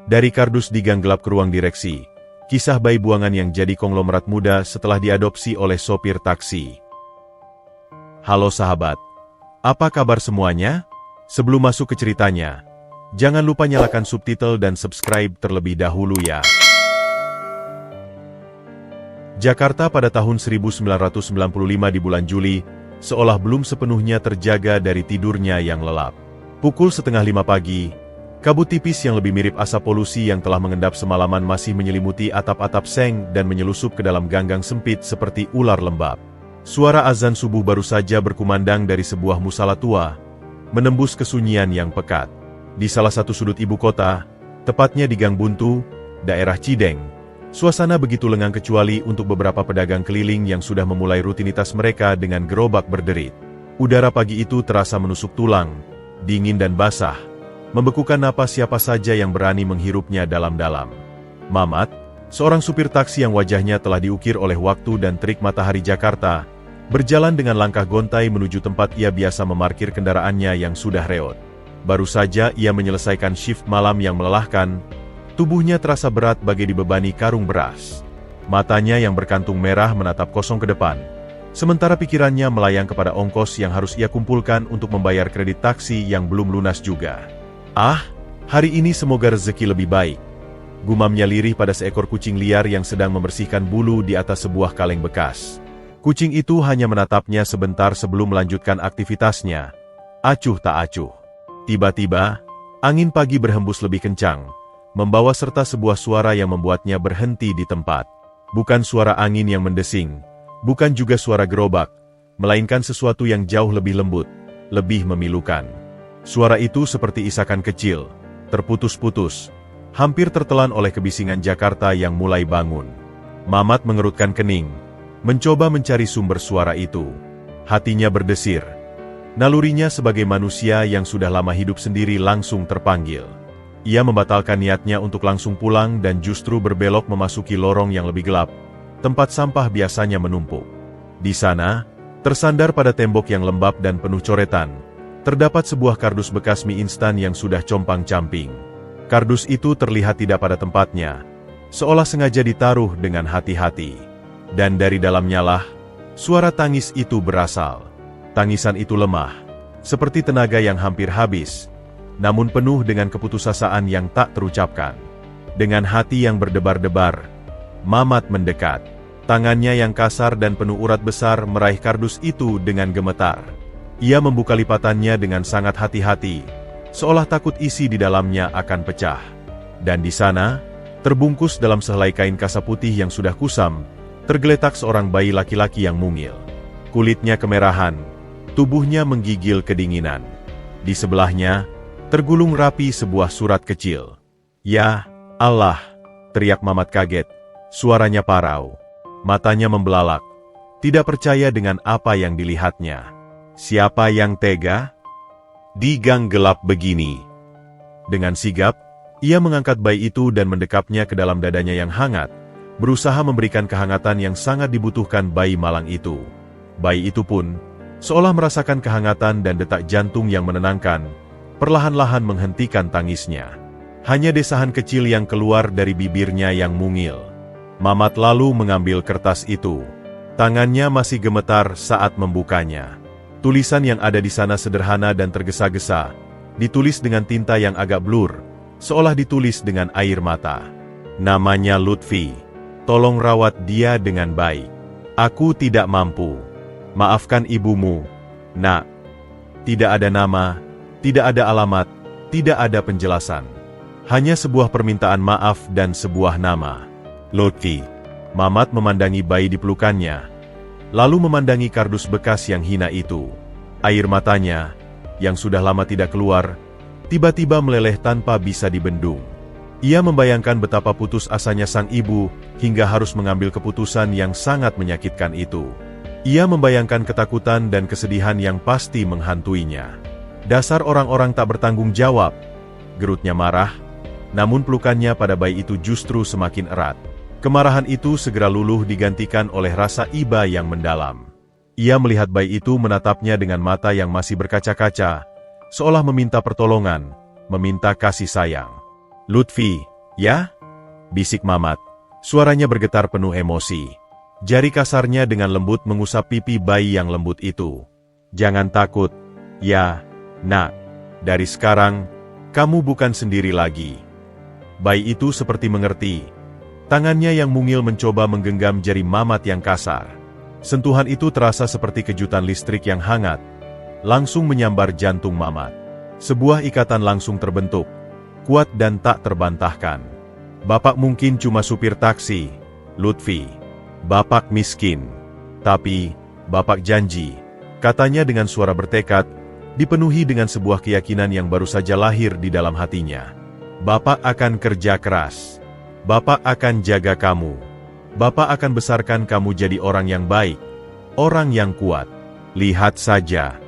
Dari kardus di gang gelap ke ruang direksi, kisah bayi buangan yang jadi konglomerat muda setelah diadopsi oleh sopir taksi. Halo sahabat, apa kabar semuanya? Sebelum masuk ke ceritanya, jangan lupa nyalakan subtitle dan subscribe terlebih dahulu ya. Jakarta pada tahun 1995 di bulan Juli, seolah belum sepenuhnya terjaga dari tidurnya yang lelap. Pukul 4:30 pagi, kabut tipis yang lebih mirip asap polusi yang telah mengendap semalaman masih menyelimuti atap-atap seng dan menyelusup ke dalam ganggang sempit seperti ular lembab. Suara azan subuh baru saja berkumandang dari sebuah musala tua, menembus kesunyian yang pekat. Di salah satu sudut ibu kota, tepatnya di Gang Buntu, daerah Cideng, suasana begitu lengang kecuali untuk beberapa pedagang keliling yang sudah memulai rutinitas mereka dengan gerobak berderit. Udara pagi itu terasa menusuk tulang, dingin dan basah, membekukan napas siapa saja yang berani menghirupnya dalam-dalam. Mamat, seorang supir taksi yang wajahnya telah diukir oleh waktu dan terik matahari Jakarta, berjalan dengan langkah gontai menuju tempat ia biasa memarkir kendaraannya yang sudah reot. Baru saja ia menyelesaikan shift malam yang melelahkan, tubuhnya terasa berat bagai dibebani karung beras. Matanya yang berkantung merah menatap kosong ke depan, sementara pikirannya melayang kepada ongkos yang harus ia kumpulkan untuk membayar kredit taksi yang belum lunas juga. Ah, hari ini semoga rezeki lebih baik, gumamnya lirih pada seekor kucing liar yang sedang membersihkan bulu di atas sebuah kaleng bekas. Kucing itu hanya menatapnya sebentar sebelum melanjutkan aktivitasnya. Acuh tak acuh. Tiba-tiba, angin pagi berhembus lebih kencang, membawa serta sebuah suara yang membuatnya berhenti di tempat. Bukan suara angin yang mendesing, bukan juga suara gerobak, melainkan sesuatu yang jauh lebih lembut, lebih memilukan. Suara itu seperti isakan kecil, terputus-putus, hampir tertelan oleh kebisingan Jakarta yang mulai bangun. Mamat mengerutkan kening, mencoba mencari sumber suara itu. Hatinya berdesir. Nalurinya sebagai manusia yang sudah lama hidup sendiri langsung terpanggil. Ia membatalkan niatnya untuk langsung pulang dan justru berbelok memasuki lorong yang lebih gelap, tempat sampah biasanya menumpuk. Di sana, tersandar pada tembok yang lembab dan penuh coretan, terdapat sebuah kardus bekas mie instan yang sudah compang-camping. Kardus itu terlihat tidak pada tempatnya, seolah sengaja ditaruh dengan hati-hati. Dan dari dalamnya lah, suara tangis itu berasal. Tangisan itu lemah, seperti tenaga yang hampir habis, namun penuh dengan keputusasaan yang tak terucapkan. Dengan hati yang berdebar-debar, Mamat mendekat. Tangannya yang kasar dan penuh urat besar meraih kardus itu dengan gemetar. Ia membuka lipatannya dengan sangat hati-hati, seolah takut isi di dalamnya akan pecah. Dan di sana, terbungkus dalam sehelai kain kasa putih yang sudah kusam, tergeletak seorang bayi laki-laki yang mungil. Kulitnya kemerahan, tubuhnya menggigil kedinginan. Di sebelahnya, tergulung rapi sebuah surat kecil. "Ya Allah!" teriak Mamat kaget. Suaranya parau. Matanya membelalak, tidak percaya dengan apa yang dilihatnya. Siapa yang tega? Di gang gelap begini. Dengan sigap, ia mengangkat bayi itu dan mendekapnya ke dalam dadanya yang hangat, berusaha memberikan kehangatan yang sangat dibutuhkan bayi malang itu. Bayi itu pun, seolah merasakan kehangatan dan detak jantung yang menenangkan, perlahan-lahan menghentikan tangisnya. Hanya desahan kecil yang keluar dari bibirnya yang mungil. Mamat lalu mengambil kertas itu. Tangannya masih gemetar saat membukanya. Tulisan yang ada di sana sederhana dan tergesa-gesa, ditulis dengan tinta yang agak blur, seolah ditulis dengan air mata. Namanya Lutfi. Tolong rawat dia dengan baik. Aku tidak mampu. Maafkan ibumu, Nak. Tidak ada nama, tidak ada alamat, tidak ada penjelasan. Hanya sebuah permintaan maaf dan sebuah nama. Lutfi. Mamat memandangi bayi di pelukannya, lalu memandangi kardus bekas yang hina itu. Air matanya, yang sudah lama tidak keluar, tiba-tiba meleleh tanpa bisa dibendung. Ia membayangkan betapa putus asanya sang ibu, hingga harus mengambil keputusan yang sangat menyakitkan itu. Ia membayangkan ketakutan dan kesedihan yang pasti menghantuinya. Dasar orang-orang tak bertanggung jawab, gerutnya marah, namun pelukannya pada bayi itu justru semakin erat. Kemarahan itu segera luluh digantikan oleh rasa iba yang mendalam. Ia melihat bayi itu menatapnya dengan mata yang masih berkaca-kaca, seolah meminta pertolongan, meminta kasih sayang. Lutfi, Ya? Bisik Mamat. Suaranya bergetar penuh emosi. Jari kasarnya dengan lembut mengusap pipi bayi yang lembut itu. Jangan takut. Ya, nak. Dari sekarang, kamu bukan sendiri lagi. Bayi itu seperti mengerti. Tangannya yang mungil mencoba menggenggam jari Mamat yang kasar. Sentuhan itu terasa seperti kejutan listrik yang hangat. Langsung menyambar jantung Mamat. Sebuah ikatan langsung terbentuk. Kuat dan tak terbantahkan. Bapak mungkin cuma supir taksi, Lutfi. Bapak miskin. Tapi, Bapak janji, katanya dengan suara bertekad, dipenuhi dengan sebuah keyakinan yang baru saja lahir di dalam hatinya. Bapak akan kerja keras. Bapak akan jaga kamu. Bapak akan besarkan kamu jadi orang yang baik. Orang yang kuat. Lihat saja.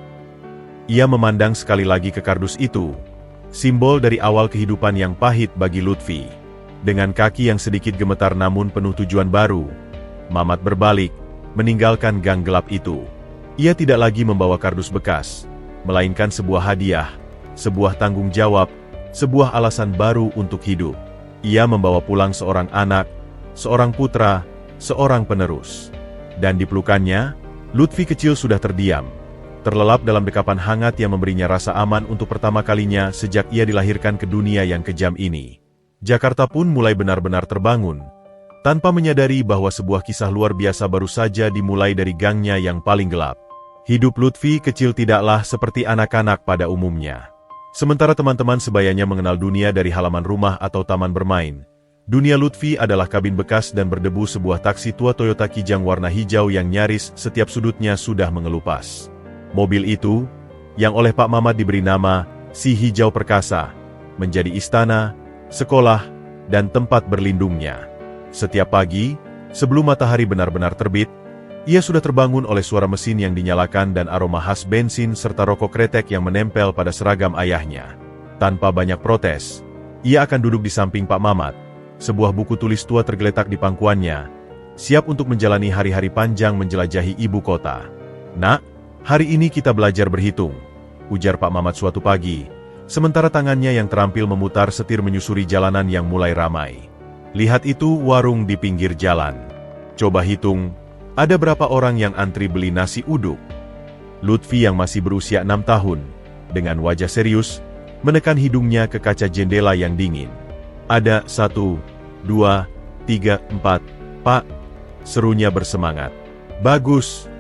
Ia memandang sekali lagi ke kardus itu. Simbol dari awal kehidupan yang pahit bagi Lutfi. Dengan kaki yang sedikit gemetar namun penuh tujuan baru, Mamat berbalik, meninggalkan gang gelap itu. Ia tidak lagi membawa kardus bekas, melainkan sebuah hadiah, sebuah tanggung jawab, sebuah alasan baru untuk hidup. Ia membawa pulang seorang anak, seorang putra, seorang penerus. Dan di pelukannya, Lutfi kecil sudah terdiam, terlelap dalam dekapan hangat yang memberinya rasa aman untuk pertama kalinya sejak ia dilahirkan ke dunia yang kejam ini. Jakarta pun mulai benar-benar terbangun, tanpa menyadari bahwa sebuah kisah luar biasa baru saja dimulai dari gangnya yang paling gelap. Hidup Lutfi kecil tidaklah seperti anak-anak pada umumnya. Sementara teman-teman sebayanya mengenal dunia dari halaman rumah atau taman bermain, dunia Lutfi adalah kabin bekas dan berdebu sebuah taksi tua Toyota Kijang warna hijau yang nyaris setiap sudutnya sudah mengelupas. Mobil itu, yang oleh Pak Mamat diberi nama Si Hijau Perkasa, menjadi istana, sekolah, dan tempat berlindungnya. Setiap pagi, sebelum matahari benar-benar terbit, ia sudah terbangun oleh suara mesin yang dinyalakan dan aroma khas bensin serta rokok kretek yang menempel pada seragam ayahnya. Tanpa banyak protes, ia akan duduk di samping Pak Mamat. Sebuah buku tulis tua tergeletak di pangkuannya, siap untuk menjalani hari-hari panjang menjelajahi ibu kota. "Nak, hari ini kita belajar berhitung," ujar Pak Mamat suatu pagi, sementara tangannya yang terampil memutar setir menyusuri jalanan yang mulai ramai. "Lihat itu warung di pinggir jalan. Coba hitung, ada berapa orang yang antri beli nasi uduk?" Lutfi yang masih berusia 6 tahun, dengan wajah serius, menekan hidungnya ke kaca jendela yang dingin. "Ada 1, 2, 3, 4, Pak," serunya bersemangat. "Bagus,"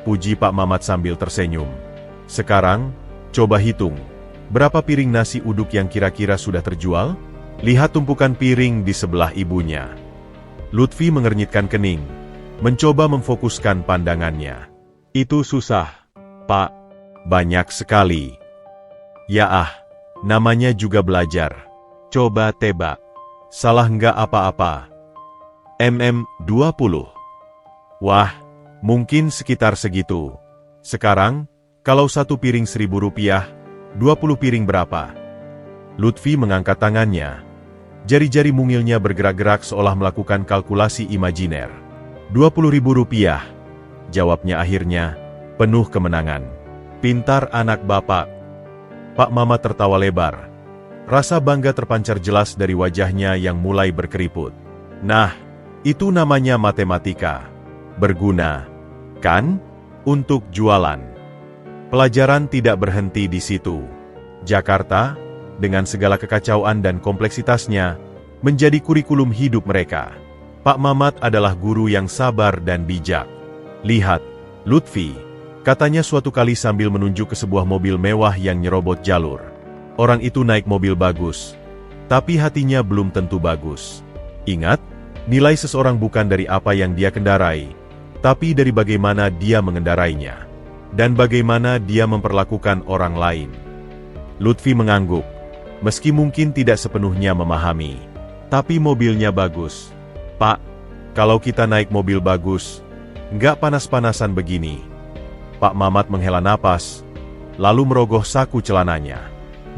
puji Pak Mamat sambil tersenyum. "Sekarang, coba hitung. Berapa piring nasi uduk yang kira-kira sudah terjual?" Lihat tumpukan piring di sebelah ibunya. Lutfi mengernyitkan kening, mencoba memfokuskan pandangannya. "Itu susah, Pak. Banyak sekali." "Ya namanya juga belajar. Coba tebak. Salah nggak apa-apa." 20. "Wah, mungkin sekitar segitu. Sekarang, kalau satu piring Rp1.000, 20 piring berapa?" Lutfi mengangkat tangannya. Jari-jari mungilnya bergerak-gerak seolah melakukan kalkulasi imajiner. 20.000 rupiah, jawabnya akhirnya, penuh kemenangan. "Pintar anak Bapak." Pak Mamat tertawa lebar. Rasa bangga terpancar jelas dari wajahnya yang mulai berkeriput. "Nah, itu namanya matematika. Berguna, kan? Untuk jualan." Pelajaran tidak berhenti di situ. Jakarta, dengan segala kekacauan dan kompleksitasnya, menjadi kurikulum hidup mereka. Pak Mamat adalah guru yang sabar dan bijak. "Lihat, Lutfi," katanya suatu kali sambil menunjuk ke sebuah mobil mewah yang nyerobot jalur. "Orang itu naik mobil bagus, tapi hatinya belum tentu bagus. Ingat, nilai seseorang bukan dari apa yang dia kendarai, tapi dari bagaimana dia mengendarainya, dan bagaimana dia memperlakukan orang lain." Lutfi mengangguk. Meski mungkin tidak sepenuhnya memahami. "Tapi mobilnya bagus. Pak, kalau kita naik mobil bagus, nggak panas-panasan begini." Pak Mamat menghela napas, lalu merogoh saku celananya.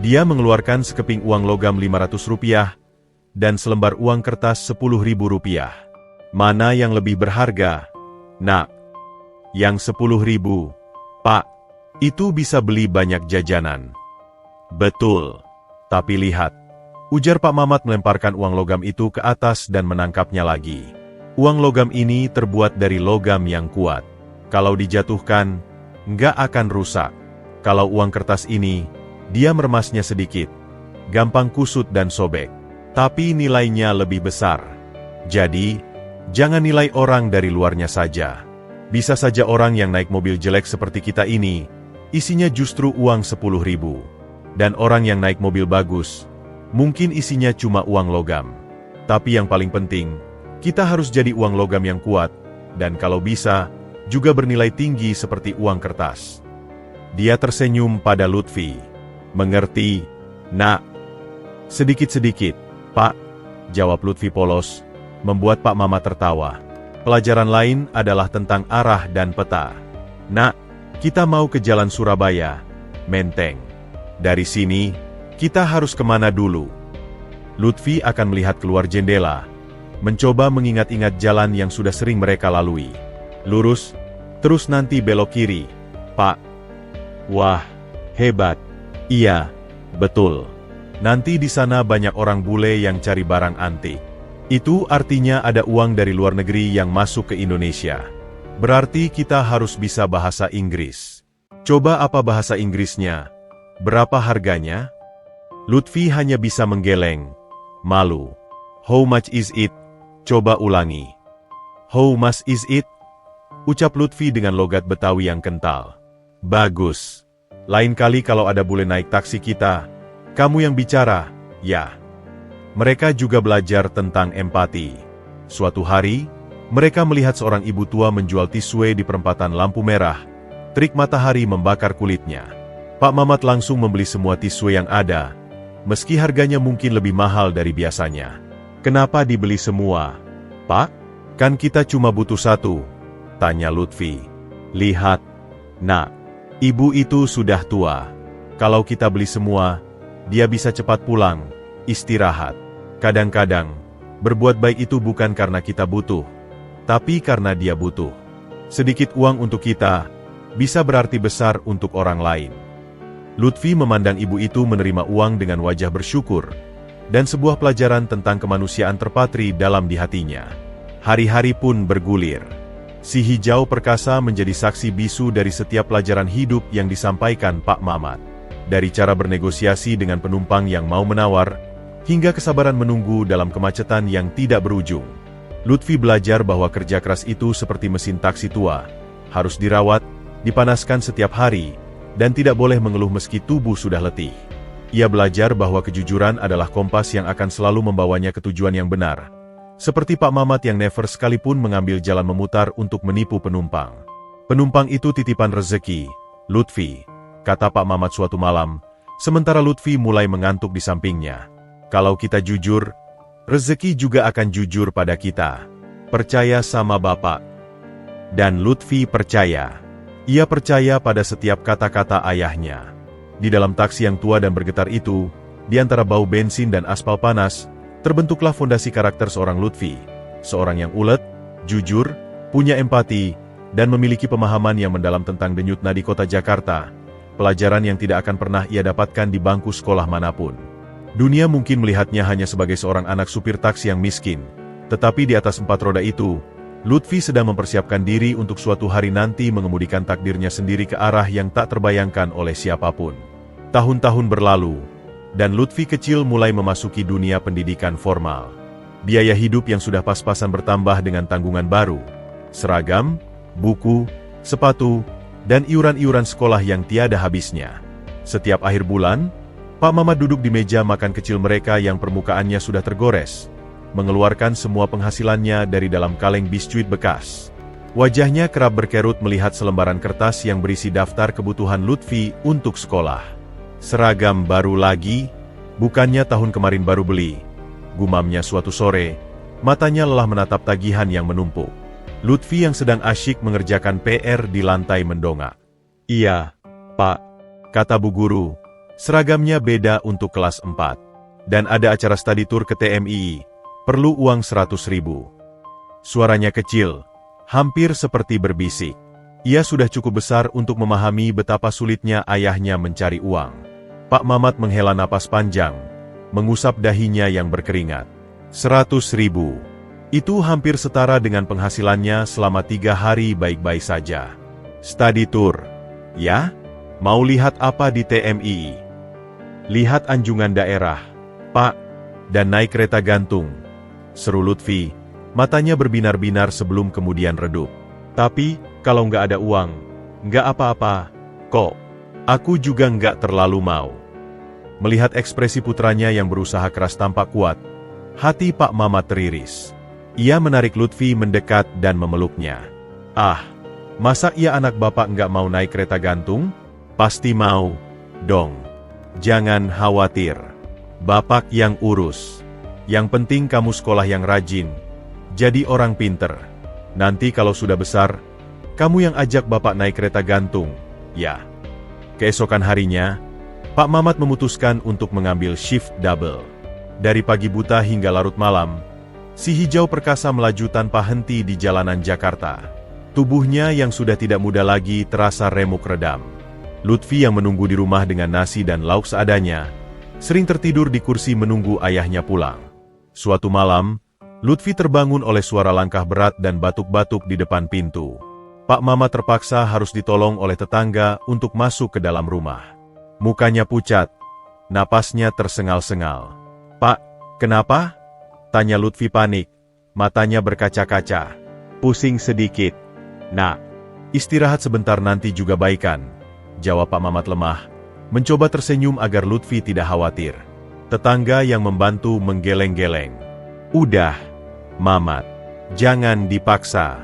Dia mengeluarkan sekeping uang logam Rp500 dan selembar uang kertas Rp10.000. "Mana yang lebih berharga, Nak?" "Yang 10.000, Pak. Itu bisa beli banyak jajanan." "Betul. Tapi lihat, Ujar Pak Mamat melemparkan uang logam itu ke atas dan menangkapnya lagi. Uang logam ini terbuat dari logam yang kuat. Kalau dijatuhkan, nggak akan rusak. Kalau uang kertas ini, dia meremasnya sedikit. Gampang kusut dan sobek. Tapi nilainya lebih besar. Jadi, jangan nilai orang dari luarnya saja. Bisa saja orang yang naik mobil jelek seperti kita ini, isinya justru uang 10.000. Dan orang yang naik mobil bagus, mungkin isinya cuma uang logam. Tapi yang paling penting, kita harus jadi uang logam yang kuat, dan kalau bisa, juga bernilai tinggi seperti uang kertas. Dia tersenyum pada Lutfi. Mengerti, nak? Sedikit-sedikit, Pak, jawab Lutfi polos, membuat Pak Mamat tertawa. Pelajaran lain adalah tentang arah dan peta. Nak, kita mau ke Jalan Surabaya, Menteng. Dari sini, kita harus kemana dulu? Lutfi akan melihat keluar jendela, mencoba mengingat-ingat jalan yang sudah sering mereka lalui. Lurus, terus nanti belok kiri, Pak. Wah, hebat. Iya, betul. Nanti di sana banyak orang bule yang cari barang antik. Itu artinya ada uang dari luar negeri yang masuk ke Indonesia. Berarti kita harus bisa bahasa Inggris. Coba apa bahasa Inggrisnya? Berapa harganya? Lutfi hanya bisa menggeleng. Malu. How much is it? Coba ulangi. How much is it? Ucap Lutfi dengan logat Betawi yang kental. Bagus. Lain kali kalau ada bule naik taksi kita, kamu yang bicara, ya. Mereka juga belajar tentang empati. Suatu hari, mereka melihat seorang ibu tua menjual tisue di perempatan lampu merah. Terik matahari membakar kulitnya. Pak Mamat langsung membeli semua tisue yang ada, meski harganya mungkin lebih mahal dari biasanya. Kenapa dibeli semua, Pak? Kan kita cuma butuh satu, tanya Lutfi. Lihat, nak, ibu itu sudah tua. Kalau kita beli semua, dia bisa cepat pulang, istirahat. Kadang-kadang, berbuat baik itu bukan karena kita butuh, tapi karena dia butuh. Sedikit uang untuk kita, bisa berarti besar untuk orang lain. Lutfi memandang ibu itu menerima uang dengan wajah bersyukur, dan sebuah pelajaran tentang kemanusiaan terpatri dalam di hatinya. Hari-hari pun bergulir. Si hijau perkasa menjadi saksi bisu dari setiap pelajaran hidup yang disampaikan Pak Mamat. Dari cara bernegosiasi dengan penumpang yang mau menawar, hingga kesabaran menunggu dalam kemacetan yang tidak berujung. Lutfi belajar bahwa kerja keras itu seperti mesin taksi tua, harus dirawat, dipanaskan setiap hari, dan tidak boleh mengeluh meski tubuh sudah letih. Ia belajar bahwa kejujuran adalah kompas yang akan selalu membawanya ke tujuan yang benar. Seperti Pak Mamat yang never sekalipun mengambil jalan memutar untuk menipu penumpang. Penumpang itu titipan rezeki, Lutfi, kata Pak Mamat suatu malam, sementara Lutfi mulai mengantuk di sampingnya. Kalau kita jujur, rezeki juga akan jujur pada kita. Percaya sama Bapak. Dan Lutfi percaya. Ia percaya pada setiap kata-kata ayahnya. Di dalam taksi yang tua dan bergetar itu, di antara bau bensin dan aspal panas, terbentuklah fondasi karakter seorang Lutfi. Seorang yang ulet, jujur, punya empati, dan memiliki pemahaman yang mendalam tentang denyut nadi kota Jakarta. Pelajaran yang tidak akan pernah ia dapatkan di bangku sekolah manapun. Dunia mungkin melihatnya hanya sebagai seorang anak supir taksi yang miskin. Tetapi di atas 4 roda itu, Lutfi sedang mempersiapkan diri untuk suatu hari nanti mengemudikan takdirnya sendiri ke arah yang tak terbayangkan oleh siapapun. Tahun-tahun berlalu, dan Lutfi kecil mulai memasuki dunia pendidikan formal. Biaya hidup yang sudah pas-pasan bertambah dengan tanggungan baru. Seragam, buku, sepatu, dan iuran-iuran sekolah yang tiada habisnya. Setiap akhir bulan, Pak Mamat duduk di meja makan kecil mereka yang permukaannya sudah tergores, mengeluarkan semua penghasilannya dari dalam kaleng biskuit bekas. Wajahnya kerap berkerut melihat selembaran kertas yang berisi daftar kebutuhan Lutfi untuk sekolah. Seragam baru lagi? Bukannya tahun kemarin baru beli? Gumamnya suatu sore, matanya lelah menatap tagihan yang menumpuk. Lutfi yang sedang asyik mengerjakan PR di lantai mendongak. Iya, Pak, kata Bu Guru, seragamnya beda untuk kelas 4. Dan ada acara study tour ke TMI, perlu uang 100.000. Suaranya kecil, hampir seperti berbisik. Ia sudah cukup besar untuk memahami betapa sulitnya ayahnya mencari uang. Pak Mamat menghela napas panjang, mengusap dahinya yang berkeringat. 100.000. Itu hampir setara dengan penghasilannya selama 3 hari baik-baik saja. Study tour. Ya? Mau lihat apa di TMI? Lihat anjungan daerah, Pak, dan naik kereta gantung. Seru Lutfi, matanya berbinar-binar sebelum kemudian redup. Tapi, kalau nggak ada uang, nggak apa-apa, kok. Aku juga nggak terlalu mau. Melihat ekspresi putranya yang berusaha keras tampak kuat, hati Pak Mamat teriris. Ia menarik Lutfi mendekat dan memeluknya. Ah, masa iya anak bapak nggak mau naik kereta gantung? Pasti mau, dong. Jangan khawatir. Bapak yang urus. Yang penting kamu sekolah yang rajin. Jadi orang pinter. Nanti kalau sudah besar, kamu yang ajak bapak naik kereta gantung, ya. Keesokan harinya, Pak Mamat memutuskan untuk mengambil shift double. Dari pagi buta hingga larut malam, si hijau perkasa melaju tanpa henti di jalanan Jakarta. Tubuhnya yang sudah tidak muda lagi terasa remuk redam. Lutfi yang menunggu di rumah dengan nasi dan lauk seadanya, sering tertidur di kursi menunggu ayahnya pulang. Suatu malam, Lutfi terbangun oleh suara langkah berat dan batuk-batuk di depan pintu. Pak Mamat terpaksa harus ditolong oleh tetangga untuk masuk ke dalam rumah. Mukanya pucat, napasnya tersengal-sengal. "Pak, kenapa?" tanya Lutfi panik, matanya berkaca-kaca. "Pusing sedikit, Nak. Istirahat sebentar nanti juga baikan," jawab Pak Mamat lemah, mencoba tersenyum agar Lutfi tidak khawatir. Tetangga yang membantu menggeleng-geleng. "Udah, Mamat, jangan dipaksa.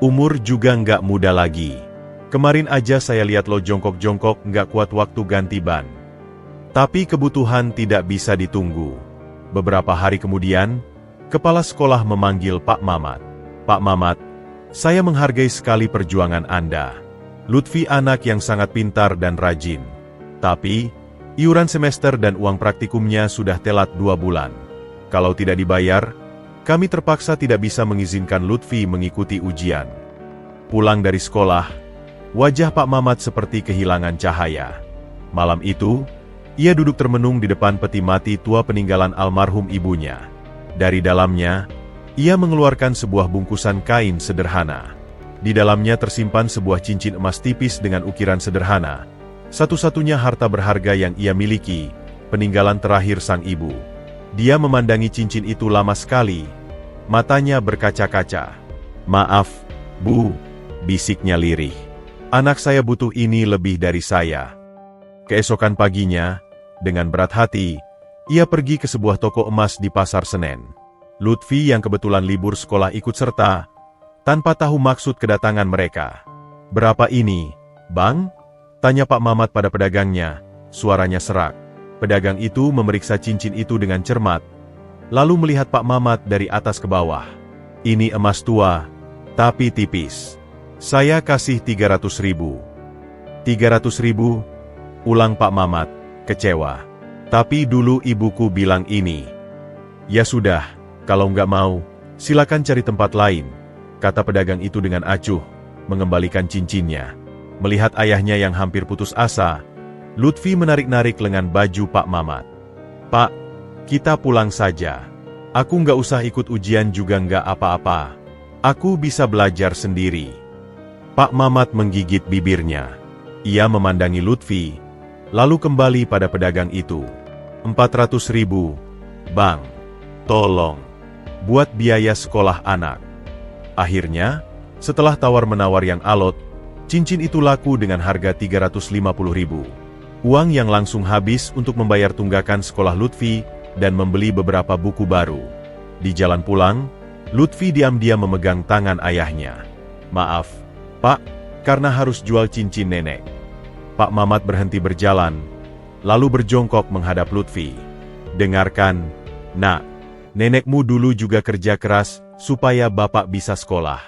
Umur juga nggak muda lagi. Kemarin aja saya lihat lo jongkok-jongkok nggak kuat waktu ganti ban. Tapi kebutuhan tidak bisa ditunggu." Beberapa hari kemudian, kepala sekolah memanggil Pak Mamat. "Pak Mamat, saya menghargai sekali perjuangan Anda. Lutfi anak yang sangat pintar dan rajin. Tapi, iuran semester dan uang praktikumnya sudah telat 2 bulan. Kalau tidak dibayar, kami terpaksa tidak bisa mengizinkan Lutfi mengikuti ujian." Pulang dari sekolah, wajah Pak Mamat seperti kehilangan cahaya. Malam itu, ia duduk termenung di depan peti mati tua peninggalan almarhum ibunya. Dari dalamnya, ia mengeluarkan sebuah bungkusan kain sederhana. Di dalamnya tersimpan sebuah cincin emas tipis dengan ukiran sederhana. Satu-satunya harta berharga yang ia miliki, peninggalan terakhir sang ibu. Dia memandangi cincin itu lama sekali. Matanya berkaca-kaca. "Maaf, Bu," bisiknya lirih. "Anak saya butuh ini lebih dari saya." Keesokan paginya, dengan berat hati, ia pergi ke sebuah toko emas di Pasar Senen. Lutfi yang kebetulan libur sekolah ikut serta, tanpa tahu maksud kedatangan mereka. "Berapa ini, Bang?" tanya Pak Mamat pada pedagangnya, suaranya serak. Pedagang itu memeriksa cincin itu dengan cermat, lalu melihat Pak Mamat dari atas ke bawah. "Ini emas tua, tapi tipis. Saya kasih 300.000. 300.000? Ulang Pak Mamat, kecewa. "Tapi dulu ibuku bilang ini." "Ya sudah, kalau nggak mau, silakan cari tempat lain," kata pedagang itu dengan acuh, mengembalikan cincinnya. Melihat ayahnya yang hampir putus asa, Lutfi menarik-narik lengan baju Pak Mamat. "Pak, kita pulang saja. Aku nggak usah ikut ujian juga nggak apa-apa. Aku bisa belajar sendiri." Pak Mamat menggigit bibirnya. Ia memandangi Lutfi, lalu kembali pada pedagang itu. 400.000, Bang. Tolong, buat biaya sekolah anak." Akhirnya, setelah tawar-menawar yang alot, cincin itu laku dengan harga 350.000. Uang yang langsung habis untuk membayar tunggakan sekolah Lutfi dan membeli beberapa buku baru. Di jalan pulang, Lutfi diam-diam memegang tangan ayahnya. "Maaf, Pak, karena harus jual cincin nenek." Pak Mamat berhenti berjalan, lalu berjongkok menghadap Lutfi. "Dengarkan, Nak, nenekmu dulu juga kerja keras supaya Bapak bisa sekolah.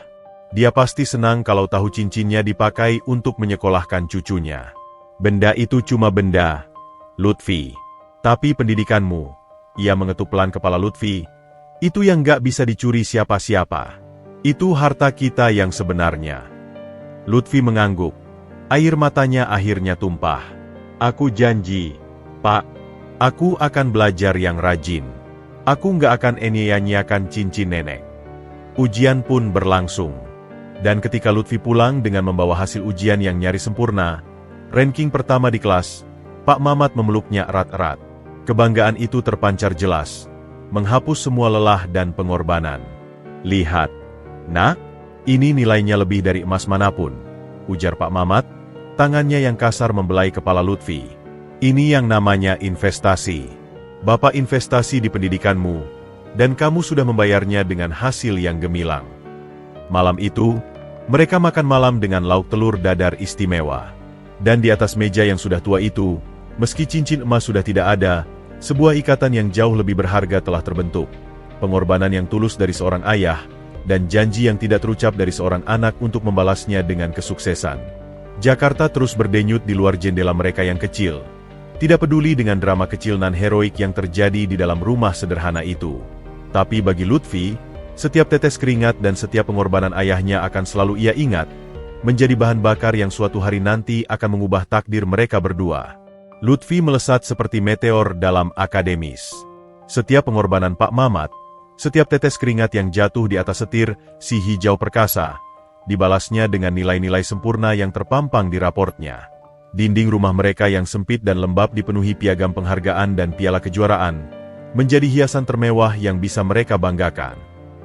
Dia pasti senang kalau tahu cincinnya dipakai untuk menyekolahkan cucunya. Benda itu cuma benda, Lutfi. Tapi pendidikanmu," ia mengetuk pelan kepala Lutfi, "itu yang nggak bisa dicuri siapa-siapa. Itu harta kita yang sebenarnya." Lutfi mengangguk. Air matanya akhirnya tumpah. "Aku janji, Pak. Aku akan belajar yang rajin. Aku nggak akan enyia-nyiakan cincin nenek. Ujian pun berlangsung. Dan ketika Lutfi pulang dengan membawa hasil ujian yang nyaris sempurna, ranking pertama di kelas, Pak Mamat memeluknya erat-erat. Kebanggaan itu terpancar jelas, menghapus semua lelah dan pengorbanan. Lihat, nak, ini nilainya lebih dari emas manapun, ujar Pak Mamat, tangannya yang kasar membelai kepala Lutfi. Ini yang namanya investasi. Bapak investasi di pendidikanmu, dan kamu sudah membayarnya dengan hasil yang gemilang. Malam itu, mereka makan malam dengan lauk telur dadar istimewa. Dan di atas meja yang sudah tua itu, meski cincin emas sudah tidak ada, sebuah ikatan yang jauh lebih berharga telah terbentuk. Pengorbanan yang tulus dari seorang ayah, dan janji yang tidak terucap dari seorang anak untuk membalasnya dengan kesuksesan. Jakarta terus berdenyut di luar jendela mereka yang kecil. Tidak peduli dengan drama kecil non-heroik yang terjadi di dalam rumah sederhana itu. Tapi bagi Lutfi, setiap tetes keringat dan setiap pengorbanan ayahnya akan selalu ia ingat, menjadi bahan bakar yang suatu hari nanti akan mengubah takdir mereka berdua. Lutfi melesat seperti meteor dalam akademis. Setiap pengorbanan Pak Mamat, setiap tetes keringat yang jatuh di atas setir si hijau perkasa, dibalasnya dengan nilai-nilai sempurna yang terpampang di raportnya. Dinding rumah mereka yang sempit dan lembab dipenuhi piagam penghargaan dan piala kejuaraan, menjadi hiasan termewah yang bisa mereka banggakan.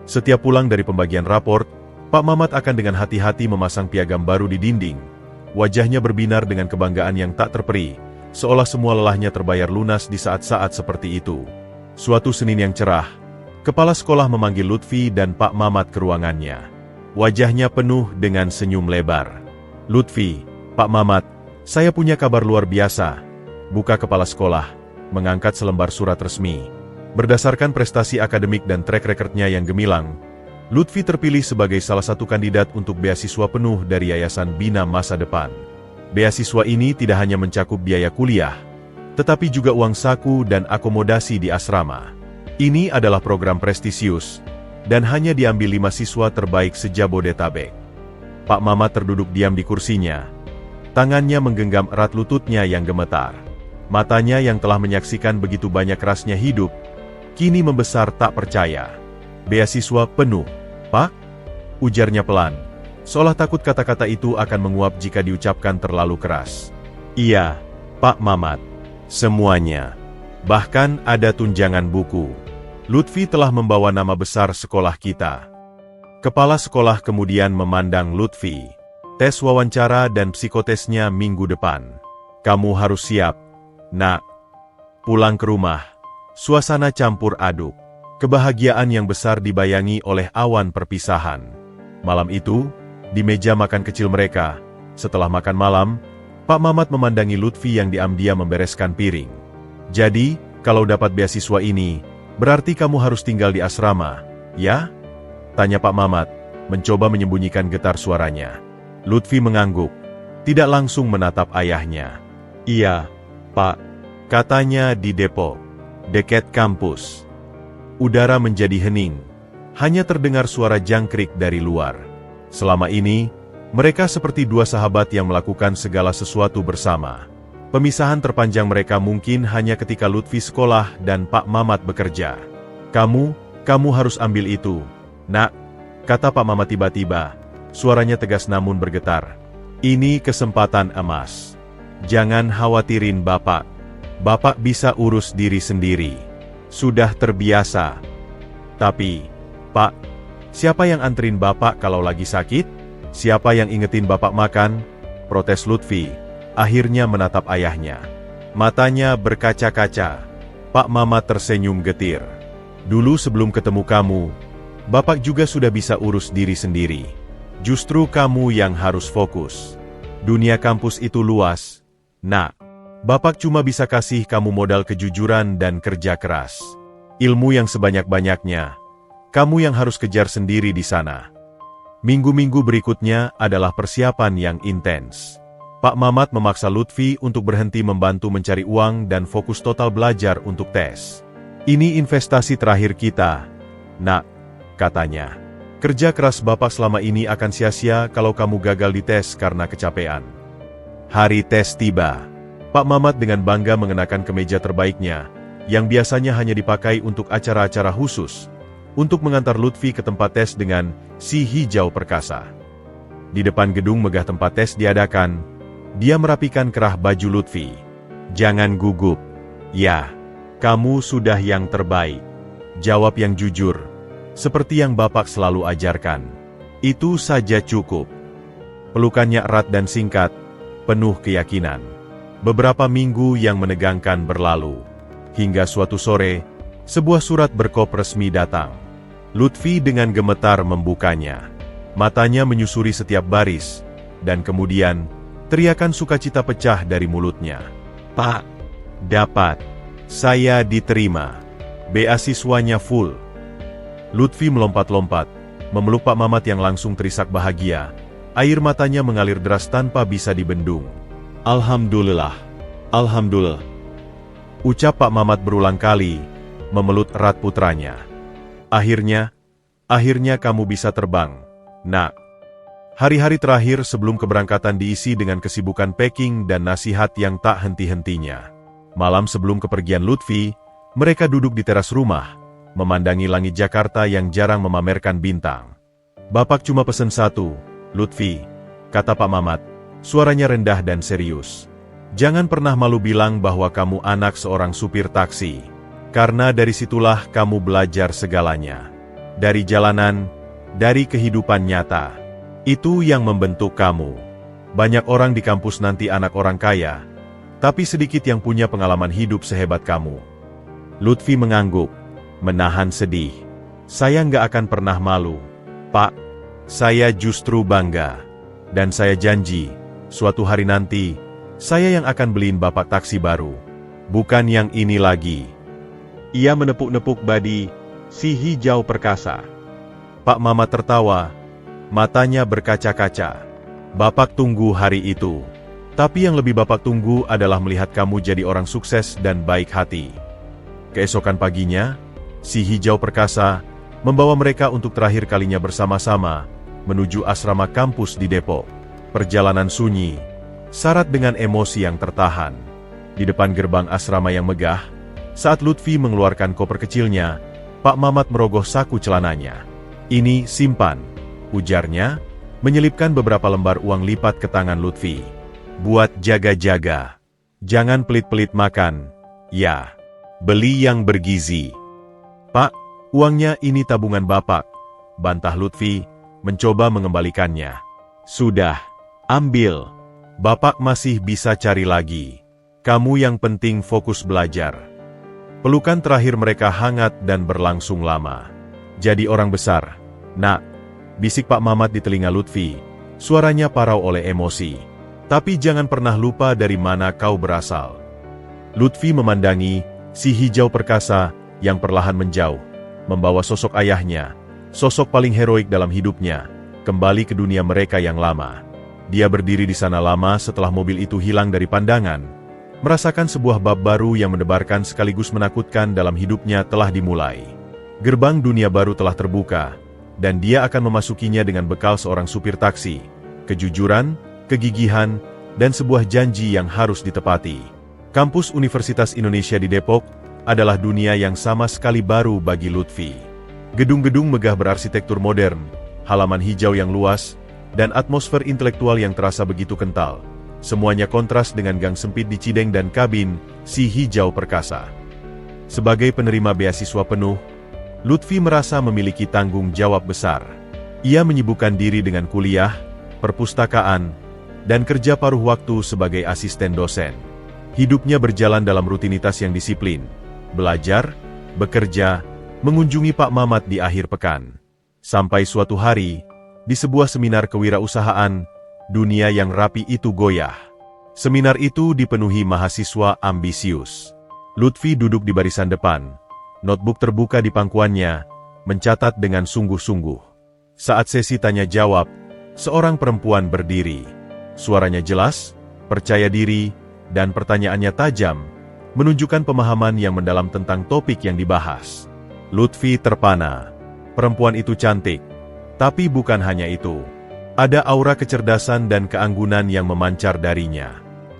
Setiap pulang dari pembagian raport, Pak Mamat akan dengan hati-hati memasang piagam baru di dinding. Wajahnya berbinar dengan kebanggaan yang tak terperi, seolah semua lelahnya terbayar lunas di saat-saat seperti itu. Suatu Senin yang cerah, kepala sekolah memanggil Lutfi dan Pak Mamat ke ruangannya. Wajahnya penuh dengan senyum lebar. Lutfi, Pak Mamat, saya punya kabar luar biasa. Buka kepala sekolah, mengangkat selembar surat resmi. Berdasarkan prestasi akademik dan track recordnya yang gemilang, Lutfi terpilih sebagai salah satu kandidat untuk beasiswa penuh dari Yayasan Bina Masa Depan. Beasiswa ini tidak hanya mencakup biaya kuliah, tetapi juga uang saku dan akomodasi di asrama. Ini adalah program prestisius, dan hanya diambil 5 siswa terbaik se-Jabodetabek. Pak Mamat terduduk diam di kursinya. Tangannya menggenggam erat lututnya yang gemetar. Matanya yang telah menyaksikan begitu banyak kerasnya hidup, kini membesar tak percaya. Beasiswa penuh, Pak? Ujarnya pelan, seolah takut kata-kata itu akan menguap jika diucapkan terlalu keras. Iya, Pak Mamat. Semuanya. Bahkan ada tunjangan buku. Lutfi telah membawa nama besar sekolah kita. Kepala sekolah kemudian memandang Lutfi. Tes wawancara dan psikotesnya minggu depan. Kamu harus siap, nak. Pulang ke rumah, suasana campur aduk. Kebahagiaan yang besar dibayangi oleh awan perpisahan. Malam itu, di meja makan kecil mereka, setelah makan malam, Pak Mamat memandangi Lutfi yang diam-diam membereskan piring. Jadi, kalau dapat beasiswa ini, berarti kamu harus tinggal di asrama, ya? Tanya Pak Mamat, mencoba menyembunyikan getar suaranya. Lutfi mengangguk, tidak langsung menatap ayahnya. Iya, Pak. Katanya di Depok, dekat kampus. Udara menjadi hening, hanya terdengar suara jangkrik dari luar. Selama ini, mereka seperti dua sahabat yang melakukan segala sesuatu bersama. Pemisahan terpanjang mereka mungkin hanya ketika Lutfi sekolah dan Pak Mamat bekerja. Kamu harus ambil itu, nak, kata Pak Mamat tiba-tiba. Suaranya tegas namun bergetar. Ini kesempatan emas. Jangan khawatirin Bapak. Bapak bisa urus diri sendiri. Sudah terbiasa. Tapi, Pak, siapa yang anterin Bapak kalau lagi sakit? Siapa yang ingetin Bapak makan? Protes Lutfi. Akhirnya menatap ayahnya. Matanya berkaca-kaca. Pak Mamat tersenyum getir. Dulu sebelum ketemu kamu, Bapak juga sudah bisa urus diri sendiri. Justru kamu yang harus fokus. Dunia kampus itu luas, nak. Bapak cuma bisa kasih kamu modal kejujuran dan kerja keras. Ilmu yang sebanyak-banyaknya, kamu yang harus kejar sendiri di sana. Minggu-minggu berikutnya adalah persiapan yang intens. Pak Mamat memaksa Lutfi untuk berhenti membantu mencari uang dan fokus total belajar untuk tes. Ini investasi terakhir kita, nak, katanya. Kerja keras Bapak selama ini akan sia-sia kalau kamu gagal di tes karena kecapean. Hari tes tiba. Pak Mamat dengan bangga mengenakan kemeja terbaiknya, yang biasanya hanya dipakai untuk acara-acara khusus, untuk mengantar Lutfi ke tempat tes dengan si hijau perkasa. Di depan gedung megah tempat tes diadakan, dia merapikan kerah baju Lutfi. "Jangan gugup. Ya, kamu sudah yang terbaik. Jawab yang jujur, seperti yang Bapak selalu ajarkan. Itu saja cukup." Pelukannya erat dan singkat, penuh keyakinan. Beberapa minggu yang menegangkan berlalu. Hingga suatu sore, sebuah surat berkop resmi datang. Lutfi dengan gemetar membukanya. Matanya menyusuri setiap baris, dan kemudian, teriakan sukacita pecah dari mulutnya. "Pak, dapat. Saya diterima. Beasiswanya full." Lutfi melompat-lompat, memeluk Pak Mamat yang langsung terisak bahagia. Air matanya mengalir deras tanpa bisa dibendung. "Alhamdulillah, Alhamdulillah," ucap Pak Mamat berulang kali, memeluk erat putranya. Akhirnya kamu bisa terbang, Nak." Hari-hari terakhir sebelum keberangkatan diisi dengan kesibukan packing dan nasihat yang tak henti-hentinya. Malam sebelum kepergian Lutfi, mereka duduk di teras rumah, memandangi langit Jakarta yang jarang memamerkan bintang. "Bapak cuma pesen satu, Lutfi," kata Pak Mamat, suaranya rendah dan serius. "Jangan pernah malu bilang bahwa kamu anak seorang supir taksi, karena dari situlah kamu belajar segalanya. Dari jalanan, dari kehidupan nyata. Itu yang membentuk kamu. Banyak orang di kampus nanti anak orang kaya, tapi sedikit yang punya pengalaman hidup sehebat kamu." Lutfi mengangguk, menahan sedih. "Saya nggak akan pernah malu, Pak. Saya justru bangga. Dan saya janji, suatu hari nanti, saya yang akan beliin Bapak taksi baru. Bukan yang ini lagi." Ia menepuk-nepuk badi si hijau perkasa. Pak Mamat tertawa, matanya berkaca-kaca. "Bapak tunggu hari itu. Tapi yang lebih Bapak tunggu adalah melihat kamu jadi orang sukses dan baik hati." Keesokan paginya, si hijau perkasa membawa mereka untuk terakhir kalinya bersama-sama menuju asrama kampus di Depok. Perjalanan sunyi, syarat dengan emosi yang tertahan. Di depan gerbang asrama yang megah, saat Lutfi mengeluarkan koper kecilnya, Pak Mamat merogoh saku celananya. "Ini simpan," ujarnya, menyelipkan beberapa lembar uang lipat ke tangan Lutfi. "Buat jaga-jaga. Jangan pelit-pelit makan. Ya, beli yang bergizi." "Pak, uangnya ini tabungan Bapak," bantah Lutfi, mencoba mengembalikannya. "Sudah, ambil. Bapak masih bisa cari lagi. Kamu yang penting fokus belajar." Pelukan terakhir mereka hangat dan berlangsung lama. "Jadi orang besar, Nak," bisik Pak Mamat di telinga Lutfi, suaranya parau oleh emosi. "Tapi jangan pernah lupa dari mana kau berasal." Lutfi memandangi si hijau perkasa yang perlahan menjauh, membawa sosok ayahnya, sosok paling heroik dalam hidupnya, kembali ke dunia mereka yang lama. Dia berdiri di sana lama setelah mobil itu hilang dari pandangan, merasakan sebuah bab baru yang mendebarkan sekaligus menakutkan dalam hidupnya telah dimulai. Gerbang dunia baru telah terbuka, dan dia akan memasukinya dengan bekal seorang supir taksi, kejujuran, kegigihan, dan sebuah janji yang harus ditepati. Kampus Universitas Indonesia di Depok adalah dunia yang sama sekali baru bagi Lutfi. Gedung-gedung megah berarsitektur modern, halaman hijau yang luas, dan atmosfer intelektual yang terasa begitu kental. Semuanya kontras dengan gang sempit di Cideng dan kabin si hijau perkasa. Sebagai penerima beasiswa penuh, Lutfi merasa memiliki tanggung jawab besar. Ia menyibukkan diri dengan kuliah, perpustakaan, dan kerja paruh waktu sebagai asisten dosen. Hidupnya berjalan dalam rutinitas yang disiplin, belajar, bekerja, mengunjungi Pak Mamat di akhir pekan. Sampai suatu hari, di sebuah seminar kewirausahaan, dunia yang rapi itu goyah. Seminar itu dipenuhi mahasiswa ambisius. Lutfi duduk di barisan depan, notebook terbuka di pangkuannya, mencatat dengan sungguh-sungguh. Saat sesi tanya jawab, seorang perempuan berdiri. Suaranya jelas, percaya diri, dan pertanyaannya tajam, menunjukkan pemahaman yang mendalam tentang topik yang dibahas. Lutfi terpana. Perempuan itu cantik. Tapi bukan hanya itu. Ada aura kecerdasan dan keanggunan yang memancar darinya.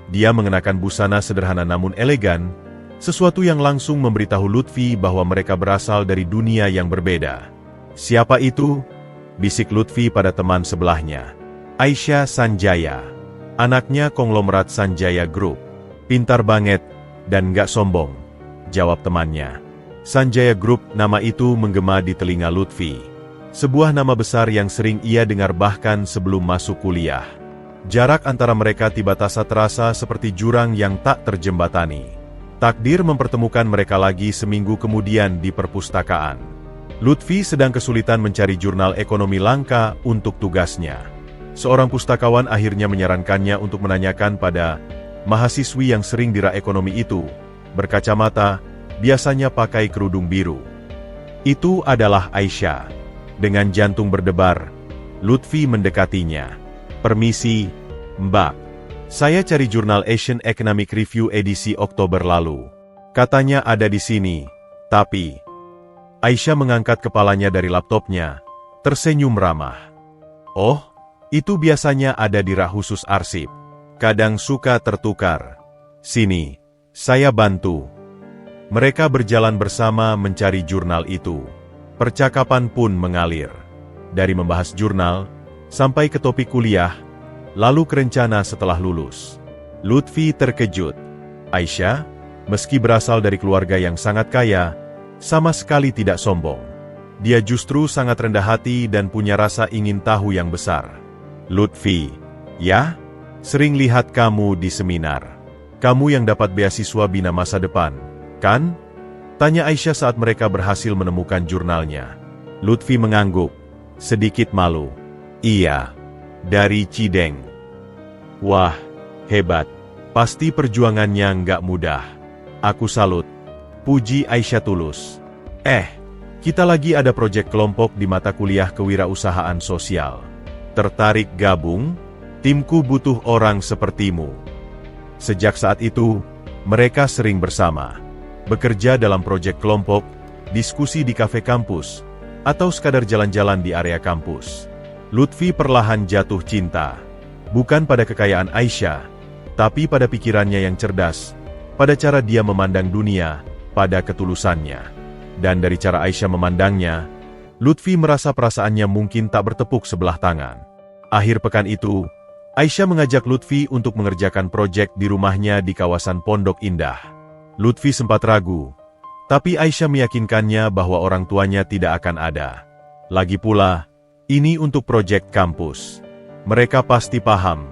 Dia mengenakan busana sederhana namun elegan, sesuatu yang langsung memberitahu Lutfi bahwa mereka berasal dari dunia yang berbeda. "Siapa itu?" bisik Lutfi pada teman sebelahnya. "Aisyah Sanjaya. Anaknya konglomerat Sanjaya Group. Pintar banget, dan nggak sombong," jawab temannya. Sanjaya Group, nama itu menggema di telinga Lutfi. Sebuah nama besar yang sering ia dengar bahkan sebelum masuk kuliah. Jarak antara mereka tiba-tiba terasa seperti jurang yang tak terjembatani. Takdir mempertemukan mereka lagi seminggu kemudian di perpustakaan. Lutfi sedang kesulitan mencari jurnal ekonomi langka untuk tugasnya. Seorang pustakawan akhirnya menyarankannya untuk menanyakan pada mahasiswi yang sering dira ekonomi itu, berkacamata, biasanya pakai kerudung biru. Itu adalah Aisyah. Dengan jantung berdebar, Lutfi mendekatinya. "Permisi, Mbak. Saya cari jurnal Asian Economic Review edisi Oktober lalu. Katanya ada di sini, tapi..." Aisyah mengangkat kepalanya dari laptopnya, tersenyum ramah. "Oh, itu biasanya ada di rak khusus arsip. Kadang suka tertukar. Sini, saya bantu." Mereka berjalan bersama mencari jurnal itu. Percakapan pun mengalir. Dari membahas jurnal, sampai ke topik kuliah, lalu ke rencana setelah lulus. Lutfi terkejut. Aisyah, meski berasal dari keluarga yang sangat kaya, sama sekali tidak sombong. Dia justru sangat rendah hati dan punya rasa ingin tahu yang besar. "Lutfi, ya? Sering lihat kamu di seminar. Kamu yang dapat beasiswa Bina Masa Depan, kan?" tanya Aisyah saat mereka berhasil menemukan jurnalnya. Lutfi mengangguk, sedikit malu. "Iya, dari Cideng." "Wah, hebat. Pasti perjuangannya nggak mudah. Aku salut," puji Aisyah tulus. Kita lagi ada proyek kelompok di mata kuliah kewirausahaan sosial. Tertarik gabung? Timku butuh orang sepertimu." Sejak saat itu, mereka sering bersama. Bekerja dalam proyek kelompok, diskusi di kafe kampus, atau sekadar jalan-jalan di area kampus. Lutfi perlahan jatuh cinta. Bukan pada kekayaan Aisyah, tapi pada pikirannya yang cerdas, pada cara dia memandang dunia, pada ketulusannya. Dan dari cara Aisyah memandangnya, Lutfi merasa perasaannya mungkin tak bertepuk sebelah tangan. Akhir pekan itu, Aisyah mengajak Lutfi untuk mengerjakan proyek di rumahnya di kawasan Pondok Indah. Lutfi sempat ragu, tapi Aisyah meyakinkannya bahwa orang tuanya tidak akan ada. Lagi pula, ini untuk proyek kampus. Mereka pasti paham,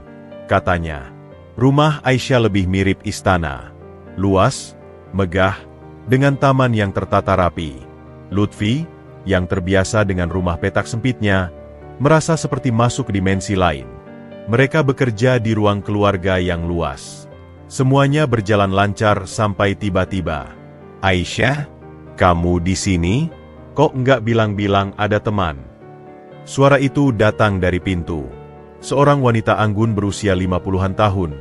katanya. Rumah Aisyah lebih mirip istana. Luas, megah, dengan taman yang tertata rapi. Lutfi, yang terbiasa dengan rumah petak sempitnya, merasa seperti masuk ke dimensi lain. Mereka bekerja di ruang keluarga yang luas. Semuanya berjalan lancar sampai tiba-tiba. "Aisyah, kamu di sini? Kok nggak bilang-bilang ada teman?" Suara itu datang dari pintu. Seorang wanita anggun berusia 50-an tahun,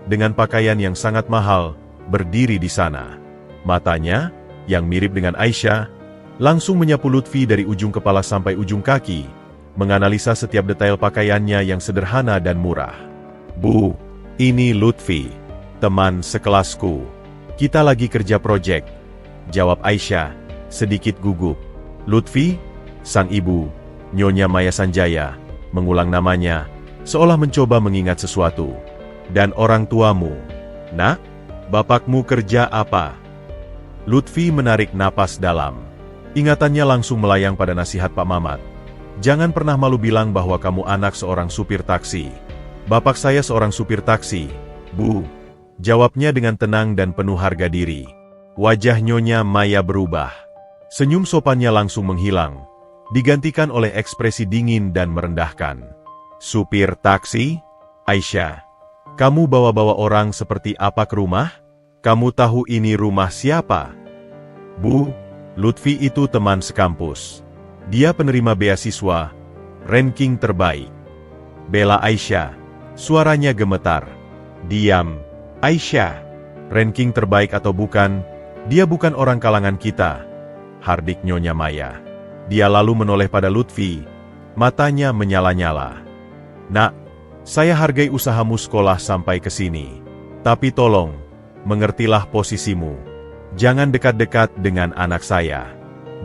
dengan pakaian yang sangat mahal, berdiri di sana. Matanya, yang mirip dengan Aisyah, langsung menyapu Lutfi dari ujung kepala sampai ujung kaki, menganalisa setiap detail pakaiannya yang sederhana dan murah. "Bu, ini Lutfi, teman sekelasku. Kita lagi kerja proyek," jawab Aisyah, sedikit gugup. Lutfi, sang ibu, Nyonya Maya Sanjaya, mengulang namanya, seolah mencoba mengingat sesuatu. "Dan orang tuamu, Nak? Bapakmu kerja apa?" Lutfi menarik napas dalam. Ingatannya langsung melayang pada nasihat Pak Mamat. "Jangan pernah malu bilang bahwa kamu anak seorang supir taksi." "Bapak saya seorang supir taksi, Bu," jawabnya dengan tenang dan penuh harga diri. Wajah Nyonya Maya berubah. Senyum sopannya langsung menghilang, digantikan oleh ekspresi dingin dan merendahkan. "Supir taksi? Aisyah, kamu bawa-bawa orang seperti apa ke rumah? Kamu tahu ini rumah siapa?" "Bu, Lutfi itu teman sekampus. Dia penerima beasiswa, ranking terbaik." Bela Aisyah, suaranya gemetar. "Diam, Aisyah. Ranking terbaik atau bukan, dia bukan orang kalangan kita," hardik Nyonya Maya. Dia lalu menoleh pada Lutfi, matanya menyala-nyala. "Nak, saya hargai usahamu sekolah sampai ke sini. Tapi tolong, mengertilah posisimu. Jangan dekat-dekat dengan anak saya.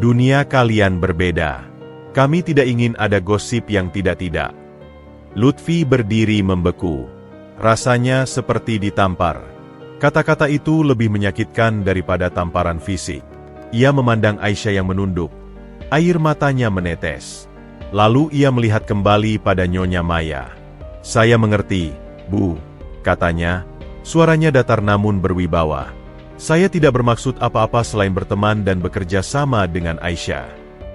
Dunia kalian berbeda. Kami tidak ingin ada gosip yang tidak-tidak. Lutfi berdiri membeku. Rasanya seperti ditampar. Kata-kata itu lebih menyakitkan daripada tamparan fisik. Ia memandang Aisyah yang menunduk. Air matanya menetes. Lalu ia melihat kembali pada Nyonya Maya. "Saya mengerti, Bu," katanya. Suaranya datar namun berwibawa. "Saya tidak bermaksud apa-apa selain berteman dan bekerja sama dengan Aisyah.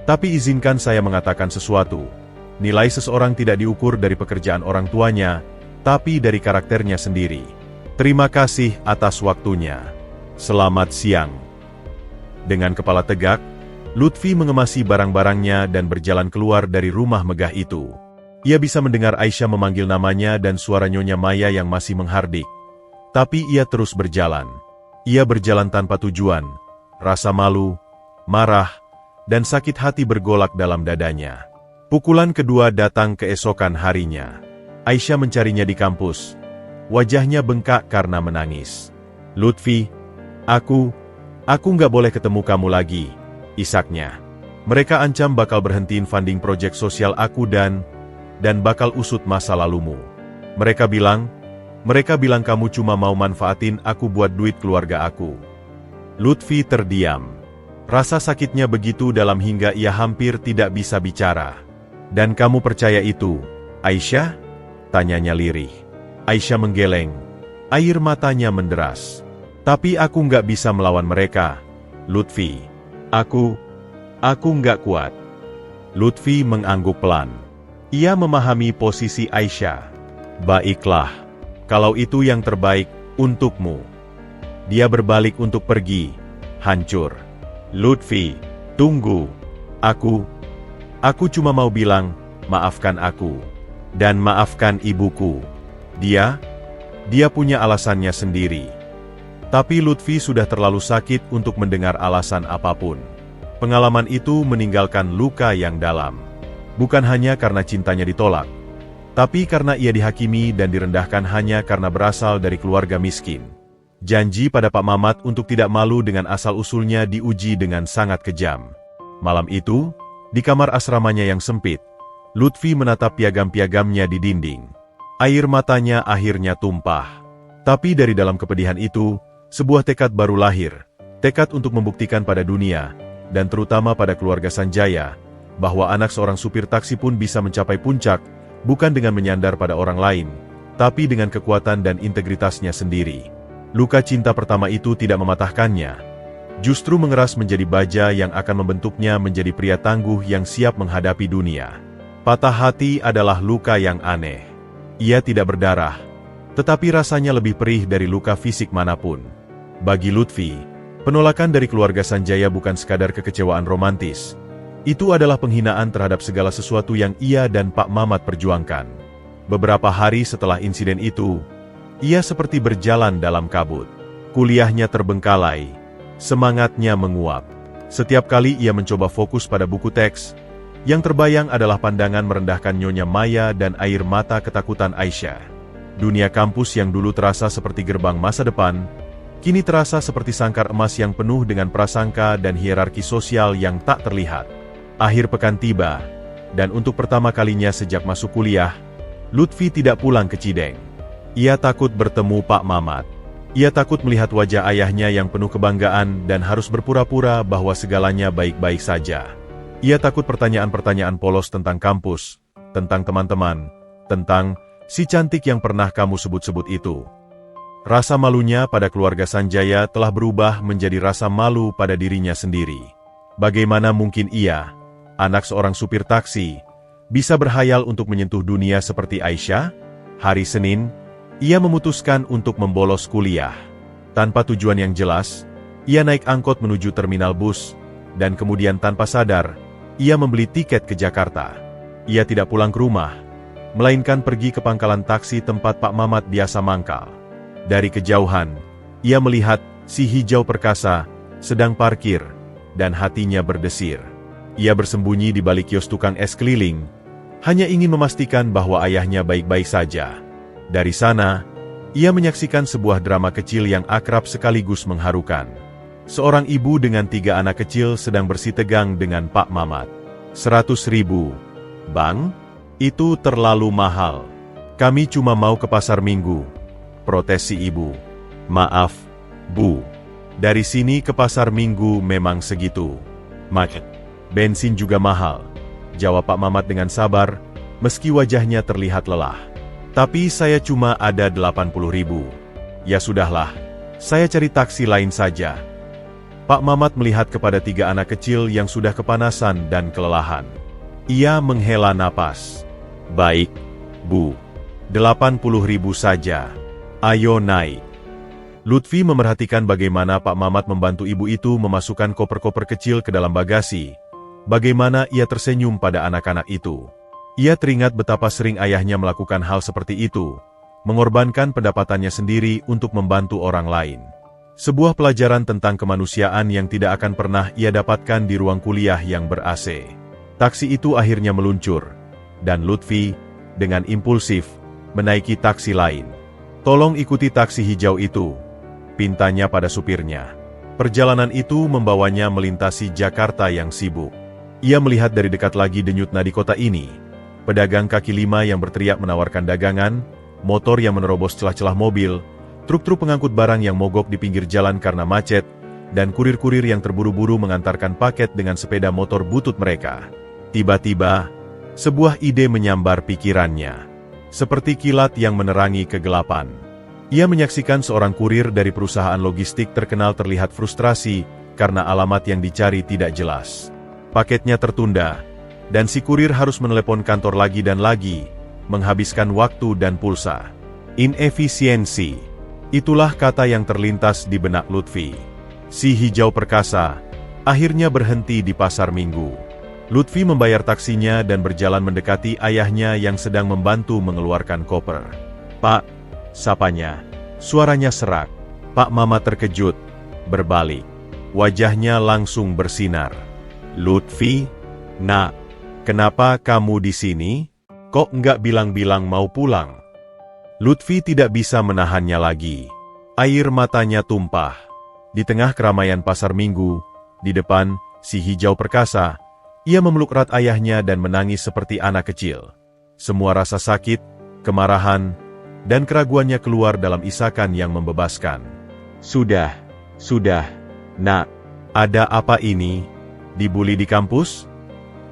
Tapi izinkan saya mengatakan sesuatu. Nilai seseorang tidak diukur dari pekerjaan orang tuanya, tapi dari karakternya sendiri. Terima kasih atas waktunya. Selamat siang." Dengan kepala tegak, Lutfi mengemasi barang-barangnya dan berjalan keluar dari rumah megah itu. Ia bisa mendengar Aisyah memanggil namanya dan suara Nyonya Maya yang masih menghardik. Tapi ia terus berjalan. Ia berjalan tanpa tujuan. Rasa malu, marah, dan sakit hati bergolak dalam dadanya. Pukulan kedua datang keesokan harinya. Aisyah mencarinya di kampus. Wajahnya bengkak karena menangis. "Lutfi, aku nggak boleh ketemu kamu lagi," isaknya. "Mereka ancam bakal berhentiin funding proyek sosial aku dan bakal usut masa lalumu. Mereka bilang kamu cuma mau manfaatin aku buat duit keluarga aku." Lutfi terdiam. Rasa sakitnya begitu dalam hingga ia hampir tidak bisa bicara. "Dan kamu percaya itu, Aisyah?" tanyanya lirih. Aisyah menggeleng. Air matanya menderas. "Tapi aku nggak bisa melawan mereka, Lutfi. Aku nggak kuat." Lutfi mengangguk pelan. Ia memahami posisi Aisyah. "Baiklah, kalau itu yang terbaik untukmu." Dia berbalik untuk pergi. Hancur. "Lutfi, tunggu. Aku cuma mau bilang, maafkan aku. Dan maafkan ibuku. Dia punya alasannya sendiri." Tapi Lutfi sudah terlalu sakit untuk mendengar alasan apapun. Pengalaman itu meninggalkan luka yang dalam. Bukan hanya karena cintanya ditolak, tapi karena ia dihakimi dan direndahkan hanya karena berasal dari keluarga miskin. Janji pada Pak Mamat untuk tidak malu dengan asal-usulnya diuji dengan sangat kejam. Malam itu, di kamar asramanya yang sempit, Lutfi menatap piagam-piagamnya di dinding. Air matanya akhirnya tumpah. Tapi dari dalam kepedihan itu, sebuah tekad baru lahir. Tekad untuk membuktikan pada dunia, dan terutama pada keluarga Sanjaya, bahwa anak seorang supir taksi pun bisa mencapai puncak, bukan dengan menyandar pada orang lain, tapi dengan kekuatan dan integritasnya sendiri. Luka cinta pertama itu tidak mematahkannya, justru mengeras menjadi baja yang akan membentuknya menjadi pria tangguh yang siap menghadapi dunia. Patah hati adalah luka yang aneh. Ia tidak berdarah, tetapi rasanya lebih perih dari luka fisik manapun. Bagi Lutfi, penolakan dari keluarga Sanjaya bukan sekadar kekecewaan romantis. Itu adalah penghinaan terhadap segala sesuatu yang ia dan Pak Mamat perjuangkan. Beberapa hari setelah insiden itu, ia seperti berjalan dalam kabut. Kuliahnya terbengkalai, semangatnya menguap. Setiap kali ia mencoba fokus pada buku teks, yang terbayang adalah pandangan merendahkan Nyonya Maya dan air mata ketakutan Aisyah. Dunia kampus yang dulu terasa seperti gerbang masa depan, kini terasa seperti sangkar emas yang penuh dengan prasangka dan hierarki sosial yang tak terlihat. Akhir pekan tiba, dan untuk pertama kalinya sejak masuk kuliah, Lutfi tidak pulang ke Cideng. Ia takut bertemu Pak Mamat. Ia takut melihat wajah ayahnya yang penuh kebanggaan dan harus berpura-pura bahwa segalanya baik-baik saja. Ia takut pertanyaan-pertanyaan polos tentang kampus, tentang teman-teman, tentang si cantik yang pernah kamu sebut-sebut itu. Rasa malunya pada keluarga Sanjaya telah berubah menjadi rasa malu pada dirinya sendiri. Bagaimana mungkin ia, anak seorang supir taksi, bisa berhayal untuk menyentuh dunia seperti Aisyah? Hari Senin, ia memutuskan untuk membolos kuliah. Tanpa tujuan yang jelas, ia naik angkot menuju terminal bus, dan kemudian tanpa sadar, ia membeli tiket ke Jakarta. Ia tidak pulang ke rumah, melainkan pergi ke pangkalan taksi tempat Pak Mamat biasa mangkal. Dari kejauhan, ia melihat si hijau perkasa sedang parkir, dan hatinya berdesir. Ia bersembunyi di balik kios tukang es keliling, hanya ingin memastikan bahwa ayahnya baik-baik saja. Dari sana, Ia menyaksikan sebuah drama kecil yang akrab sekaligus mengharukan. Seorang ibu dengan 3 anak kecil sedang bersitegang dengan Pak Mamat. 100.000. Bang, itu terlalu mahal. Kami cuma mau ke pasar minggu, protes si ibu. Maaf, Bu. Dari sini ke pasar minggu memang segitu. Macet. Bensin juga mahal, jawab Pak Mamat dengan sabar, meski wajahnya terlihat lelah. Tapi saya cuma ada 80.000. Ya sudahlah, saya cari taksi lain saja. Pak Mamat melihat kepada 3 anak kecil yang sudah kepanasan dan kelelahan. Ia menghela napas. Baik, Bu. 80.000 saja. Ayo naik. Lutfi memerhatikan bagaimana Pak Mamat membantu ibu itu memasukkan koper-koper kecil ke dalam bagasi. Bagaimana ia tersenyum pada anak-anak itu. Ia teringat betapa sering ayahnya melakukan hal seperti itu, mengorbankan pendapatannya sendiri untuk membantu orang lain. Sebuah pelajaran tentang kemanusiaan yang tidak akan pernah ia dapatkan di ruang kuliah yang ber-AC. Taksi itu akhirnya meluncur, dan Lutfi, dengan impulsif, menaiki taksi lain. Tolong ikuti taksi hijau itu, pintanya pada supirnya. Perjalanan itu membawanya melintasi Jakarta yang sibuk. Ia melihat dari dekat lagi denyut nadi kota ini. Pedagang kaki lima yang berteriak menawarkan dagangan, motor yang menerobos celah-celah mobil, truk-truk pengangkut barang yang mogok di pinggir jalan karena macet, dan kurir-kurir yang terburu-buru mengantarkan paket dengan sepeda motor butut mereka. Tiba-tiba, sebuah ide menyambar pikirannya. Seperti kilat yang menerangi kegelapan. Ia menyaksikan seorang kurir dari perusahaan logistik terkenal terlihat frustrasi karena alamat yang dicari tidak jelas. Paketnya tertunda, dan si kurir harus menelepon kantor lagi dan lagi, menghabiskan waktu dan pulsa. Inefisiensi. Itulah kata yang terlintas di benak Lutfi. Si hijau perkasa akhirnya berhenti di pasar minggu. Lutfi membayar taksinya dan berjalan mendekati ayahnya yang sedang membantu mengeluarkan koper. Pak, sapanya. Suaranya serak. Pak Mamat terkejut, berbalik. Wajahnya langsung bersinar. Lutfi, nak. Kenapa kamu di sini? Kok nggak bilang-bilang mau pulang? Lutfi tidak bisa menahannya lagi. Air matanya tumpah. Di tengah keramaian pasar minggu, di depan si hijau perkasa, ia memeluk erat ayahnya dan menangis seperti anak kecil. Semua rasa sakit, kemarahan, dan keraguannya keluar dalam isakan yang membebaskan. Sudah, nak. Ada apa ini? Dibully di kampus?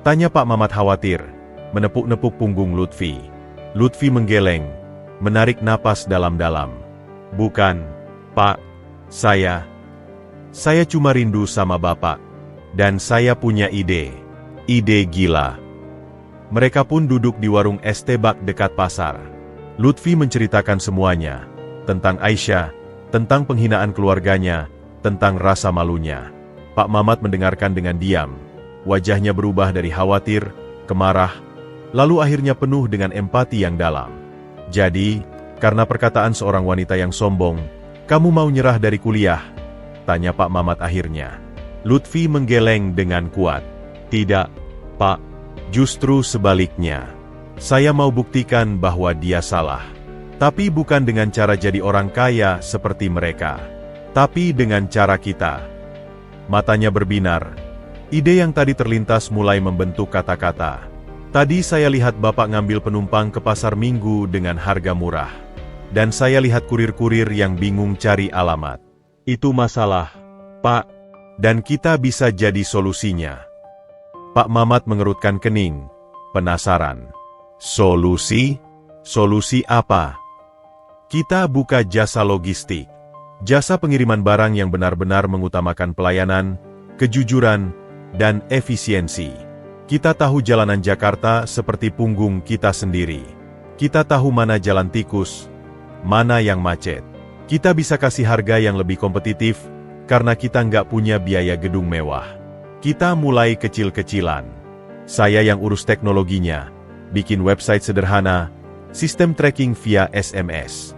Tanya Pak Mamat khawatir, menepuk-nepuk punggung Lutfi. Lutfi menggeleng, menarik napas dalam-dalam. Bukan, Pak. Saya cuma rindu sama Bapak. Dan saya punya ide. Ide gila. Mereka pun duduk di warung es tebak dekat pasar. Lutfi menceritakan semuanya. Tentang Aisyah, tentang penghinaan keluarganya, tentang rasa malunya. Pak Mamat mendengarkan dengan diam. Wajahnya berubah dari khawatir, ke marah, lalu akhirnya penuh dengan empati yang dalam. Jadi, karena perkataan seorang wanita yang sombong, kamu mau nyerah dari kuliah? Tanya Pak Mamat akhirnya. Lutfi menggeleng dengan kuat. Tidak, Pak. Justru sebaliknya. Saya mau buktikan bahwa dia salah. Tapi bukan dengan cara jadi orang kaya seperti mereka. Tapi dengan cara kita. Matanya berbinar. Ide yang tadi terlintas mulai membentuk kata-kata. Tadi saya lihat Bapak ngambil penumpang ke pasar minggu dengan harga murah. Dan saya lihat kurir-kurir yang bingung cari alamat. Itu masalah, Pak. Dan kita bisa jadi solusinya. Pak Mamat mengerutkan kening, penasaran. Solusi? Solusi apa? Kita buka jasa logistik. Jasa pengiriman barang yang benar-benar mengutamakan pelayanan, kejujuran, dan efisiensi. Kita tahu jalanan Jakarta seperti punggung kita sendiri. Kita tahu mana jalan tikus, mana yang macet. Kita bisa kasih harga yang lebih kompetitif, karena kita nggak punya biaya gedung mewah. Kita mulai kecil-kecilan. Saya yang urus teknologinya, bikin website sederhana, sistem tracking via SMS.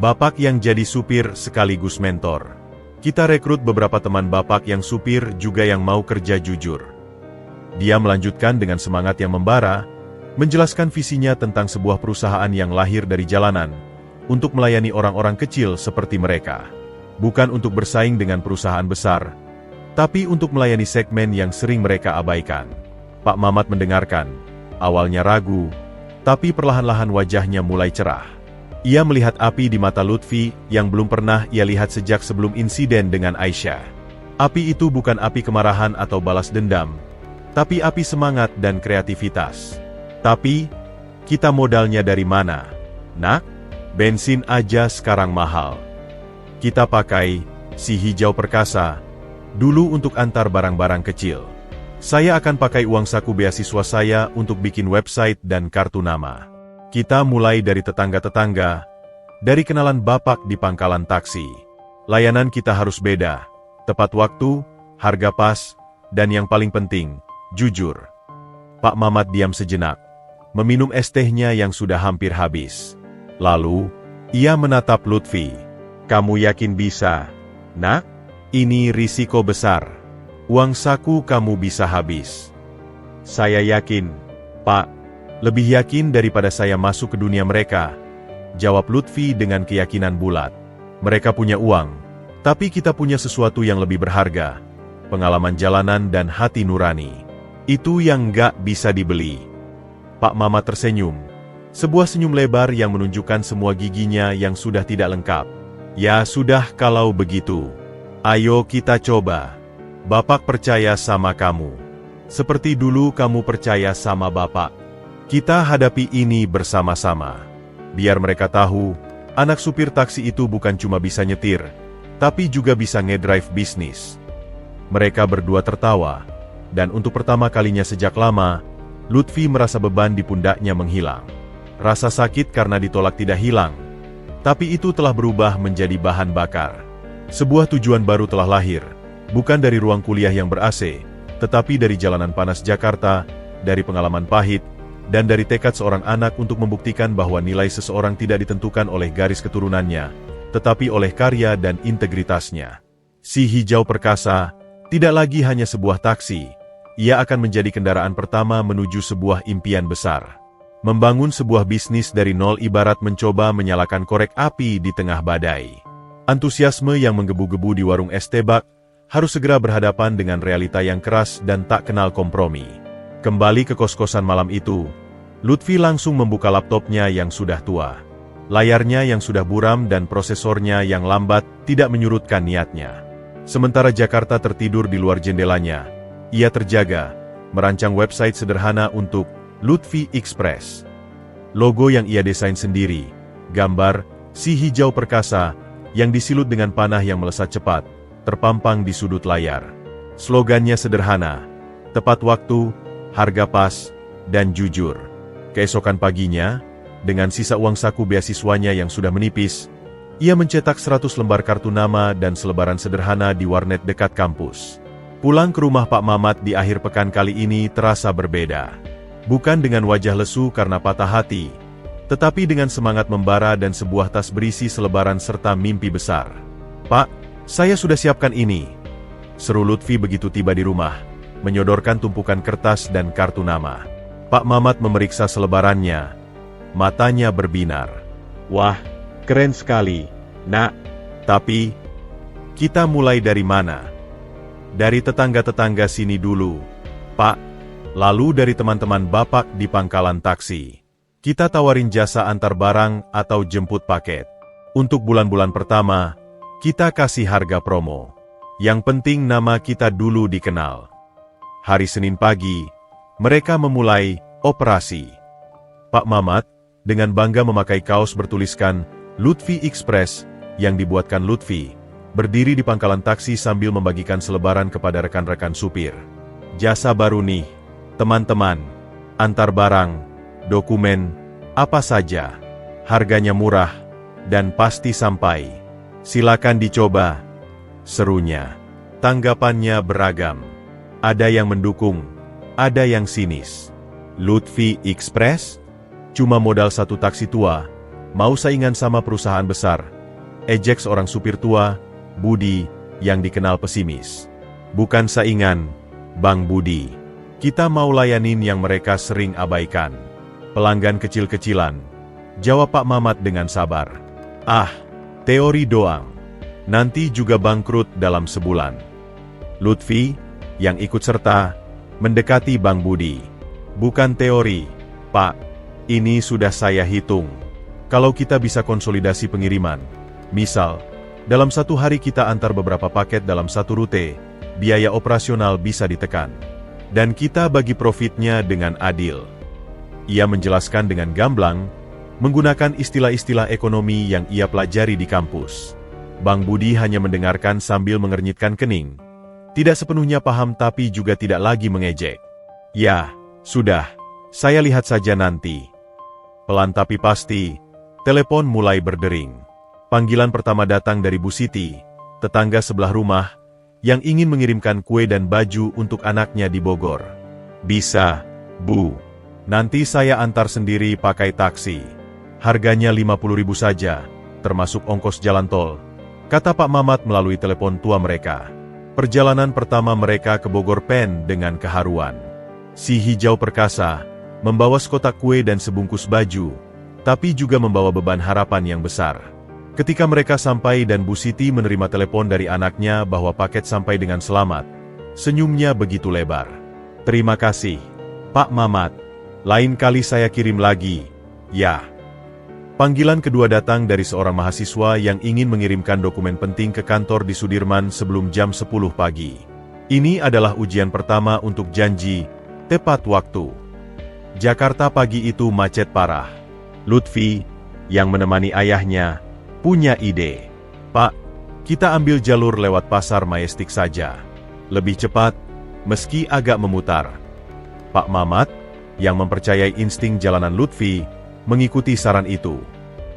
Bapak yang jadi supir sekaligus mentor. Kita rekrut beberapa teman Bapak yang supir juga yang mau kerja jujur. Dia melanjutkan dengan semangat yang membara, menjelaskan visinya tentang sebuah perusahaan yang lahir dari jalanan, untuk melayani orang-orang kecil seperti mereka. Bukan untuk bersaing dengan perusahaan besar, tapi untuk melayani segmen yang sering mereka abaikan. Pak Mamat mendengarkan. Awalnya ragu, tapi perlahan-lahan wajahnya mulai cerah. Ia melihat api di mata Lutfi yang belum pernah ia lihat sejak sebelum insiden dengan Aisyah. Api itu bukan api kemarahan atau balas dendam, tapi api semangat dan kreativitas. Tapi, kita modalnya dari mana? Nak, bensin aja sekarang mahal. Kita pakai si hijau perkasa dulu untuk antar barang-barang kecil. Saya akan pakai uang saku beasiswa saya untuk bikin website dan kartu nama. Kita mulai dari tetangga-tetangga, dari kenalan bapak di pangkalan taksi. Layanan kita harus beda, tepat waktu, harga pas, dan yang paling penting, jujur. Pak Mamat diam sejenak, meminum es tehnya yang sudah hampir habis. Lalu, ia menatap Lutfi. Kamu yakin bisa, Nak? Ini risiko besar. Uang saku kamu bisa habis. Saya yakin, Pak. Lebih yakin daripada saya masuk ke dunia mereka, jawab Lutfi dengan keyakinan bulat. Mereka punya uang, tapi kita punya sesuatu yang lebih berharga. Pengalaman jalanan dan hati nurani. Itu yang nggak bisa dibeli. Pak Mamat tersenyum. Sebuah senyum lebar yang menunjukkan semua giginya yang sudah tidak lengkap. Ya sudah kalau begitu. Ayo kita coba. Bapak percaya sama kamu. Seperti dulu kamu percaya sama Bapak. Kita hadapi ini bersama-sama. Biar mereka tahu, anak supir taksi itu bukan cuma bisa nyetir, tapi juga bisa ngedrive bisnis. Mereka berdua tertawa, dan untuk pertama kalinya sejak lama, Lutfi merasa beban di pundaknya menghilang. Rasa sakit karena ditolak tidak hilang, tapi itu telah berubah menjadi bahan bakar. Sebuah tujuan baru telah lahir. Bukan dari ruang kuliah yang ber-AC, tetapi dari jalanan panas Jakarta, dari pengalaman pahit, dan dari tekad seorang anak untuk membuktikan bahwa nilai seseorang tidak ditentukan oleh garis keturunannya, tetapi oleh karya dan integritasnya. Si hijau perkasa tidak lagi hanya sebuah taksi, ia akan menjadi kendaraan pertama menuju sebuah impian besar. Membangun sebuah bisnis dari nol ibarat mencoba menyalakan korek api di tengah badai. Antusiasme yang menggebu-gebu di warung es tebak harus segera berhadapan dengan realita yang keras dan tak kenal kompromi. Kembali ke kos-kosan malam itu, Lutfi langsung membuka laptopnya yang sudah tua. Layarnya yang sudah buram dan prosesornya yang lambat tidak menyurutkan niatnya. Sementara Jakarta tertidur di luar jendelanya, ia terjaga, merancang website sederhana untuk Lutfi Express. Logo yang ia desain sendiri, gambar si hijau perkasa yang disilut dengan panah yang melesat cepat, terpampang di sudut layar. Slogannya sederhana, tepat waktu, harga pas, dan jujur. Keesokan paginya, dengan sisa uang saku beasiswanya yang sudah menipis, ia mencetak 100 lembar kartu nama dan selebaran sederhana di warnet dekat kampus. Pulang ke rumah Pak Mamat di akhir pekan kali ini terasa berbeda. Bukan dengan wajah lesu karena patah hati, tetapi dengan semangat membara dan sebuah tas berisi selebaran serta mimpi besar. Pak, saya sudah siapkan ini, seru Lutfi begitu tiba di rumah, menyodorkan tumpukan kertas dan kartu nama. Pak Mamat memeriksa selebarannya, matanya berbinar. Wah, keren sekali, Nak. Tapi, kita mulai dari mana? Dari tetangga-tetangga sini dulu, Pak. Lalu dari teman-teman Bapak di pangkalan taksi. Kita tawarin jasa antar barang atau jemput paket. Untuk bulan-bulan pertama, kita kasih harga promo. Yang penting nama kita dulu dikenal. Hari Senin pagi, mereka memulai operasi. Pak Mamat, dengan bangga memakai kaos bertuliskan Lutfi Express yang dibuatkan Lutfi, berdiri di pangkalan taksi sambil membagikan selebaran kepada rekan-rekan supir. Jasa baru nih, teman-teman. Antar barang, dokumen, apa saja. Harganya murah, dan pasti sampai. Silakan dicoba, serunya. Tanggapannya beragam. Ada yang mendukung, ada yang sinis. Lutfi Express? Cuma modal satu taksi tua, mau saingan sama perusahaan besar. Ejek seorang supir tua, Budi, yang dikenal pesimis. Bukan saingan, Bang Budi. Kita mau layanin yang mereka sering abaikan. Pelanggan kecil-kecilan. Jawab Pak Mamat dengan sabar. Ah, teori doang. Nanti juga bangkrut dalam sebulan. Lutfi, yang ikut serta, mendekati Bang Budi. Bukan teori, Pak. Ini sudah saya hitung. Kalau kita bisa konsolidasi pengiriman, misal, dalam satu hari kita antar beberapa paket dalam satu rute, biaya operasional bisa ditekan. Dan kita bagi profitnya dengan adil. Ia menjelaskan dengan gamblang, menggunakan istilah-istilah ekonomi yang ia pelajari di kampus. Bang Budi hanya mendengarkan sambil mengernyitkan kening. Tidak sepenuhnya paham tapi juga tidak lagi mengejek. Ya, sudah. Saya lihat saja nanti. Pelan tapi pasti, telepon mulai berdering. Panggilan pertama datang dari Bu Siti, tetangga sebelah rumah, yang ingin mengirimkan kue dan baju untuk anaknya di Bogor. Bisa, Bu. Nanti saya antar sendiri pakai taksi. Harganya 50.000 saja, termasuk ongkos jalan tol, kata Pak Mamat melalui telepon tua mereka. Perjalanan pertama mereka ke Bogor Pen dengan keharuan. Si hijau perkasa, membawa sekotak kue dan sebungkus baju, tapi juga membawa beban harapan yang besar. Ketika mereka sampai dan Bu Siti menerima telepon dari anaknya bahwa paket sampai dengan selamat, senyumnya begitu lebar. Terima kasih, Pak Mamat. Lain kali saya kirim lagi, ya. Panggilan kedua datang dari seorang mahasiswa yang ingin mengirimkan dokumen penting ke kantor di Sudirman sebelum jam 10 pagi. Ini adalah ujian pertama untuk janji, tepat waktu. Jakarta pagi itu macet parah. Lutfi, yang menemani ayahnya, punya ide. Pak, kita ambil jalur lewat Pasar Majestic saja. Lebih cepat, meski agak memutar. Pak Mamat, yang mempercayai insting jalanan Lutfi, mengikuti saran itu.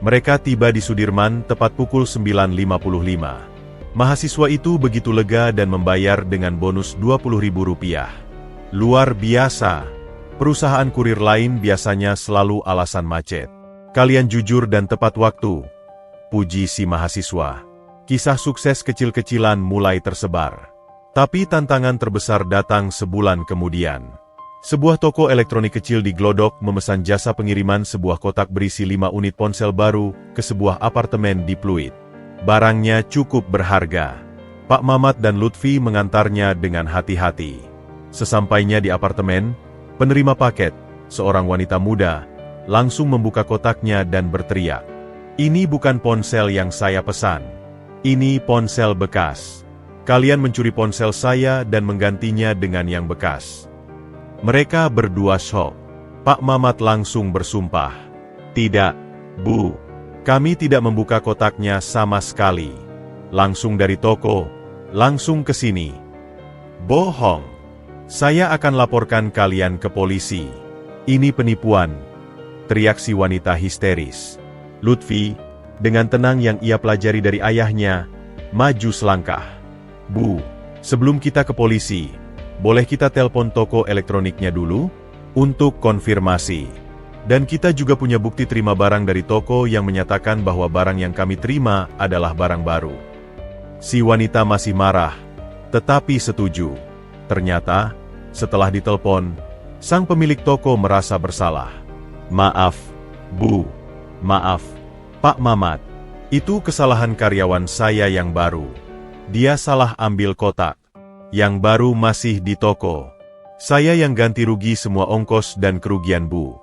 Mereka tiba di Sudirman tepat pukul 9.55. Mahasiswa itu begitu lega dan membayar dengan bonus Rp20.000. Luar biasa. Perusahaan kurir lain biasanya selalu alasan macet. Kalian jujur dan tepat waktu, puji si mahasiswa. Kisah sukses kecil-kecilan mulai tersebar. Tapi tantangan terbesar datang sebulan kemudian. Sebuah toko elektronik kecil di Glodok memesan jasa pengiriman sebuah kotak berisi 5 unit ponsel baru ke sebuah apartemen di Pluit. Barangnya cukup berharga. Pak Mamat dan Lutfi mengantarnya dengan hati-hati. Sesampainya di apartemen, penerima paket, seorang wanita muda, langsung membuka kotaknya dan berteriak. Ini bukan ponsel yang saya pesan. Ini ponsel bekas. Kalian mencuri ponsel saya dan menggantinya dengan yang bekas. Mereka berdua syok. Pak Mamat langsung bersumpah. Tidak, Bu. Kami tidak membuka kotaknya sama sekali. Langsung dari toko, langsung ke sini. Bohong. Saya akan laporkan kalian ke polisi. Ini penipuan. Teriak si wanita histeris. Lutfi, dengan tenang yang ia pelajari dari ayahnya, maju selangkah. Bu, sebelum kita ke polisi, boleh kita telepon toko elektroniknya dulu? Untuk konfirmasi. Dan kita juga punya bukti terima barang dari toko yang menyatakan bahwa barang yang kami terima adalah barang baru. Si wanita masih marah, tetapi setuju. Ternyata, setelah ditelepon, sang pemilik toko merasa bersalah. Maaf, Bu. Maaf, Pak Mamat. Itu kesalahan karyawan saya yang baru. Dia salah ambil kotak. Yang baru masih di toko. Saya yang ganti rugi semua ongkos dan kerugian Bu.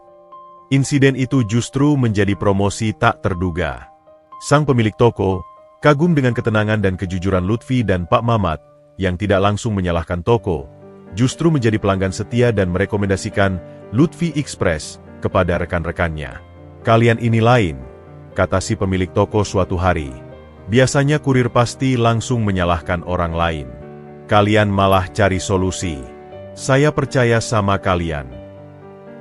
Insiden itu justru menjadi promosi tak terduga. Sang pemilik toko, kagum dengan ketenangan dan kejujuran Lutfi dan Pak Mamat, yang tidak langsung menyalahkan toko, justru menjadi pelanggan setia dan merekomendasikan Lutfi Express kepada rekan-rekannya. Kalian ini lain, kata si pemilik toko suatu hari. Biasanya kurir pasti langsung menyalahkan orang lain. Kalian malah cari solusi. Saya percaya sama kalian.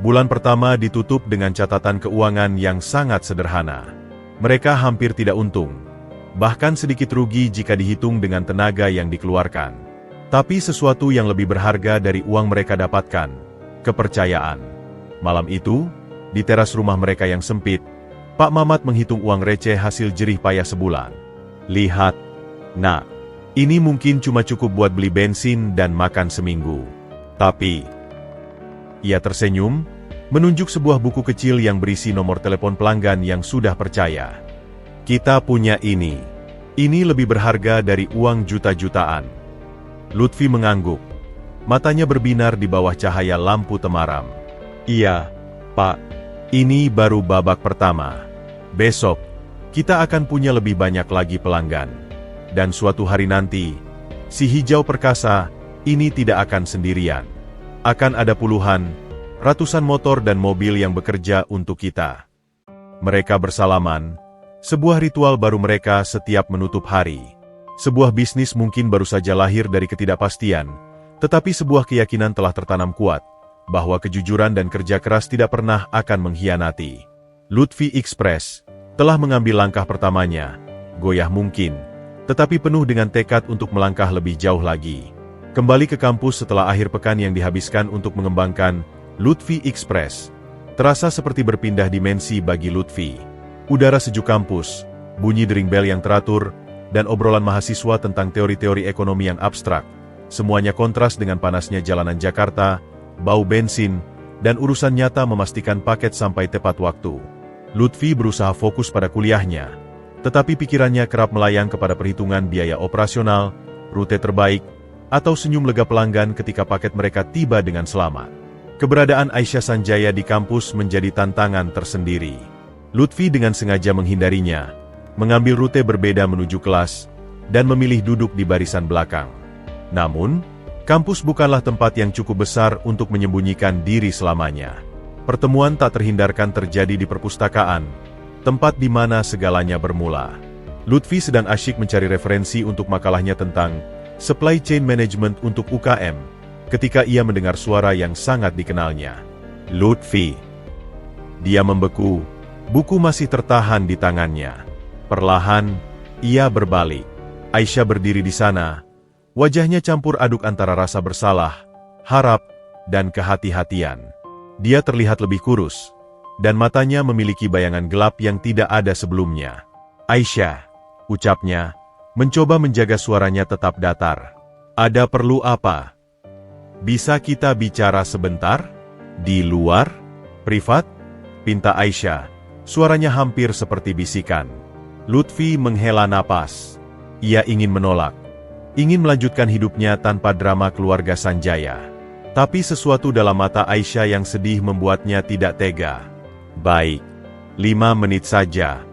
Bulan pertama ditutup dengan catatan keuangan yang sangat sederhana. Mereka hampir tidak untung. Bahkan sedikit rugi jika dihitung dengan tenaga yang dikeluarkan. Tapi sesuatu yang lebih berharga dari uang mereka dapatkan, kepercayaan. Malam itu, di teras rumah mereka yang sempit, Pak Mamat menghitung uang receh hasil jerih payah sebulan. Lihat, Nak, ini mungkin cuma cukup buat beli bensin dan makan seminggu. Tapi, ia tersenyum, menunjuk sebuah buku kecil yang berisi nomor telepon pelanggan yang sudah percaya. Kita punya ini. Ini lebih berharga dari uang juta-jutaan. Lutfi mengangguk. Matanya berbinar di bawah cahaya lampu temaram. Iya, Pak. Ini baru babak pertama. Besok, kita akan punya lebih banyak lagi pelanggan. Dan suatu hari nanti, si hijau perkasa ini tidak akan sendirian. Akan ada puluhan, ratusan motor dan mobil yang bekerja untuk kita. Mereka bersalaman. Sebuah ritual baru mereka setiap menutup hari. Sebuah bisnis mungkin baru saja lahir dari ketidakpastian, tetapi sebuah keyakinan telah tertanam kuat, bahwa kejujuran dan kerja keras tidak pernah akan mengkhianati. Lutfi Express telah mengambil langkah pertamanya, goyah mungkin, tetapi penuh dengan tekad untuk melangkah lebih jauh lagi. Kembali ke kampus setelah akhir pekan yang dihabiskan untuk mengembangkan Lutfi Express, terasa seperti berpindah dimensi bagi Lutfi. Udara sejuk kampus, bunyi dering bel yang teratur, dan obrolan mahasiswa tentang teori-teori ekonomi yang abstrak. Semuanya kontras dengan panasnya jalanan Jakarta, bau bensin, dan urusan nyata memastikan paket sampai tepat waktu. Lutfi berusaha fokus pada kuliahnya, tetapi pikirannya kerap melayang kepada perhitungan biaya operasional, rute terbaik, atau senyum lega pelanggan ketika paket mereka tiba dengan selamat. Keberadaan Aisyah Sanjaya di kampus menjadi tantangan tersendiri. Lutfi dengan sengaja menghindarinya, mengambil rute berbeda menuju kelas, dan memilih duduk di barisan belakang. Namun, kampus bukanlah tempat yang cukup besar untuk menyembunyikan diri selamanya. Pertemuan tak terhindarkan terjadi di perpustakaan, tempat di mana segalanya bermula. Lutfi sedang asyik mencari referensi untuk makalahnya tentang Supply Chain Management untuk UKM, ketika ia mendengar suara yang sangat dikenalnya. Lutfi. Dia membeku. Buku masih tertahan di tangannya. Perlahan, ia berbalik. Aisyah berdiri di sana. Wajahnya campur aduk antara rasa bersalah, harap, dan kehati-hatian. Dia terlihat lebih kurus, dan matanya memiliki bayangan gelap yang tidak ada sebelumnya. Aisyah, ucapnya, mencoba menjaga suaranya tetap datar. Ada perlu apa? Bisa kita bicara sebentar? Di luar? Privat? Pinta Aisyah. Suaranya hampir seperti bisikan. Lutfi menghela napas. Ia ingin menolak. Ingin melanjutkan hidupnya tanpa drama keluarga Sanjaya. Tapi sesuatu dalam mata Aisyah yang sedih membuatnya tidak tega. Baik. 5 menit saja.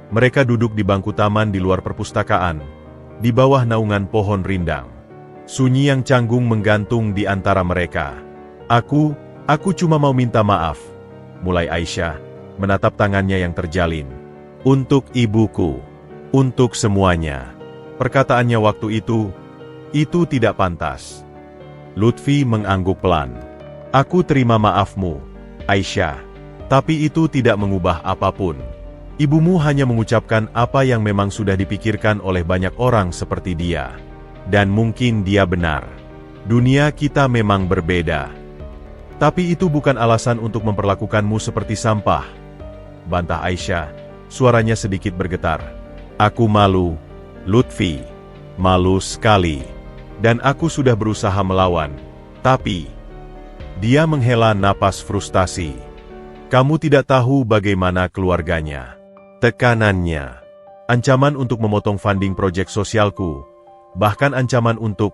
Mereka duduk di bangku taman di luar perpustakaan, di bawah naungan pohon rindang. Sunyi yang canggung menggantung di antara mereka. Aku cuma mau minta maaf. Mulai Aisyah, menatap tangannya yang terjalin. Untuk ibuku. Untuk semuanya. Perkataannya waktu itu tidak pantas. Lutfi mengangguk pelan. Aku terima maafmu, Aisyah. Tapi itu tidak mengubah apapun. Ibumu hanya mengucapkan apa yang memang sudah dipikirkan oleh banyak orang seperti dia. Dan mungkin dia benar. Dunia kita memang berbeda. Tapi itu bukan alasan untuk memperlakukanmu seperti sampah. Bantah Aisyah, suaranya sedikit bergetar. Aku malu, Lutfi. Malu sekali. Dan aku sudah berusaha melawan. Tapi, dia menghela napas frustasi. Kamu tidak tahu bagaimana keluarganya. Tekanannya. Ancaman untuk memotong funding proyek sosialku. Bahkan ancaman untuk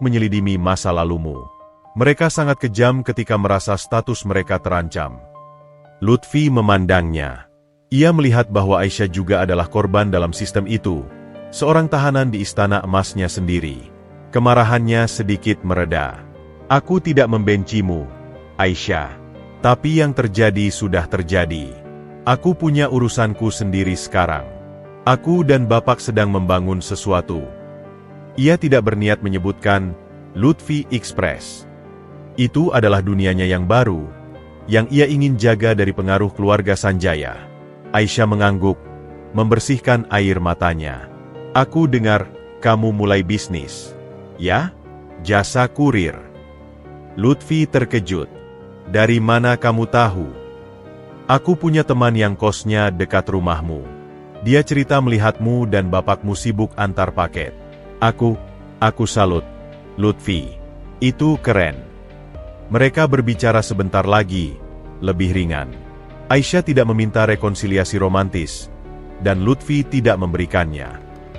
menyelidimi masa lalumu. Mereka sangat kejam ketika merasa status mereka terancam. Lutfi memandangnya. Ia melihat bahwa Aisyah juga adalah korban dalam sistem itu. Seorang tahanan di istana emasnya sendiri. Kemarahannya sedikit mereda. Aku tidak membencimu, Aisyah. Tapi yang terjadi sudah terjadi. Aku punya urusanku sendiri sekarang. Aku dan Bapak sedang membangun sesuatu. Ia tidak berniat menyebutkan Lutfi Express. Itu adalah dunianya yang baru, yang ia ingin jaga dari pengaruh keluarga Sanjaya. Aisyah mengangguk, membersihkan air matanya. Aku dengar, kamu mulai bisnis. Ya? Jasa kurir. Lutfi terkejut. Dari mana kamu tahu? Aku punya teman yang kosnya dekat rumahmu. Dia cerita melihatmu dan bapakmu sibuk antar paket. Aku salut. Lutfi. Itu keren. Mereka berbicara sebentar lagi, lebih ringan. Aisyah tidak meminta rekonsiliasi romantis. dan Lutfi tidak memberikannya.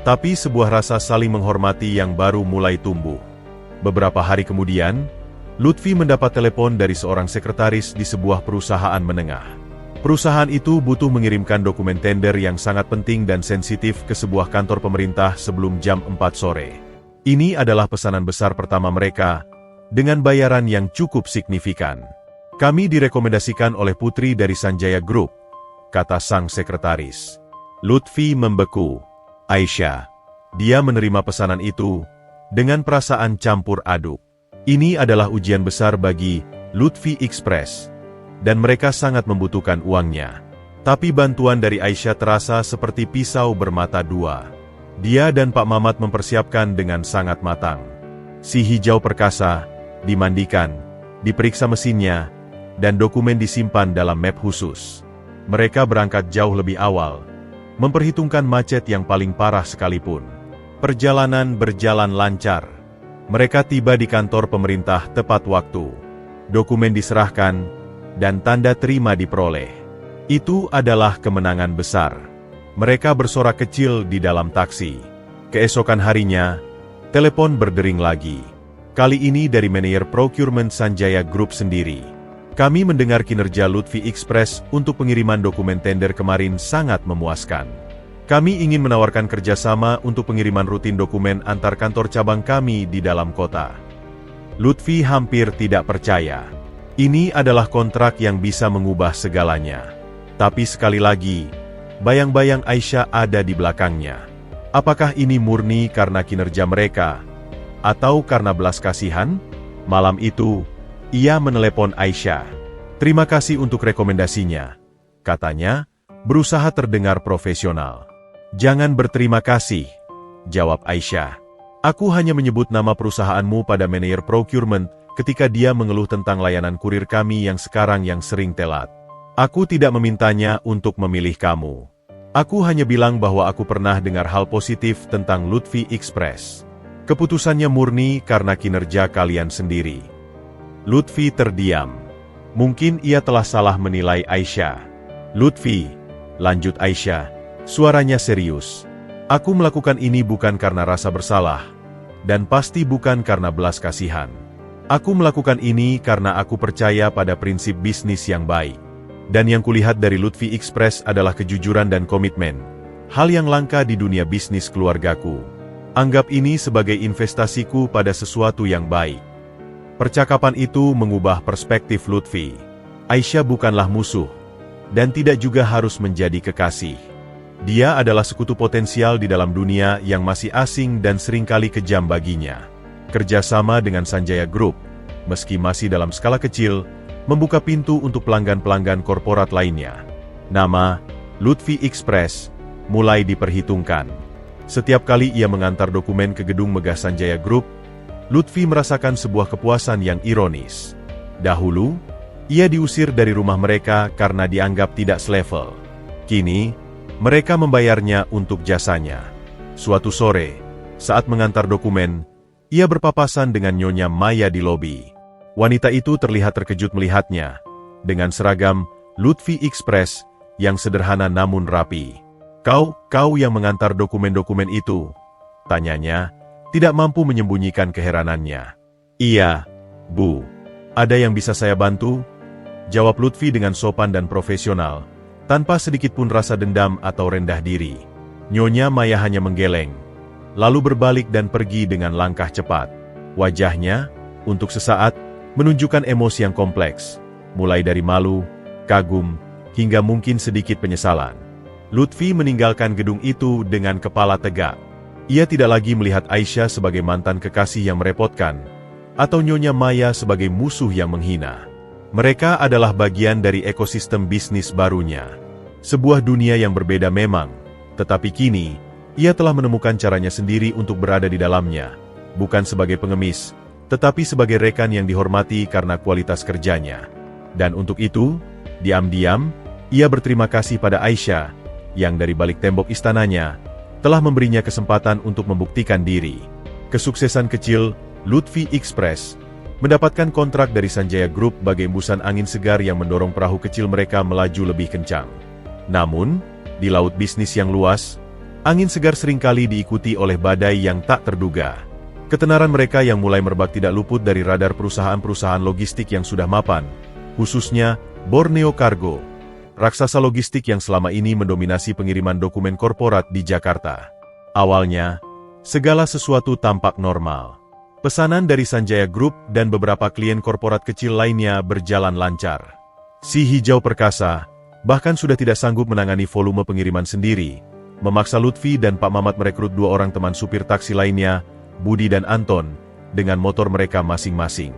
Tapi sebuah rasa saling menghormati yang baru mulai tumbuh. Beberapa hari kemudian, Lutfi mendapat telepon dari seorang sekretaris di sebuah perusahaan menengah. Perusahaan itu butuh mengirimkan dokumen tender yang sangat penting dan sensitif ke sebuah kantor pemerintah sebelum jam 4 sore. Ini adalah pesanan besar pertama mereka, dengan bayaran yang cukup signifikan. Kami direkomendasikan oleh putri dari Sanjaya Group, kata sang sekretaris. Lutfi membeku. Aisyah. Dia menerima pesanan itu dengan perasaan campur aduk. Ini adalah ujian besar bagi Lutfi Express, dan mereka sangat membutuhkan uangnya. Tapi bantuan dari Aisyah terasa seperti pisau bermata dua. Dia dan Pak Mamat mempersiapkan dengan sangat matang. Si hijau perkasa dimandikan, diperiksa mesinnya, dan dokumen disimpan dalam map khusus. Mereka berangkat jauh lebih awal, memperhitungkan macet yang paling parah sekalipun. Perjalanan berjalan lancar. Mereka tiba di kantor pemerintah tepat waktu. Dokumen diserahkan, dan tanda terima diperoleh. Itu adalah kemenangan besar. Mereka bersorak kecil di dalam taksi. Keesokan harinya, telepon berdering lagi. Kali ini dari manajer procurement Sanjaya Group sendiri. Kami mendengar kinerja Lutfi Express untuk pengiriman dokumen tender kemarin sangat memuaskan. Kami ingin menawarkan kerjasama untuk pengiriman rutin dokumen antar kantor cabang kami di dalam kota. Lutfi hampir tidak percaya. Ini adalah kontrak yang bisa mengubah segalanya. Tapi sekali lagi, bayang-bayang Aisyah ada di belakangnya. Apakah ini murni karena kinerja mereka? Atau karena belas kasihan? Malam itu, ia menelepon Aisyah. Terima kasih untuk rekomendasinya, katanya, berusaha terdengar profesional. Jangan berterima kasih, jawab Aisyah. Aku hanya menyebut nama perusahaanmu pada manajer procurement ketika dia mengeluh tentang layanan kurir kami yang sekarang yang sering telat. Aku tidak memintanya untuk memilih kamu. Aku hanya bilang bahwa aku pernah dengar hal positif tentang Lutfi Express. Keputusannya murni karena kinerja kalian sendiri. Lutfi terdiam. Mungkin ia telah salah menilai Aisyah. Lutfi, lanjut Aisyah, suaranya serius. Aku melakukan ini bukan karena rasa bersalah, dan pasti bukan karena belas kasihan. Aku melakukan ini karena aku percaya pada prinsip bisnis yang baik. Dan yang kulihat dari Lutfi Express adalah kejujuran dan komitmen. Hal yang langka di dunia bisnis keluargaku. Anggap ini sebagai investasiku pada sesuatu yang baik. Percakapan itu mengubah perspektif Lutfi. Aisyah bukanlah musuh, dan tidak juga harus menjadi kekasih. Dia adalah sekutu potensial di dalam dunia yang masih asing dan seringkali kejam baginya. Kerjasama dengan Sanjaya Group, meski masih dalam skala kecil, membuka pintu untuk pelanggan-pelanggan korporat lainnya. Nama, Lutfi Express, mulai diperhitungkan. Setiap kali ia mengantar dokumen ke gedung megah Sanjaya Group, Lutfi merasakan sebuah kepuasan yang ironis. Dahulu, ia diusir dari rumah mereka karena dianggap tidak selevel. Kini, mereka membayarnya untuk jasanya. Suatu sore, saat mengantar dokumen, ia berpapasan dengan Nyonya Maya di lobi. Wanita itu terlihat terkejut melihatnya, dengan seragam Lutfi Express yang sederhana namun rapi. Kau yang mengantar dokumen-dokumen itu? Tanyanya, tidak mampu menyembunyikan keheranannya. Iya, Bu. Ada yang bisa saya bantu? Jawab Lutfi dengan sopan dan profesional, tanpa sedikit pun rasa dendam atau rendah diri. Nyonya Maya hanya menggeleng, lalu berbalik dan pergi dengan langkah cepat. Wajahnya, untuk sesaat, menunjukkan emosi yang kompleks, mulai dari malu, kagum, hingga mungkin sedikit penyesalan. Lutfi meninggalkan gedung itu dengan kepala tegak. Ia tidak lagi melihat Aisyah sebagai mantan kekasih yang merepotkan, atau Nyonya Maya sebagai musuh yang menghina. Mereka adalah bagian dari ekosistem bisnis barunya. Sebuah dunia yang berbeda memang, tetapi kini, ia telah menemukan caranya sendiri untuk berada di dalamnya, bukan sebagai pengemis, tetapi sebagai rekan yang dihormati karena kualitas kerjanya. Dan untuk itu, diam-diam, ia berterima kasih pada Aisyah, yang dari balik tembok istananya, telah memberinya kesempatan untuk membuktikan diri. Kesuksesan kecil, Lutfi Express, mendapatkan kontrak dari Sanjaya Group bagai embusan angin segar yang mendorong perahu kecil mereka melaju lebih kencang. Namun, di Di laut bisnis yang luas, angin segar seringkali diikuti oleh badai yang tak terduga. Ketenaran mereka yang mulai merebak tidak luput dari radar perusahaan-perusahaan logistik yang sudah mapan, khususnya Borneo Cargo, raksasa logistik yang selama ini mendominasi pengiriman dokumen korporat di Jakarta. Awalnya, segala sesuatu tampak normal. Pesanan dari Sanjaya Group dan beberapa klien korporat kecil lainnya berjalan lancar. Si Hijau Perkasa bahkan sudah tidak sanggup menangani volume pengiriman sendiri, memaksa Lutfi dan Pak Mamat merekrut 2 orang teman supir taksi lainnya, Budi dan Anton, dengan motor mereka masing-masing.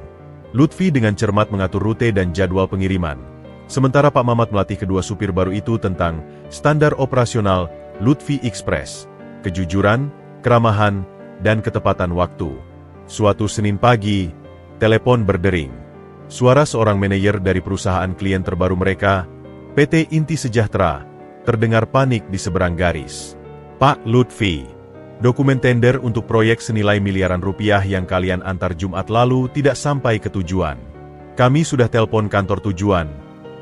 Lutfi dengan cermat mengatur rute dan jadwal pengiriman, sementara Pak Mamat melatih kedua supir baru itu tentang standar operasional Lutfi Express, kejujuran, keramahan, dan ketepatan waktu. Suatu Senin pagi, telepon berdering. Suara seorang manajer dari perusahaan klien terbaru mereka, PT Inti Sejahtera, terdengar panik di seberang garis. Pak Lutfi, dokumen tender untuk proyek senilai miliaran rupiah yang kalian antar Jumat lalu tidak sampai ke tujuan. Kami sudah telepon kantor tujuan.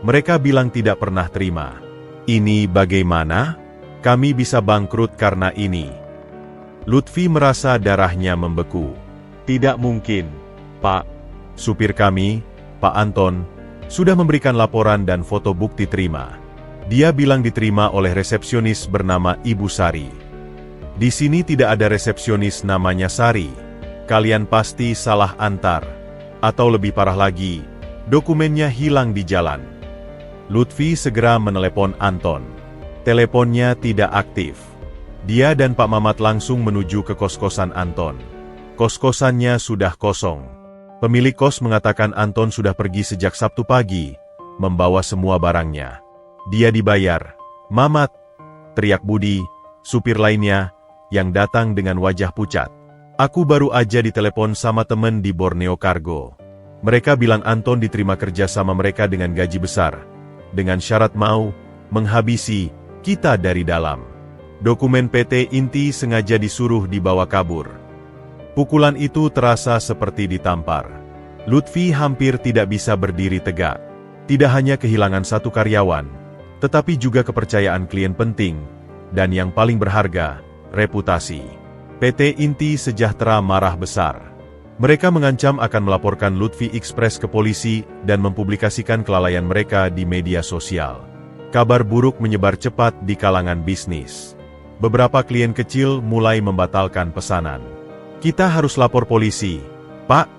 Mereka bilang tidak pernah terima. Ini bagaimana? Kami bisa bangkrut karena ini. Lutfi merasa darahnya membeku. Tidak mungkin, Pak. Supir kami, Pak Anton, sudah memberikan laporan dan foto bukti terima. Dia bilang diterima oleh resepsionis bernama Ibu Sari. Di sini tidak ada resepsionis namanya Sari. Kalian pasti salah antar. Atau lebih parah lagi, dokumennya hilang di jalan. Lutfi segera menelepon Anton. Teleponnya tidak aktif. Dia dan Pak Mamat langsung menuju ke kos-kosan Anton. Kos-kosannya sudah kosong. Pemilik kos mengatakan Anton sudah pergi sejak Sabtu pagi, membawa semua barangnya. Dia dibayar. Mamat, teriak Budi, supir lainnya, yang datang dengan wajah pucat. Aku baru aja ditelepon sama temen di Borneo Cargo. Mereka bilang Anton diterima kerja sama mereka dengan gaji besar, dengan syarat mau menghabisi kita dari dalam. Dokumen PT Inti sengaja disuruh dibawa kabur. Pukulan itu terasa seperti ditampar. Lutfi hampir tidak bisa berdiri tegak. Tidak hanya kehilangan satu karyawan, tetapi juga kepercayaan klien penting, dan yang paling berharga, reputasi. PT Inti Sejahtera marah besar. Mereka mengancam akan melaporkan Lutfi Express ke polisi dan mempublikasikan kelalaian mereka di media sosial. Kabar buruk menyebar cepat di kalangan bisnis. Beberapa klien kecil mulai membatalkan pesanan. Kita harus lapor polisi, Pak,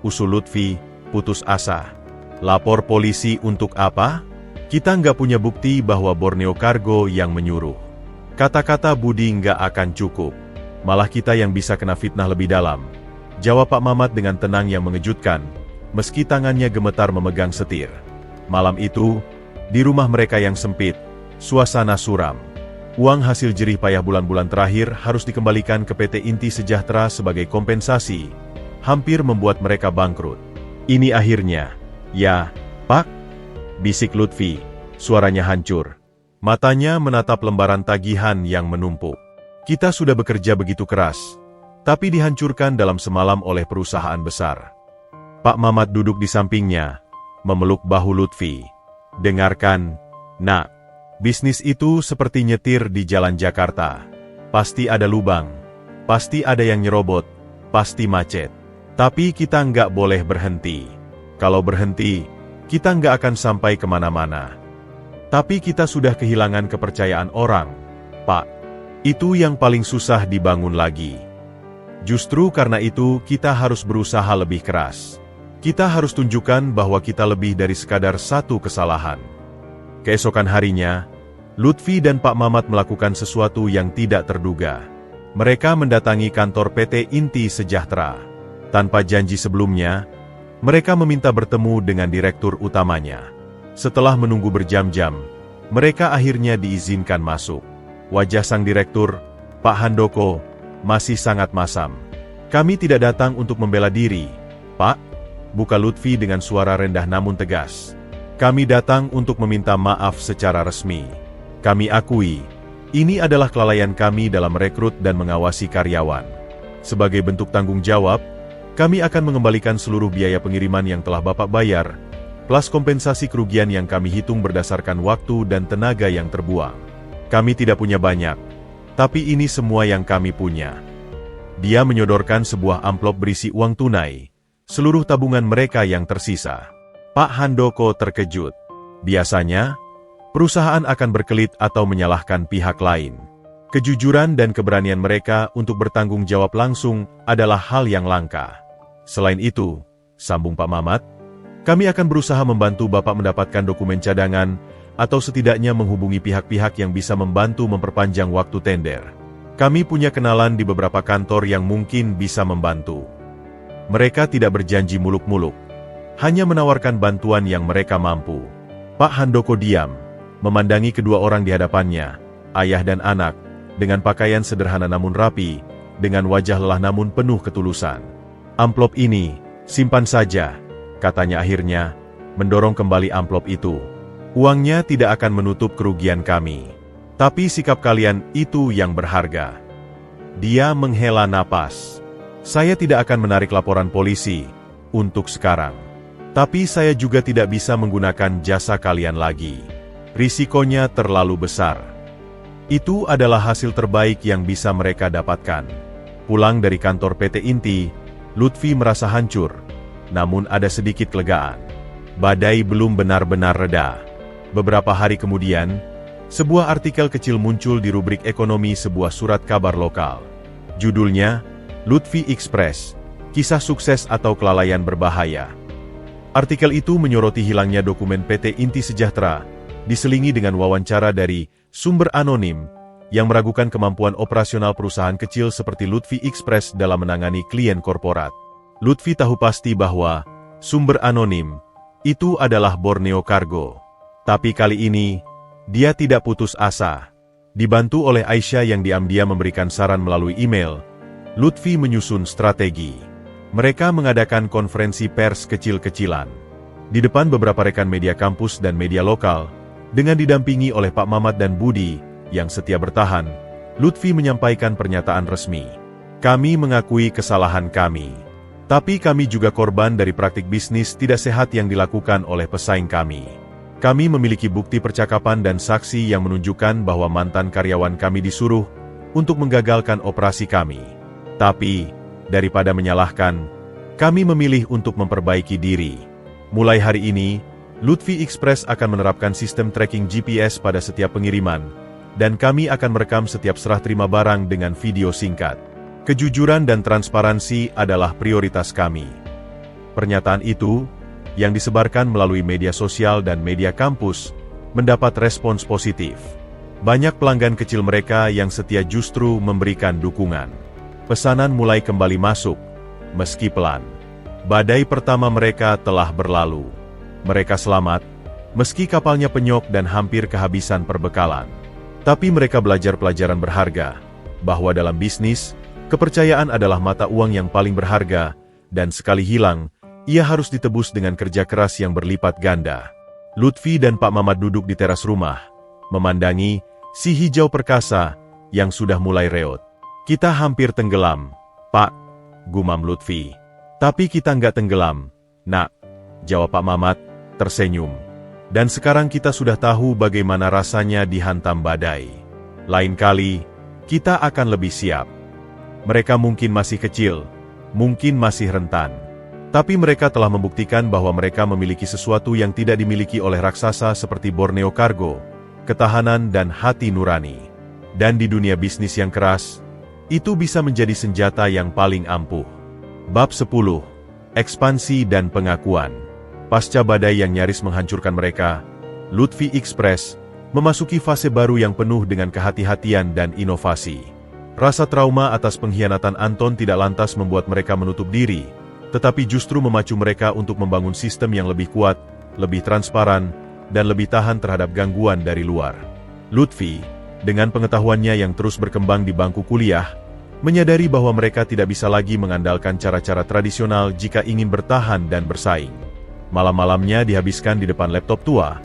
usul Lutfi, putus asa. Lapor polisi untuk apa? Kita nggak punya bukti bahwa Borneo Cargo yang menyuruh. Kata-kata Budi nggak akan cukup. Malah kita yang bisa kena fitnah lebih dalam. Jawab Pak Mamat dengan tenang yang mengejutkan, meski tangannya gemetar memegang setir. Malam itu, di rumah mereka yang sempit, suasana suram. Uang hasil jerih payah bulan-bulan terakhir harus dikembalikan ke PT Inti Sejahtera sebagai kompensasi, hampir membuat mereka bangkrut. Ini akhirnya. Ya, Pak, bisik Lutfi, suaranya hancur. Matanya menatap lembaran tagihan yang menumpuk. Kita sudah bekerja begitu keras, tapi dihancurkan dalam semalam oleh perusahaan besar. Pak Mamat duduk di sampingnya, memeluk bahu Lutfi. Dengarkan, Nak. Bisnis itu seperti nyetir di jalan Jakarta. Pasti ada lubang, pasti ada yang nyerobot, pasti macet. Tapi kita nggak boleh berhenti. Kalau berhenti, kita nggak akan sampai kemana-mana. Tapi kita sudah kehilangan kepercayaan orang, Pak. Itu yang paling susah dibangun lagi. Justru karena itu kita harus berusaha lebih keras. Kita harus tunjukkan bahwa kita lebih dari sekadar satu kesalahan. Keesokan harinya, Lutfi dan Pak Mamat melakukan sesuatu yang tidak terduga. Mereka mendatangi kantor PT Inti Sejahtera. Tanpa janji sebelumnya, mereka meminta bertemu dengan direktur utamanya. Setelah menunggu berjam-jam, mereka akhirnya diizinkan masuk. Wajah sang direktur, Pak Handoko, masih sangat masam. Kami tidak datang untuk membela diri, Pak, buka Lutfi dengan suara rendah namun tegas. Kami datang untuk meminta maaf secara resmi. Kami akui, ini adalah kelalaian kami dalam merekrut dan mengawasi karyawan. Sebagai bentuk tanggung jawab, kami akan mengembalikan seluruh biaya pengiriman yang telah Bapak bayar, plus kompensasi kerugian yang kami hitung berdasarkan waktu dan tenaga yang terbuang. Kami tidak punya banyak, tapi ini semua yang kami punya. Dia menyodorkan sebuah amplop berisi uang tunai, seluruh tabungan mereka yang tersisa. Pak Handoko terkejut. Biasanya, perusahaan akan berkelit atau menyalahkan pihak lain. Kejujuran dan keberanian mereka untuk bertanggung jawab langsung adalah hal yang langka. Selain itu, sambung Pak Mamat, kami akan berusaha membantu Bapak mendapatkan dokumen cadangan atau setidaknya menghubungi pihak-pihak yang bisa membantu memperpanjang waktu tender. Kami punya kenalan di beberapa kantor yang mungkin bisa membantu. Mereka tidak berjanji muluk-muluk, hanya menawarkan bantuan yang mereka mampu. Pak Handoko diam, memandangi kedua orang di hadapannya, ayah dan anak, dengan pakaian sederhana namun rapi, dengan wajah lelah namun penuh ketulusan. Amplop ini, simpan saja, katanya akhirnya, mendorong kembali amplop itu. Uangnya tidak akan menutup kerugian kami. Tapi sikap kalian itu yang berharga. Dia menghela napas. Saya tidak akan menarik laporan polisi, untuk sekarang. Tapi saya juga tidak bisa menggunakan jasa kalian lagi. Risikonya terlalu besar. Itu adalah hasil terbaik yang bisa mereka dapatkan. Pulang dari kantor PT Inti, Lutfi merasa hancur, namun ada sedikit kelegaan. Badai belum benar-benar reda. Beberapa hari kemudian, sebuah artikel kecil muncul di rubrik ekonomi sebuah surat kabar lokal. Judulnya, Lutfi Express, Kisah Sukses atau Kelalaian Berbahaya. Artikel itu menyoroti hilangnya dokumen PT Inti Sejahtera, diselingi dengan wawancara dari sumber anonim yang meragukan kemampuan operasional perusahaan kecil seperti Lutfi Express dalam menangani klien korporat. Lutfi tahu pasti bahwa sumber anonim itu adalah Borneo Cargo. Tapi kali ini, dia tidak putus asa. Dibantu oleh Aisyah yang diam-diam memberikan saran melalui email, Lutfi menyusun strategi. Mereka mengadakan konferensi pers kecil-kecilan. Di depan beberapa rekan media kampus dan media lokal, dengan didampingi oleh Pak Mamat dan Budi, yang setia bertahan, Lutfi menyampaikan pernyataan resmi. Kami mengakui kesalahan kami. Tapi kami juga korban dari praktik bisnis tidak sehat yang dilakukan oleh pesaing kami. Kami memiliki bukti percakapan dan saksi yang menunjukkan bahwa mantan karyawan kami disuruh untuk menggagalkan operasi kami. Tapi, daripada menyalahkan, kami memilih untuk memperbaiki diri. Mulai hari ini, Lutfi Express akan menerapkan sistem tracking GPS pada setiap pengiriman, dan kami akan merekam setiap serah terima barang dengan video singkat. Kejujuran dan transparansi adalah prioritas kami. Pernyataan itu, yang disebarkan melalui media sosial dan media kampus, mendapat respons positif. Banyak pelanggan kecil mereka yang setia justru memberikan dukungan. Pesanan mulai kembali masuk, meski pelan. Badai pertama mereka telah berlalu. Mereka selamat, meski kapalnya penyok dan hampir kehabisan perbekalan. Tapi mereka belajar pelajaran berharga, bahwa dalam bisnis, kepercayaan adalah mata uang yang paling berharga, dan sekali hilang, ia harus ditebus dengan kerja keras yang berlipat ganda. Lutfi dan Pak Mamat duduk di teras rumah, memandangi si hijau perkasa yang sudah mulai reot. Kita hampir tenggelam, Pak, gumam Lutfi. Tapi kita nggak tenggelam, Nak, jawab Pak Mamat, tersenyum. Dan sekarang kita sudah tahu bagaimana rasanya dihantam badai. Lain kali, kita akan lebih siap. Mereka mungkin masih kecil, mungkin masih rentan. Tapi mereka telah membuktikan bahwa mereka memiliki sesuatu yang tidak dimiliki oleh raksasa seperti Borneo Cargo, ketahanan dan hati nurani. Dan di dunia bisnis yang keras, itu bisa menjadi senjata yang paling ampuh. Bab 10. Ekspansi dan pengakuan. Pasca badai yang nyaris menghancurkan mereka, Lutfi Express memasuki fase baru yang penuh dengan kehati-hatian dan inovasi. Rasa trauma atas pengkhianatan Anton tidak lantas membuat mereka menutup diri, tetapi justru memacu mereka untuk membangun sistem yang lebih kuat, lebih transparan, dan lebih tahan terhadap gangguan dari luar. Lutfi, dengan pengetahuannya yang terus berkembang di bangku kuliah, menyadari bahwa mereka tidak bisa lagi mengandalkan cara-cara tradisional jika ingin bertahan dan bersaing. Malam-malamnya dihabiskan di depan laptop tua.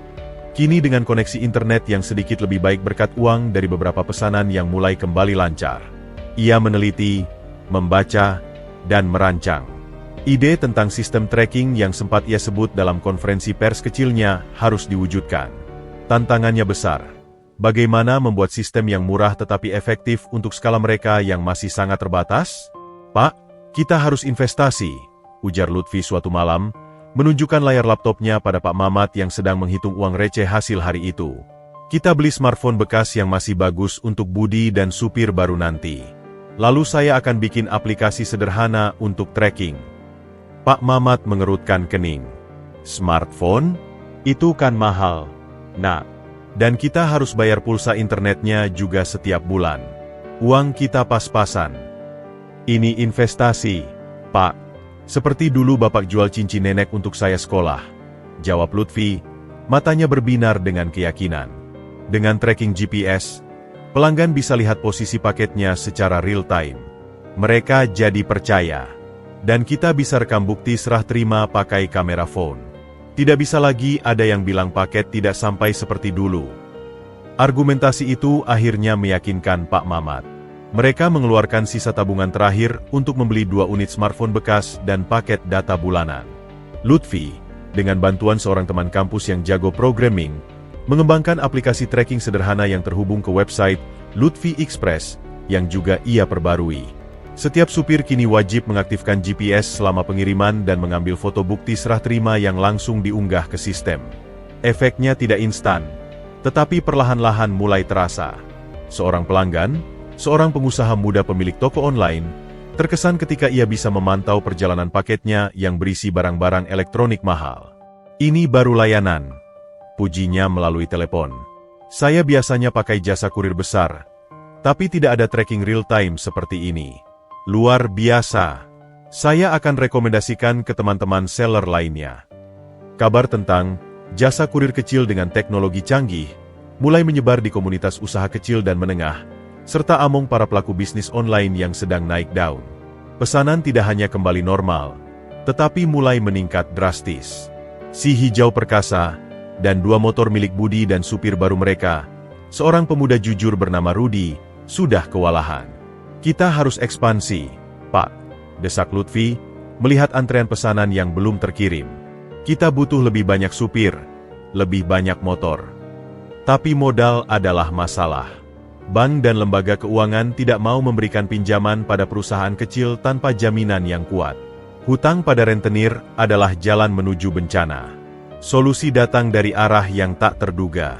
Kini dengan koneksi internet yang sedikit lebih baik berkat uang dari beberapa pesanan yang mulai kembali lancar. Ia meneliti, membaca, dan merancang. Ide tentang sistem tracking yang sempat ia sebut dalam konferensi pers kecilnya harus diwujudkan. Tantangannya besar. Bagaimana membuat sistem yang murah tetapi efektif untuk skala mereka yang masih sangat terbatas? Pak, kita harus investasi, ujar Lutfi suatu malam, menunjukkan layar laptopnya pada Pak Mamat yang sedang menghitung uang receh hasil hari itu. Kita beli smartphone bekas yang masih bagus untuk Budi dan supir baru nanti. Lalu saya akan bikin aplikasi sederhana untuk tracking. Pak Mamat mengerutkan kening. Smartphone? Itu kan mahal, Nak. Dan kita harus bayar pulsa internetnya juga setiap bulan. Uang kita pas-pasan. Ini investasi, Pak. Seperti dulu Bapak jual cincin nenek untuk saya sekolah. Jawab Lutfi, matanya berbinar dengan keyakinan. Dengan tracking GPS, pelanggan bisa lihat posisi paketnya secara real-time. Mereka jadi percaya. Dan kita bisa rekam bukti serah terima pakai kamera phone. Tidak bisa lagi ada yang bilang paket tidak sampai seperti dulu. Argumentasi itu akhirnya meyakinkan Pak Mamat. Mereka mengeluarkan sisa tabungan terakhir untuk membeli 2 unit smartphone bekas dan paket data bulanan. Lutfi, dengan bantuan seorang teman kampus yang jago programming, mengembangkan aplikasi tracking sederhana yang terhubung ke website Lutfi Express yang juga ia perbarui. Setiap supir kini wajib mengaktifkan GPS selama pengiriman dan mengambil foto bukti serah terima yang langsung diunggah ke sistem. Efeknya tidak instan, tetapi perlahan-lahan mulai terasa. Seorang pelanggan, seorang pengusaha muda pemilik toko online, terkesan ketika ia bisa memantau perjalanan paketnya yang berisi barang-barang elektronik mahal. Ini baru layanan, pujinya melalui telepon. Saya biasanya pakai jasa kurir besar, tapi tidak ada tracking real-time seperti ini. Luar biasa. Saya akan rekomendasikan ke teman-teman seller lainnya. Kabar tentang jasa kurir kecil dengan teknologi canggih mulai menyebar di komunitas usaha kecil dan menengah, serta among para pelaku bisnis online yang sedang naik daun. Pesanan tidak hanya kembali normal, tetapi mulai meningkat drastis. Si hijau perkasa dan 2 motor milik Budi dan supir baru mereka, seorang pemuda jujur bernama Rudi, sudah kewalahan. Kita harus ekspansi, Pak, desak Lutfi, melihat antrean pesanan yang belum terkirim. Kita butuh lebih banyak supir, lebih banyak motor. Tapi modal adalah masalah. Bank dan lembaga keuangan tidak mau memberikan pinjaman pada perusahaan kecil tanpa jaminan yang kuat. Hutang pada rentenir adalah jalan menuju bencana. Solusi datang dari arah yang tak terduga.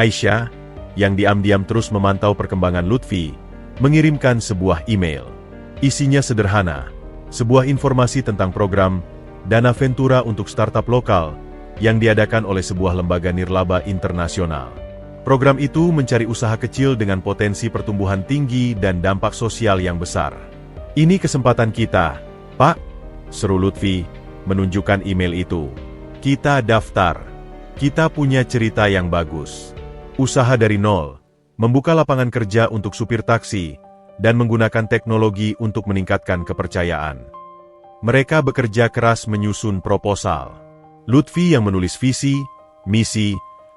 Aisyah, yang diam-diam terus memantau perkembangan Lutfi, mengirimkan sebuah email. Isinya sederhana, sebuah informasi tentang program Dana Ventura untuk startup lokal yang diadakan oleh sebuah lembaga nirlaba internasional. Program itu mencari usaha kecil dengan potensi pertumbuhan tinggi dan dampak sosial yang besar. Ini kesempatan kita, Pak, seru Lutfi, menunjukkan email itu. Kita daftar. Kita punya cerita yang bagus. Usaha dari nol. Membuka lapangan kerja untuk supir taksi, dan menggunakan teknologi untuk meningkatkan kepercayaan. Mereka bekerja keras menyusun proposal. Lutfi yang menulis visi, misi,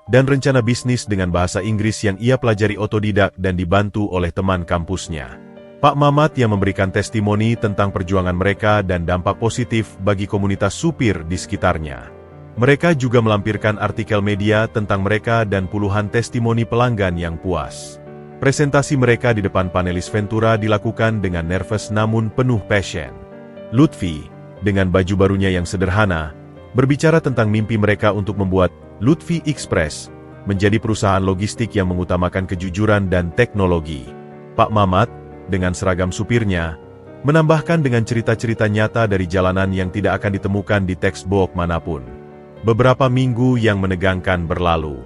dan rencana bisnis dengan bahasa Inggris yang ia pelajari otodidak dan dibantu oleh teman kampusnya. Pak Mamat yang memberikan testimoni tentang perjuangan mereka dan dampak positif bagi komunitas supir di sekitarnya. Mereka juga melampirkan artikel media tentang mereka dan puluhan testimoni pelanggan yang puas. Presentasi mereka di depan panelis Ventura dilakukan dengan nervous namun penuh passion. Lutfi, dengan baju barunya yang sederhana, berbicara tentang mimpi mereka untuk membuat Lutfi Express menjadi perusahaan logistik yang mengutamakan kejujuran dan teknologi. Pak Mamat, dengan seragam supirnya, menambahkan dengan cerita-cerita nyata dari jalanan yang tidak akan ditemukan di textbook manapun. Beberapa minggu yang menegangkan berlalu.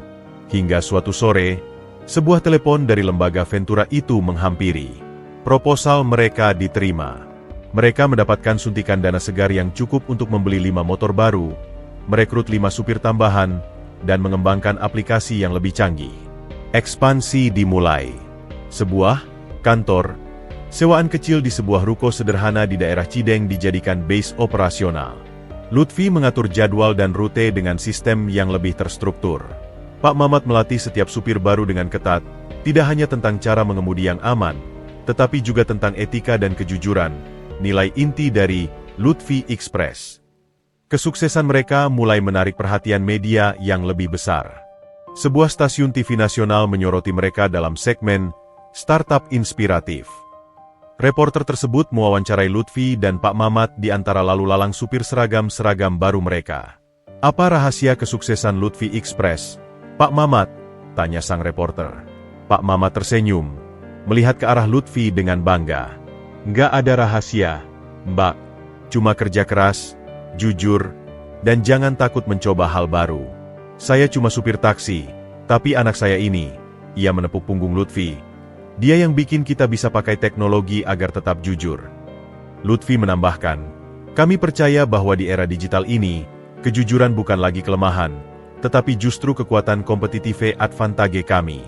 Hingga suatu sore, sebuah telepon dari lembaga Ventura itu menghampiri. Proposal mereka diterima. Mereka mendapatkan suntikan dana segar yang cukup untuk membeli 5 motor baru, merekrut 5 supir tambahan, dan mengembangkan aplikasi yang lebih canggih. Ekspansi dimulai. Sebuah kantor sewaan kecil di sebuah ruko sederhana di daerah Cideng dijadikan base operasional. Lutfi mengatur jadwal dan rute dengan sistem yang lebih terstruktur. Pak Mamat melatih setiap supir baru dengan ketat, tidak hanya tentang cara mengemudi yang aman, tetapi juga tentang etika dan kejujuran, nilai inti dari Lutfi Express. Kesuksesan mereka mulai menarik perhatian media yang lebih besar. Sebuah stasiun TV nasional menyoroti mereka dalam segmen Startup Inspiratif. Reporter tersebut mewawancarai Lutfi dan Pak Mamat di antara lalu lalang supir seragam-seragam baru mereka. "Apa rahasia kesuksesan Lutfi Express, Pak Mamat?" tanya sang reporter. Pak Mamat tersenyum, melihat ke arah Lutfi dengan bangga. "Nggak ada rahasia, Mbak. Cuma kerja keras, jujur, dan jangan takut mencoba hal baru. Saya cuma supir taksi, tapi anak saya ini," ia menepuk punggung Lutfi, "dia yang bikin kita bisa pakai teknologi agar tetap jujur." Lutfi menambahkan, "Kami percaya bahwa di era digital ini, kejujuran bukan lagi kelemahan, tetapi justru kekuatan kompetitif advantage kami.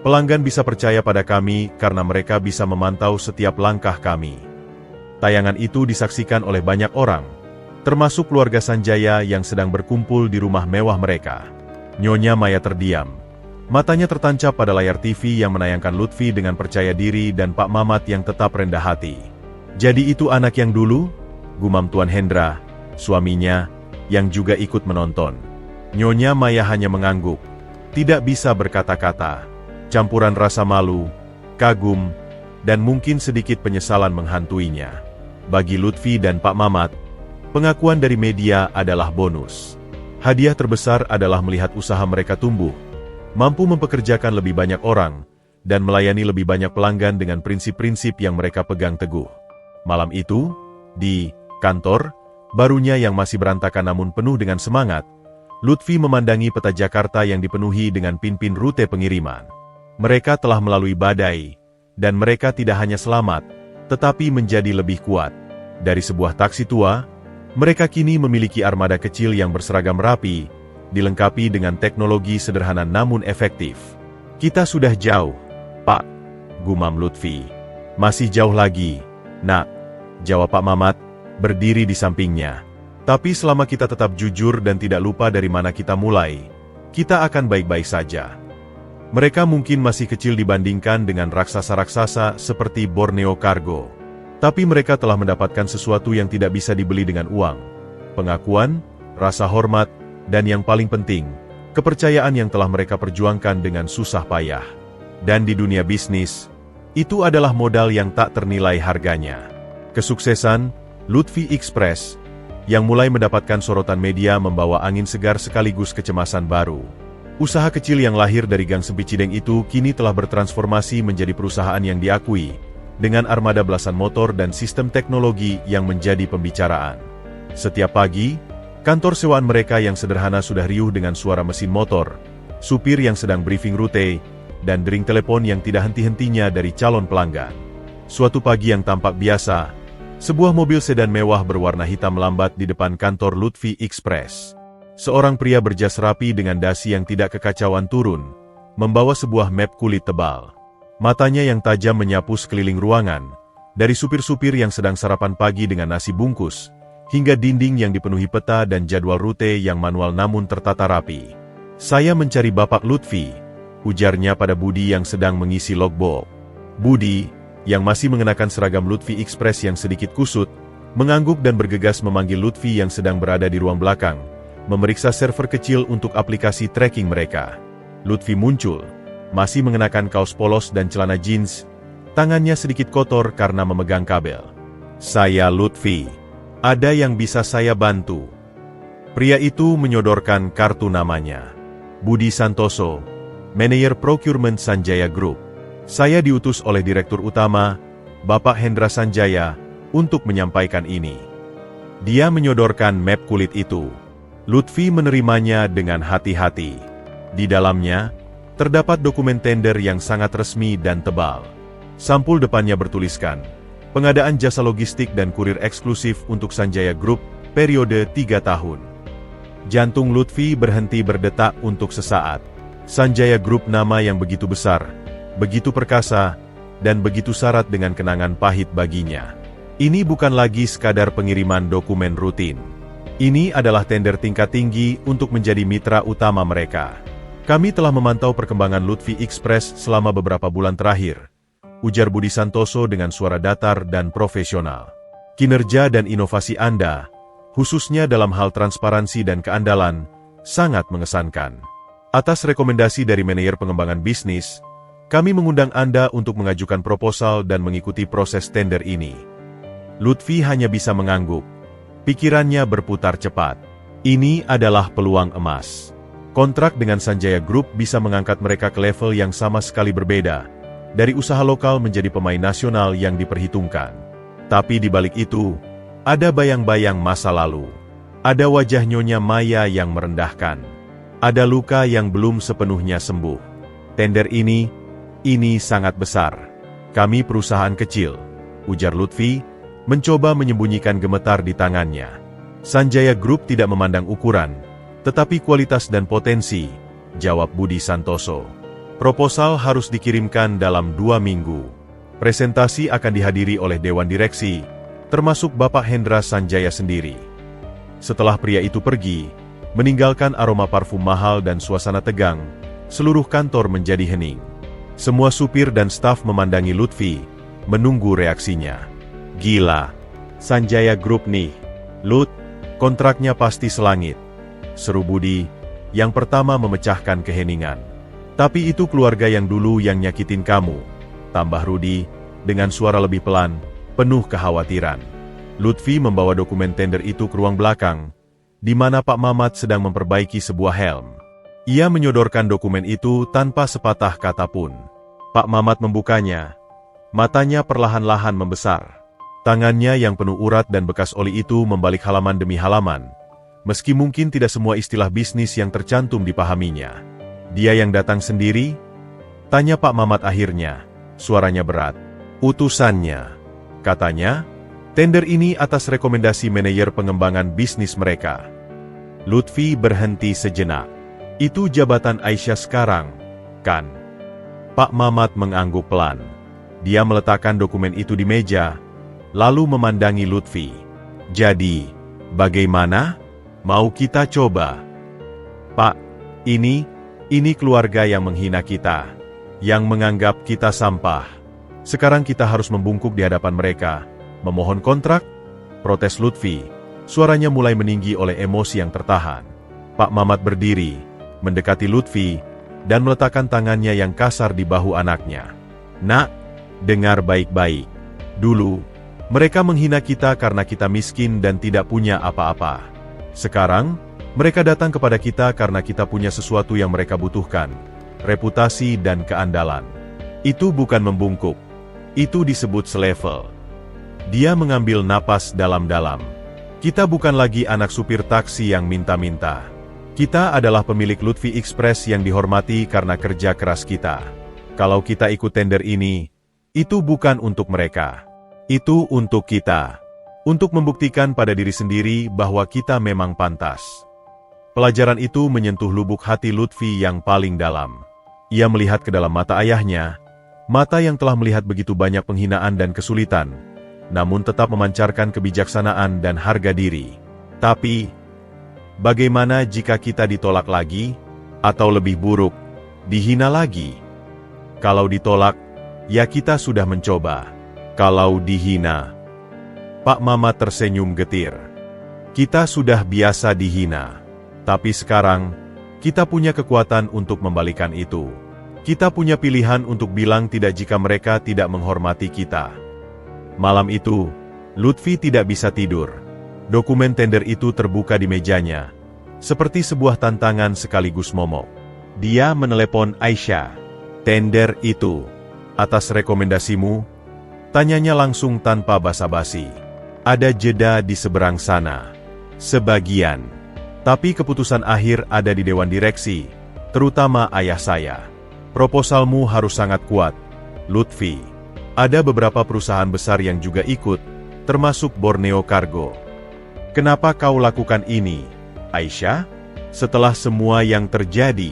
Pelanggan bisa percaya pada kami karena mereka bisa memantau setiap langkah kami." Tayangan itu disaksikan oleh banyak orang, termasuk keluarga Sanjaya yang sedang berkumpul di rumah mewah mereka. Nyonya Maya terdiam. Matanya tertancap pada layar TV yang menayangkan Lutfi dengan percaya diri dan Pak Mamat yang tetap rendah hati. "Jadi itu anak yang dulu?" gumam Tuan Hendra, suaminya, yang juga ikut menonton. Nyonya Maya hanya mengangguk, tidak bisa berkata-kata. Campuran rasa malu, kagum, dan mungkin sedikit penyesalan menghantuinya. Bagi Lutfi dan Pak Mamat, pengakuan dari media adalah bonus. Hadiah terbesar adalah melihat usaha mereka tumbuh, mampu mempekerjakan lebih banyak orang, dan melayani lebih banyak pelanggan dengan prinsip-prinsip yang mereka pegang teguh. Malam itu, di kantor barunya yang masih berantakan namun penuh dengan semangat, Lutfi memandangi peta Jakarta yang dipenuhi dengan pin-pin rute pengiriman. Mereka telah melalui badai, dan mereka tidak hanya selamat, tetapi menjadi lebih kuat. Dari sebuah taksi tua, mereka kini memiliki armada kecil yang berseragam rapi, dilengkapi dengan teknologi sederhana namun efektif. "Kita sudah jauh, Pak," gumam Lutfi. "Masih jauh lagi, Nak," jawab Pak Mamat, berdiri di sampingnya. "Tapi selama kita tetap jujur dan tidak lupa dari mana kita mulai, kita akan baik-baik saja." Mereka mungkin masih kecil dibandingkan dengan raksasa-raksasa seperti Borneo Cargo. Tapi mereka telah mendapatkan sesuatu yang tidak bisa dibeli dengan uang. Pengakuan, rasa hormat, dan yang paling penting, kepercayaan yang telah mereka perjuangkan dengan susah payah. Dan di dunia bisnis, itu adalah modal yang tak ternilai harganya. Kesuksesan Lutfi Express, yang mulai mendapatkan sorotan media membawa angin segar sekaligus kecemasan baru. Usaha kecil yang lahir dari Gang Sempit Cideng itu kini telah bertransformasi menjadi perusahaan yang diakui, dengan armada belasan motor dan sistem teknologi yang menjadi pembicaraan. Setiap pagi, kantor sewaan mereka yang sederhana sudah riuh dengan suara mesin motor, supir yang sedang briefing rute, dan dering telepon yang tidak henti-hentinya dari calon pelanggan. Suatu pagi yang tampak biasa, sebuah mobil sedan mewah berwarna hitam melambat di depan kantor Lutfi Express. Seorang pria berjas rapi dengan dasi yang tidak kekacauan turun, membawa sebuah map kulit tebal. Matanya yang tajam menyapu sekeliling ruangan, dari supir-supir yang sedang sarapan pagi dengan nasi bungkus, hingga dinding yang dipenuhi peta dan jadwal rute yang manual namun tertata rapi. "Saya mencari Bapak Lutfi," ujarnya pada Budi yang sedang mengisi logbook. Budi, yang masih mengenakan seragam Lutfi Express yang sedikit kusut, mengangguk dan bergegas memanggil Lutfi yang sedang berada di ruang belakang, memeriksa server kecil untuk aplikasi tracking mereka. Lutfi muncul, masih mengenakan kaos polos dan celana jeans, tangannya sedikit kotor karena memegang kabel. "Saya Lutfi. Ada yang bisa saya bantu?" Pria itu menyodorkan kartu namanya. "Budi Santoso, Manajer Procurement Sanjaya Group. Saya diutus oleh Direktur Utama, Bapak Hendra Sanjaya, untuk menyampaikan ini." Dia menyodorkan map kulit itu. Lutfi menerimanya dengan hati-hati. Di dalamnya, terdapat dokumen tender yang sangat resmi dan tebal. Sampul depannya bertuliskan, pengadaan jasa logistik dan kurir eksklusif untuk Sanjaya Group, periode 3 tahun. Jantung Lutfi berhenti berdetak untuk sesaat. Sanjaya Group nama yang begitu besar, begitu perkasa, dan begitu syarat dengan kenangan pahit baginya. Ini bukan lagi sekadar pengiriman dokumen rutin. Ini adalah tender tingkat tinggi untuk menjadi mitra utama mereka. "Kami telah memantau perkembangan Lutfi Express selama beberapa bulan terakhir," ujar Budi Santoso dengan suara datar dan profesional. "Kinerja dan inovasi Anda, khususnya dalam hal transparansi dan keandalan, sangat mengesankan. Atas rekomendasi dari manajer pengembangan bisnis, kami mengundang Anda untuk mengajukan proposal dan mengikuti proses tender ini. Lutfi hanya bisa mengangguk. Pikirannya berputar cepat. Ini adalah peluang emas. Kontrak dengan Sanjaya Group bisa mengangkat mereka ke level yang sama sekali berbeda, dari usaha lokal menjadi pemain nasional yang diperhitungkan. Tapi di balik itu, ada bayang-bayang masa lalu. Ada wajah Nyonya Maya yang merendahkan. Ada luka yang belum sepenuhnya sembuh. Tender ini sangat besar. Kami perusahaan kecil, ujar Lutfi, mencoba menyembunyikan gemetar di tangannya. Sanjaya Group tidak memandang ukuran, tetapi kualitas dan potensi, jawab Budi Santoso. Proposal harus dikirimkan dalam 2 minggu. Presentasi akan dihadiri oleh Dewan Direksi, termasuk Bapak Hendra Sanjaya sendiri. Setelah pria itu pergi, meninggalkan aroma parfum mahal dan suasana tegang, seluruh kantor menjadi hening. Semua supir dan staf memandangi Lutfi, menunggu reaksinya. Gila, Sanjaya Group nih. Lut, kontraknya pasti selangit, seru Budi, yang pertama memecahkan keheningan. Tapi itu keluarga yang dulu yang nyakitin kamu, tambah Rudi, dengan suara lebih pelan, penuh kekhawatiran. Lutfi membawa dokumen tender itu ke ruang belakang, di mana Pak Mamat sedang memperbaiki sebuah helm. Ia menyodorkan dokumen itu tanpa sepatah kata pun. Pak Mamat membukanya. Matanya perlahan-lahan membesar. Tangannya yang penuh urat dan bekas oli itu membalik halaman demi halaman. Meski mungkin tidak semua istilah bisnis yang tercantum dipahaminya. Dia yang datang sendiri? Tanya Pak Mamat akhirnya. Suaranya berat. Utusannya. Katanya, tender ini atas rekomendasi manajer pengembangan bisnis mereka. Lutfi berhenti sejenak. Itu jabatan Aisyah sekarang, kan? Pak Mamat mengangguk pelan. Dia meletakkan dokumen itu di meja, lalu memandangi Lutfi. Jadi, bagaimana? Mau kita coba? Pak, ini keluarga yang menghina kita, yang menganggap kita sampah. Sekarang kita harus membungkuk di hadapan mereka, memohon kontrak? Protes Lutfi. Suaranya mulai meninggi oleh emosi yang tertahan. Pak Mamat berdiri, mendekati Lutfi, dan meletakkan tangannya yang kasar di bahu anaknya. Nak, dengar baik-baik. Dulu, mereka menghina kita karena kita miskin dan tidak punya apa-apa. Sekarang, mereka datang kepada kita karena kita punya sesuatu yang mereka butuhkan, reputasi dan keandalan. Itu bukan membungkuk. Itu disebut selevel. Dia mengambil napas dalam-dalam. Kita bukan lagi anak supir taksi yang minta-minta. Kita adalah pemilik Lutfi Express yang dihormati karena kerja keras kita. Kalau kita ikut tender ini, itu bukan untuk mereka. Itu untuk kita. Untuk membuktikan pada diri sendiri bahwa kita memang pantas. Pelajaran itu menyentuh lubuk hati Lutfi yang paling dalam. Ia melihat ke dalam mata ayahnya, mata yang telah melihat begitu banyak penghinaan dan kesulitan, namun tetap memancarkan kebijaksanaan dan harga diri. Tapi, bagaimana jika kita ditolak lagi? Atau lebih buruk, dihina lagi? Kalau ditolak, ya kita sudah mencoba. Kalau dihina, Pak Mamat tersenyum getir. Kita sudah biasa dihina. Tapi sekarang, kita punya kekuatan untuk membalikan itu. Kita punya pilihan untuk bilang tidak jika mereka tidak menghormati kita. Malam itu, Lutfi tidak bisa tidur. Dokumen tender itu terbuka di mejanya, seperti sebuah tantangan sekaligus momok. Dia menelepon Aisyah. Tender itu, atas rekomendasimu? Tanyanya langsung tanpa basa-basi. Ada jeda di seberang sana. Sebagian. Tapi keputusan akhir ada di Dewan Direksi, terutama ayah saya. Proposalmu harus sangat kuat, Lutfi. Ada beberapa perusahaan besar yang juga ikut, termasuk Borneo Cargo. Kenapa kau lakukan ini, Aisyah? Setelah semua yang terjadi.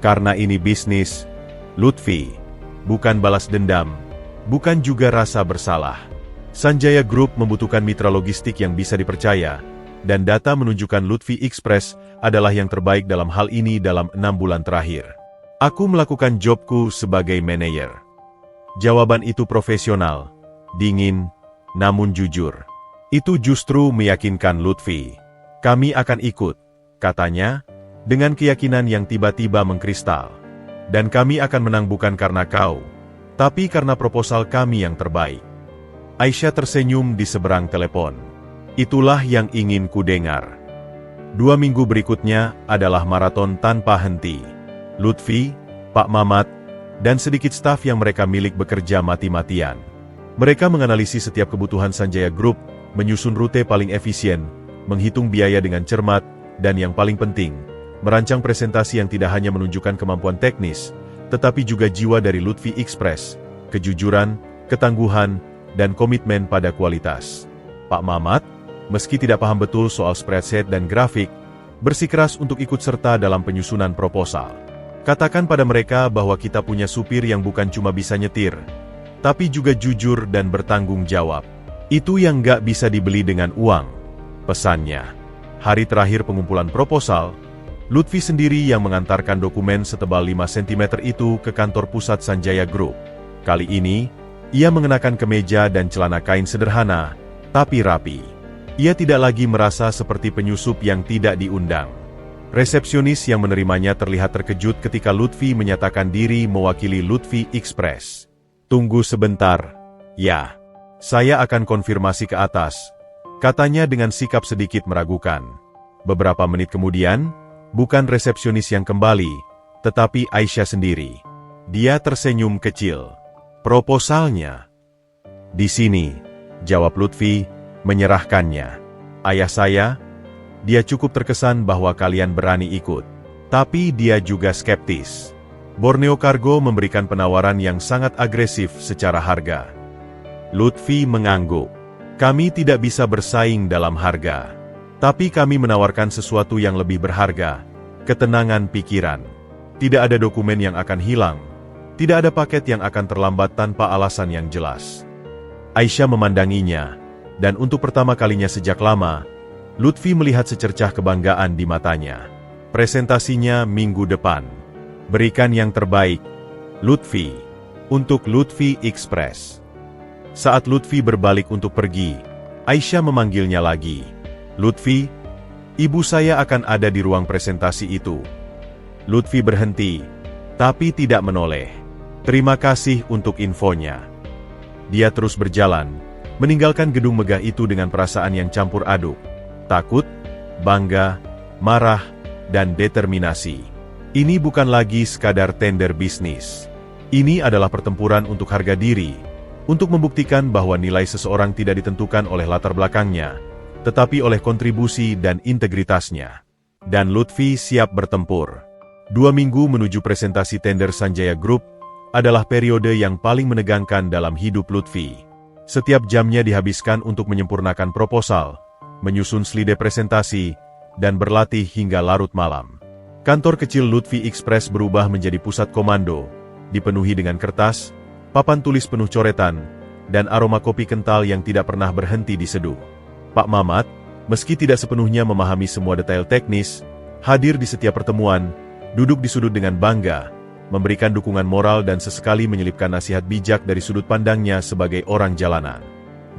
Karena ini bisnis, Lutfi. Bukan balas dendam, bukan juga rasa bersalah. Sanjaya Group membutuhkan mitra logistik yang bisa dipercaya, dan data menunjukkan Lutfi Express adalah yang terbaik dalam hal ini dalam 6 bulan terakhir. Aku melakukan jobku sebagai manajer. Jawaban itu profesional, dingin, namun jujur. Itu justru meyakinkan Lutfi. Kami akan ikut, katanya, dengan keyakinan yang tiba-tiba mengkristal. Dan kami akan menang bukan karena kau, tapi karena proposal kami yang terbaik. Aisyah tersenyum di seberang telepon. Itulah yang ingin kudengar. 2 minggu berikutnya adalah maraton tanpa henti. Lutfi, Pak Mamat, dan sedikit staf yang mereka milik bekerja mati-matian. Mereka menganalisis setiap kebutuhan Sanjaya Group, menyusun rute paling efisien, menghitung biaya dengan cermat, dan yang paling penting, merancang presentasi yang tidak hanya menunjukkan kemampuan teknis, tetapi juga jiwa dari Lutfi Express, kejujuran, ketangguhan, dan komitmen pada kualitas. Pak Mamat, meski tidak paham betul soal spreadsheet dan grafik, bersikeras untuk ikut serta dalam penyusunan proposal. Katakan pada mereka bahwa kita punya supir yang bukan cuma bisa nyetir, tapi juga jujur dan bertanggung jawab. Itu yang nggak bisa dibeli dengan uang, pesannya. Hari terakhir pengumpulan proposal, Lutfi sendiri yang mengantarkan dokumen setebal 5 cm itu ke kantor pusat Sanjaya Group. Kali ini, ia mengenakan kemeja dan celana kain sederhana, tapi rapi. Ia tidak lagi merasa seperti penyusup yang tidak diundang. Resepsionis yang menerimanya terlihat terkejut ketika Lutfi menyatakan diri mewakili Lutfi Express. Tunggu sebentar. Ya, saya akan konfirmasi ke atas, katanya dengan sikap sedikit meragukan. Beberapa menit kemudian, bukan resepsionis yang kembali, tetapi Aisyah sendiri. Dia tersenyum kecil. Proposalnya. Di sini, jawab Lutfi, menyerahkannya. Ayah saya, dia cukup terkesan bahwa kalian berani ikut. Tapi dia juga skeptis. Borneo Cargo memberikan penawaran yang sangat agresif secara harga. Lutfi mengangguk. Kami tidak bisa bersaing dalam harga. Tapi kami menawarkan sesuatu yang lebih berharga, ketenangan pikiran. Tidak ada dokumen yang akan hilang, tidak ada paket yang akan terlambat tanpa alasan yang jelas. Aisyah memandanginya, dan untuk pertama kalinya sejak lama, Lutfi melihat secercah kebanggaan di matanya. Presentasinya minggu depan. Berikan yang terbaik, Lutfi, untuk Lutfi Express. Saat Lutfi berbalik untuk pergi, Aisyah memanggilnya lagi. Lutfi, ibu saya akan ada di ruang presentasi itu. Lutfi berhenti, tapi tidak menoleh. Terima kasih untuk infonya. Dia terus berjalan, meninggalkan gedung megah itu dengan perasaan yang campur aduk. Takut, bangga, marah, dan determinasi. Ini bukan lagi sekadar tender bisnis. Ini adalah pertempuran untuk harga diri, untuk membuktikan bahwa nilai seseorang tidak ditentukan oleh latar belakangnya, tetapi oleh kontribusi dan integritasnya. Dan Lutfi siap bertempur. 2 minggu menuju presentasi tender Sanjaya Group adalah periode yang paling menegangkan dalam hidup Lutfi. Setiap jamnya dihabiskan untuk menyempurnakan proposal, menyusun slide presentasi, dan berlatih hingga larut malam. Kantor kecil Lutfi Express berubah menjadi pusat komando, dipenuhi dengan kertas, papan tulis penuh coretan, dan aroma kopi kental yang tidak pernah berhenti diseduh. Pak Mamat, meski tidak sepenuhnya memahami semua detail teknis, hadir di setiap pertemuan, duduk di sudut dengan bangga, memberikan dukungan moral dan sesekali menyelipkan nasihat bijak dari sudut pandangnya sebagai orang jalanan.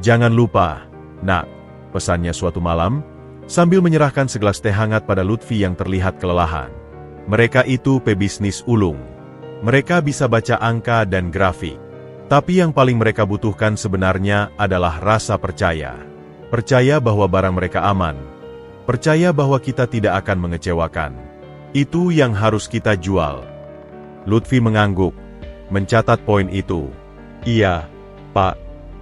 Jangan lupa, nak, pesannya suatu malam, sambil menyerahkan segelas teh hangat pada Lutfi yang terlihat kelelahan. Mereka itu pebisnis ulung. Mereka bisa baca angka dan grafik. Tapi yang paling mereka butuhkan sebenarnya adalah rasa percaya. Percaya bahwa barang mereka aman. Percaya bahwa kita tidak akan mengecewakan. Itu yang harus kita jual. Lutfi mengangguk, mencatat poin itu. Iya, Pak.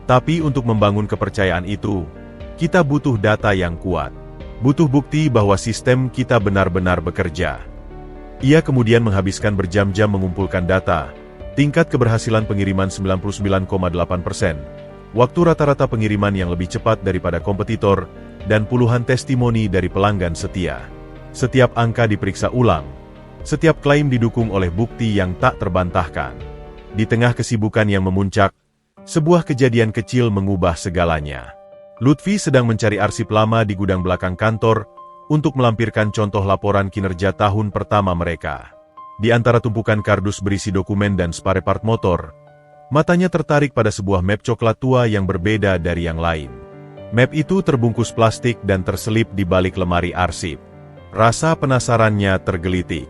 Tapi untuk membangun kepercayaan itu, kita butuh data yang kuat. Butuh bukti bahwa sistem kita benar-benar bekerja. Ia kemudian menghabiskan berjam-jam mengumpulkan data. Tingkat keberhasilan pengiriman 99,8%. Waktu rata-rata pengiriman yang lebih cepat daripada kompetitor, dan puluhan testimoni dari pelanggan setia. Setiap angka diperiksa ulang. Setiap klaim didukung oleh bukti yang tak terbantahkan. Di tengah kesibukan yang memuncak, sebuah kejadian kecil mengubah segalanya. Lutfi sedang mencari arsip lama di gudang belakang kantor untuk melampirkan contoh laporan kinerja tahun pertama mereka. Di antara tumpukan kardus berisi dokumen dan spare part motor, matanya tertarik pada sebuah map coklat tua yang berbeda dari yang lain. Map itu terbungkus plastik dan terselip di balik lemari arsip. Rasa penasarannya tergelitik.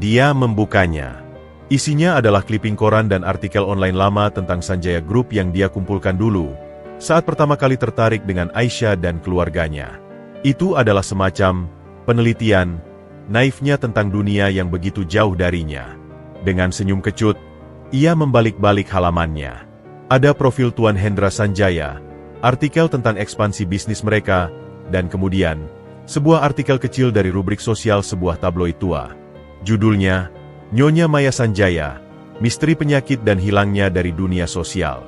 Dia membukanya. Isinya adalah clipping koran dan artikel online lama tentang Sanjaya Group yang dia kumpulkan dulu, saat pertama kali tertarik dengan Aisyah dan keluarganya. Itu adalah semacam penelitian naifnya tentang dunia yang begitu jauh darinya. Dengan senyum kecut, ia membalik-balik halamannya. Ada profil Tuan Hendra Sanjaya, artikel tentang ekspansi bisnis mereka, dan kemudian, sebuah artikel kecil dari rubrik sosial sebuah tabloid tua. Judulnya, Nyonya Maya Sanjaya, Misteri Penyakit dan Hilangnya dari Dunia Sosial.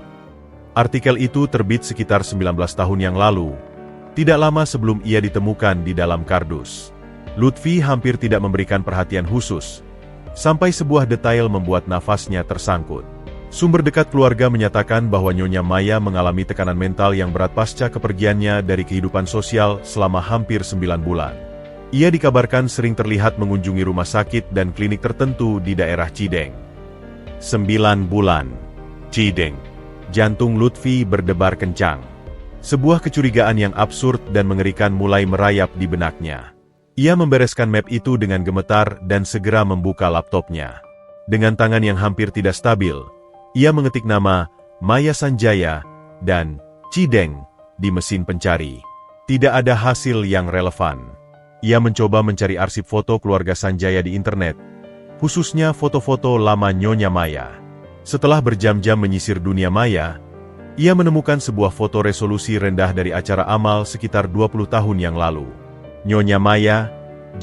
Artikel itu terbit sekitar 19 tahun yang lalu, tidak lama sebelum ia ditemukan di dalam kardus. Lutfi hampir tidak memberikan perhatian khusus, sampai sebuah detail membuat nafasnya tersangkut. Sumber dekat keluarga menyatakan bahwa Nyonya Maya mengalami tekanan mental yang berat pasca kepergiannya dari kehidupan sosial selama hampir 9 bulan. Ia dikabarkan sering terlihat mengunjungi rumah sakit dan klinik tertentu di daerah Cideng. 9 bulan. Cideng. Jantung Lutfi berdebar kencang. Sebuah kecurigaan yang absurd dan mengerikan mulai merayap di benaknya. Ia membereskan map itu dengan gemetar dan segera membuka laptopnya. Dengan tangan yang hampir tidak stabil, ia mengetik nama Maya Sanjaya dan Cideng di mesin pencari. Tidak ada hasil yang relevan. Ia mencoba mencari arsip foto keluarga Sanjaya di internet, khususnya foto-foto lama Nyonya Maya. Setelah berjam-jam menyisir dunia maya, ia menemukan sebuah foto resolusi rendah dari acara amal sekitar 20 tahun yang lalu. Nyonya Maya,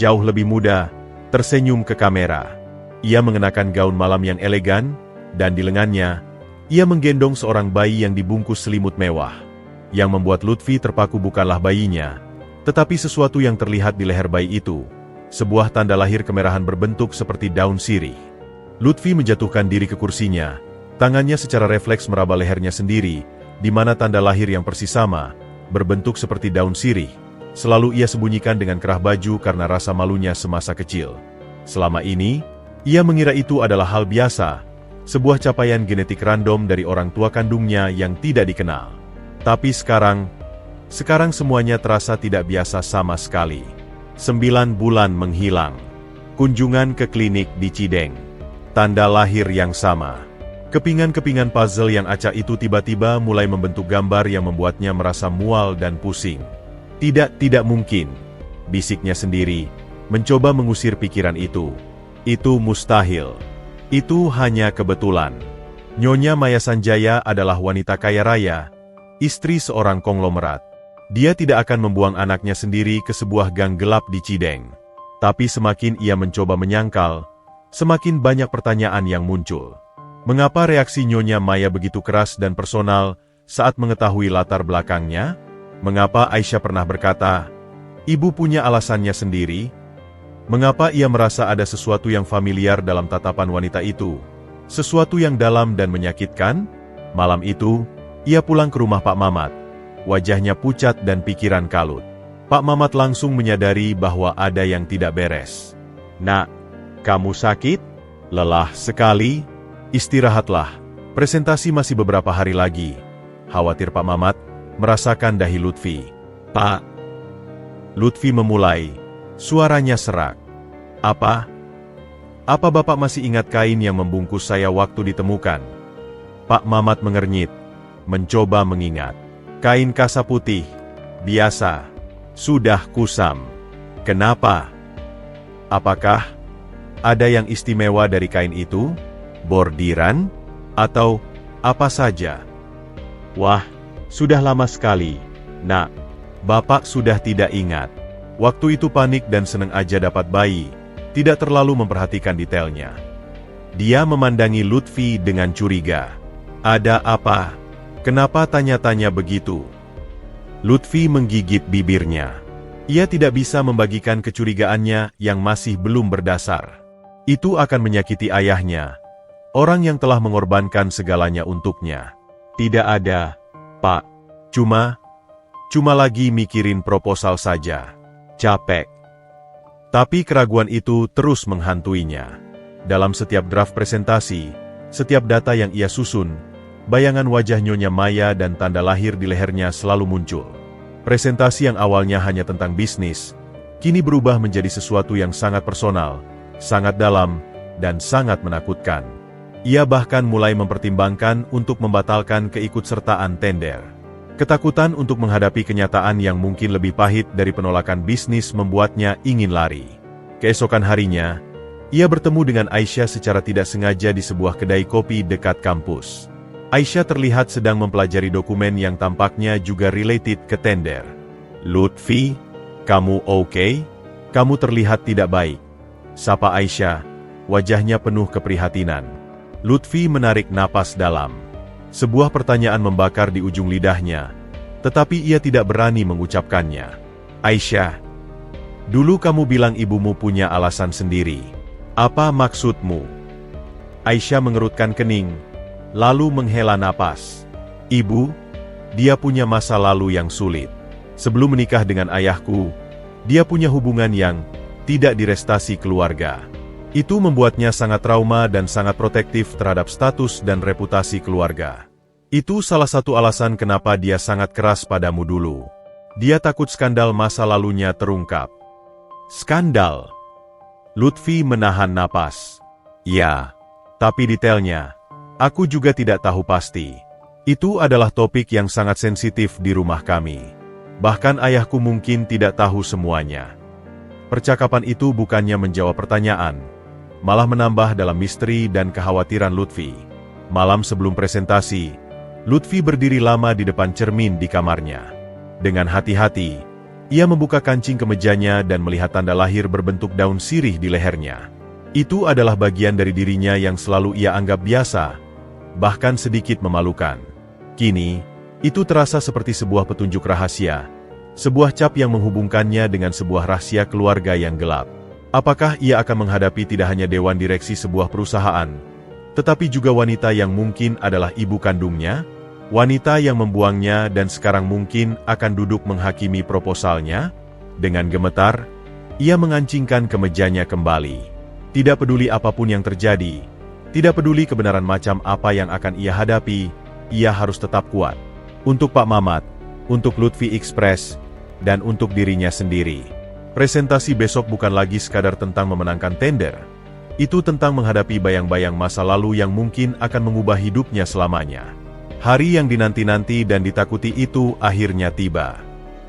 jauh lebih muda, tersenyum ke kamera. Ia mengenakan gaun malam yang elegan, dan di lengannya, ia menggendong seorang bayi yang dibungkus selimut mewah. Yang membuat Lutfi terpaku bukanlah bayinya, tetapi sesuatu yang terlihat di leher bayi itu, sebuah tanda lahir kemerahan berbentuk seperti daun sirih. Lutfi menjatuhkan diri ke kursinya, tangannya secara refleks meraba lehernya sendiri, di mana tanda lahir yang persis sama, berbentuk seperti daun sirih, selalu ia sembunyikan dengan kerah baju karena rasa malunya semasa kecil. Selama ini, ia mengira itu adalah hal biasa, sebuah capaian genetik random dari orang tua kandungnya yang tidak dikenal. Tapi sekarang semuanya terasa tidak biasa sama sekali. 9 bulan menghilang. Kunjungan ke klinik di Cideng. Tanda lahir yang sama. Kepingan-kepingan puzzle yang acak itu tiba-tiba mulai membentuk gambar yang membuatnya merasa mual dan pusing. Tidak mungkin, bisiknya sendiri, mencoba mengusir pikiran itu. Itu mustahil. Itu hanya kebetulan. Nyonya Maya Sanjaya adalah wanita kaya raya, istri seorang konglomerat. Dia tidak akan membuang anaknya sendiri ke sebuah gang gelap di Cideng. Tapi semakin ia mencoba menyangkal, semakin banyak pertanyaan yang muncul. Mengapa reaksi Nyonya Maya begitu keras dan personal saat mengetahui latar belakangnya? Mengapa Aisyah pernah berkata, ibu punya alasannya sendiri? Mengapa ia merasa ada sesuatu yang familiar dalam tatapan wanita itu? Sesuatu yang dalam dan menyakitkan? Malam itu, ia pulang ke rumah Pak Mamat. Wajahnya pucat dan pikiran kalut. Pak Mamat langsung menyadari bahwa ada yang tidak beres. Nak, kamu sakit? Lelah sekali? Istirahatlah. Presentasi masih beberapa hari lagi. Khawatir Pak Mamat, merasakan dahi Lutfi. Pak. Lutfi memulai. Suaranya serak. Apa? Apa Bapak masih ingat kain yang membungkus saya waktu ditemukan? Pak Mamat mengernyit, mencoba mengingat. Kain kasa putih, biasa, sudah kusam. Kenapa? Apakah ada yang istimewa dari kain itu? Bordiran? Atau apa saja? Wah, sudah lama sekali, Nak. Bapak sudah tidak ingat. Waktu itu panik dan senang aja dapat bayi, tidak terlalu memperhatikan detailnya. Dia memandangi Lutfi dengan curiga. Ada apa? Kenapa tanya-tanya begitu? Lutfi menggigit bibirnya. Ia tidak bisa membagikan kecurigaannya yang masih belum berdasar. Itu akan menyakiti ayahnya, orang yang telah mengorbankan segalanya untuknya. Tidak ada, Pak. Cuma lagi mikirin proposal saja. Capek. Tapi keraguan itu terus menghantuinya. Dalam setiap draft presentasi, setiap data yang ia susun, bayangan wajah Nyonya Maya dan tanda lahir di lehernya selalu muncul. Presentasi yang awalnya hanya tentang bisnis, kini berubah menjadi sesuatu yang sangat personal, sangat dalam, dan sangat menakutkan. Ia bahkan mulai mempertimbangkan untuk membatalkan keikutsertaan tender. Ketakutan untuk menghadapi kenyataan yang mungkin lebih pahit dari penolakan bisnis membuatnya ingin lari. Keesokan harinya, ia bertemu dengan Aisyah secara tidak sengaja di sebuah kedai kopi dekat kampus. Aisyah terlihat sedang mempelajari dokumen yang tampaknya juga related ke tender. "Lutfi, kamu oke? Kamu terlihat tidak baik," sapa Aisyah, wajahnya penuh keprihatinan. Lutfi menarik napas dalam. Sebuah pertanyaan membakar di ujung lidahnya, tetapi ia tidak berani mengucapkannya. "Aisyah, dulu kamu bilang ibumu punya alasan sendiri. Apa maksudmu?" Aisyah mengerutkan kening, lalu menghela napas. "Ibu, dia punya masa lalu yang sulit. Sebelum menikah dengan ayahku, dia punya hubungan yang tidak direstasi keluarga. Itu membuatnya sangat trauma dan sangat protektif terhadap status dan reputasi keluarga. Itu salah satu alasan kenapa dia sangat keras padamu dulu. Dia takut skandal masa lalunya terungkap." "Skandal?" Lutfi menahan napas. "Ya, tapi detailnya, aku juga tidak tahu pasti. Itu adalah topik yang sangat sensitif di rumah kami. Bahkan ayahku mungkin tidak tahu semuanya." Percakapan itu bukannya menjawab pertanyaan, malah menambah dalam misteri dan kekhawatiran Lutfi. Malam sebelum presentasi, Lutfi berdiri lama di depan cermin di kamarnya. Dengan hati-hati, ia membuka kancing kemejanya dan melihat tanda lahir berbentuk daun sirih di lehernya. Itu adalah bagian dari dirinya yang selalu ia anggap biasa, bahkan sedikit memalukan. Kini, itu terasa seperti sebuah petunjuk rahasia, sebuah cap yang menghubungkannya dengan sebuah rahasia keluarga yang gelap. Apakah ia akan menghadapi tidak hanya dewan direksi sebuah perusahaan, tetapi juga wanita yang mungkin adalah ibu kandungnya? Wanita yang membuangnya dan sekarang mungkin akan duduk menghakimi proposalnya? Dengan gemetar, ia mengancingkan kemejanya kembali. Tidak peduli apapun yang terjadi, tidak peduli kebenaran macam apa yang akan ia hadapi, ia harus tetap kuat. Untuk Pak Mamat, untuk Lutfi Express, dan untuk dirinya sendiri. Presentasi besok bukan lagi sekadar tentang memenangkan tender. Itu tentang menghadapi bayang-bayang masa lalu yang mungkin akan mengubah hidupnya selamanya. Hari yang dinanti-nanti dan ditakuti itu akhirnya tiba.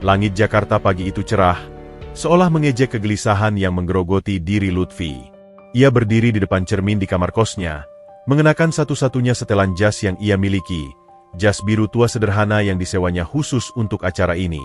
Langit Jakarta pagi itu cerah, seolah mengejek kegelisahan yang menggerogoti diri Lutfi. Ia berdiri di depan cermin di kamar kosnya, mengenakan satu-satunya setelan jas yang ia miliki, jas biru tua sederhana yang disewanya khusus untuk acara ini.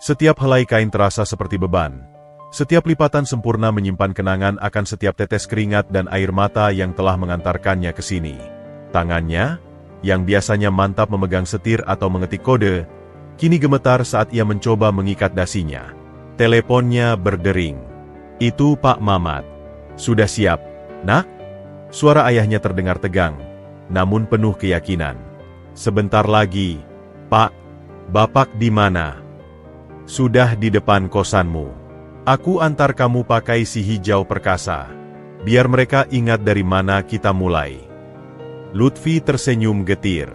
Setiap helai kain terasa seperti beban. Setiap lipatan sempurna menyimpan kenangan akan setiap tetes keringat dan air mata yang telah mengantarkannya ke sini. Tangannya, yang biasanya mantap memegang setir atau mengetik kode, kini gemetar saat ia mencoba mengikat dasinya. Teleponnya berdering. "Itu Pak Mamat. Sudah siap, Nak?" Suara ayahnya terdengar tegang, namun penuh keyakinan. "Sebentar lagi, Pak. Bapak di mana?" "Sudah di depan kosanmu. Aku antar kamu pakai si hijau perkasa. Biar mereka ingat dari mana kita mulai." Lutfi tersenyum getir.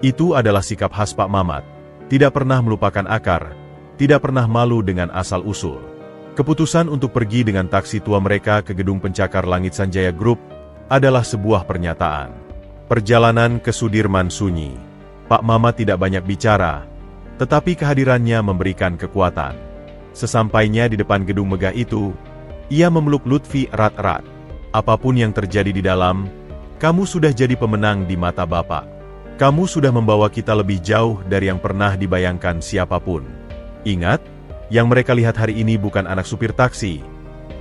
Itu adalah sikap khas Pak Mamat. Tidak pernah melupakan akar, tidak pernah malu dengan asal-usul. Keputusan untuk pergi dengan taksi tua mereka ke gedung pencakar langit Sanjaya Group adalah sebuah pernyataan. Perjalanan ke Sudirman sunyi. Pak Mamat tidak banyak bicara, tetapi kehadirannya memberikan kekuatan. Sesampainya di depan gedung megah itu, ia memeluk Lutfi erat-erat. "Apapun yang terjadi di dalam, kamu sudah jadi pemenang di mata Bapak. Kamu sudah membawa kita lebih jauh dari yang pernah dibayangkan siapapun. Ingat, yang mereka lihat hari ini bukan anak supir taksi,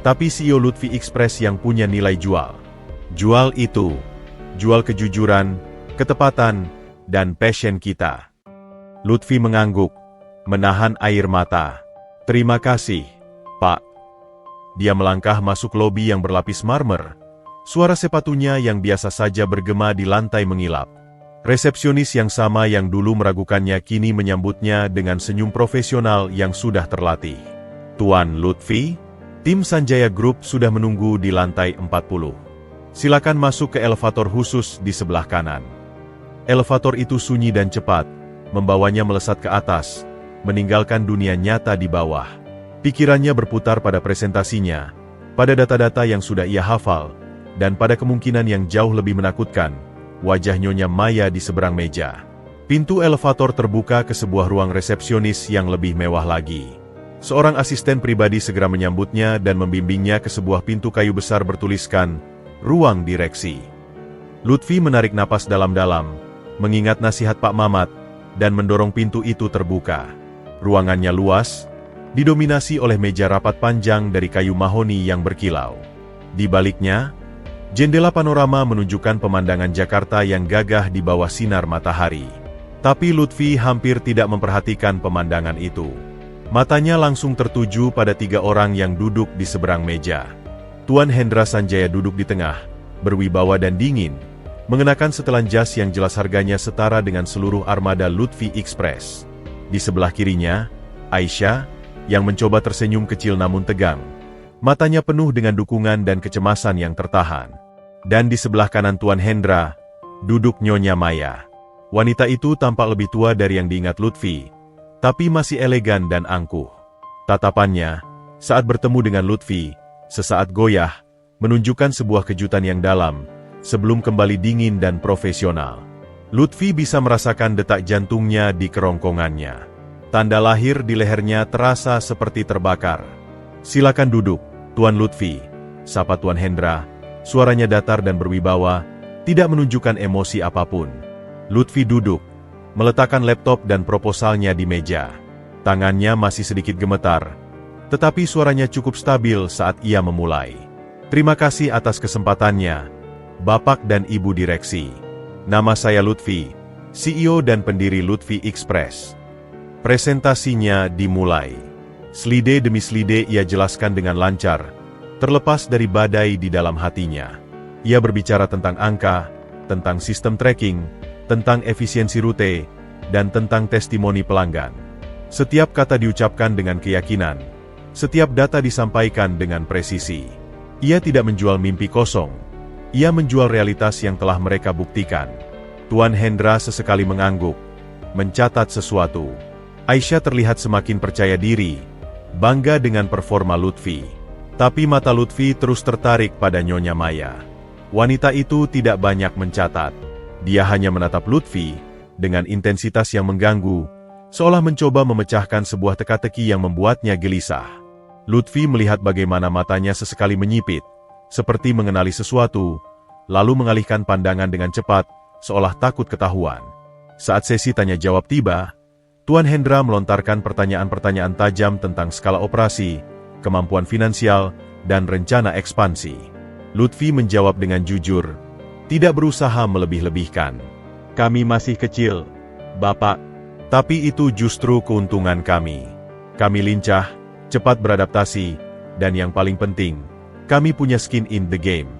tapi CEO Lutfi Express yang punya nilai jual. Jual itu, jual kejujuran, ketepatan, dan passion kita." Lutfi mengangguk, menahan air mata. "Terima kasih, Pak." Dia melangkah masuk lobi yang berlapis marmer. Suara sepatunya yang biasa saja bergema di lantai mengilap. Resepsionis yang sama yang dulu meragukannya kini menyambutnya dengan senyum profesional yang sudah terlatih. "Tuan Lutfi, tim Sanjaya Group sudah menunggu di lantai 40. Silakan masuk ke elevator khusus di sebelah kanan." Elevator itu sunyi dan cepat, membawanya melesat ke atas, meninggalkan dunia nyata di bawah. Pikirannya berputar pada presentasinya, pada data-data yang sudah ia hafal, dan pada kemungkinan yang jauh lebih menakutkan, wajah Nyonya Maya di seberang meja. Pintu elevator terbuka ke sebuah ruang resepsionis yang lebih mewah lagi. Seorang asisten pribadi segera menyambutnya dan membimbingnya ke sebuah pintu kayu besar bertuliskan, "Ruang Direksi." Lutfi menarik napas dalam-dalam, mengingat nasihat Pak Mamat, dan mendorong pintu itu terbuka. Ruangannya luas, didominasi oleh meja rapat panjang dari kayu mahoni yang berkilau. Di baliknya, jendela panorama menunjukkan pemandangan Jakarta yang gagah di bawah sinar matahari. Tapi Lutfi hampir tidak memperhatikan pemandangan itu. Matanya langsung tertuju pada 3 orang yang duduk di seberang meja. Tuan Hendra Sanjaya duduk di tengah, berwibawa dan dingin, mengenakan setelan jas yang jelas harganya setara dengan seluruh armada Lutfi Express. Di sebelah kirinya, Aisyah, yang mencoba tersenyum kecil namun tegang. Matanya penuh dengan dukungan dan kecemasan yang tertahan. Dan di sebelah kanan Tuan Hendra, duduk Nyonya Maya. Wanita itu tampak lebih tua dari yang diingat Lutfi, tapi masih elegan dan angkuh. Tatapannya, saat bertemu dengan Lutfi, sesaat goyah, menunjukkan sebuah kejutan yang dalam, sebelum kembali dingin dan profesional. Lutfi bisa merasakan detak jantungnya di kerongkongannya. Tanda lahir di lehernya terasa seperti terbakar. "Silakan duduk, Tuan Lutfi," sapa Tuan Hendra, suaranya datar dan berwibawa, tidak menunjukkan emosi apapun. Lutfi duduk, meletakkan laptop dan proposalnya di meja. Tangannya masih sedikit gemetar, tetapi suaranya cukup stabil saat ia memulai. "Terima kasih atas kesempatannya, Bapak dan Ibu Direksi. Nama saya Lutfi, CEO dan pendiri Lutfi Express." Presentasinya dimulai. Slide demi slide ia jelaskan dengan lancar, terlepas dari badai di dalam hatinya. Ia berbicara tentang angka, tentang sistem tracking, tentang efisiensi rute, dan tentang testimoni pelanggan. Setiap kata diucapkan dengan keyakinan, setiap data disampaikan dengan presisi. Ia tidak menjual mimpi kosong, ia menjual realitas yang telah mereka buktikan. Tuan Hendra sesekali mengangguk, mencatat sesuatu. Aisyah terlihat semakin percaya diri, bangga dengan performa Lutfi. Tapi mata Lutfi terus tertarik pada Nyonya Maya. Wanita itu tidak banyak mencatat. Dia hanya menatap Lutfi dengan intensitas yang mengganggu, seolah mencoba memecahkan sebuah teka-teki yang membuatnya gelisah. Lutfi melihat bagaimana matanya sesekali menyipit, seperti mengenali sesuatu, lalu mengalihkan pandangan dengan cepat, seolah takut ketahuan. Saat sesi tanya-jawab tiba, Tuan Hendra melontarkan pertanyaan-pertanyaan tajam tentang skala operasi, kemampuan finansial, dan rencana ekspansi. Lutfi menjawab dengan jujur, tidak berusaha melebih-lebihkan. "Kami masih kecil, Bapak. Tapi itu justru keuntungan kami. Kami lincah, cepat beradaptasi, dan yang paling penting, kami punya skin in the game.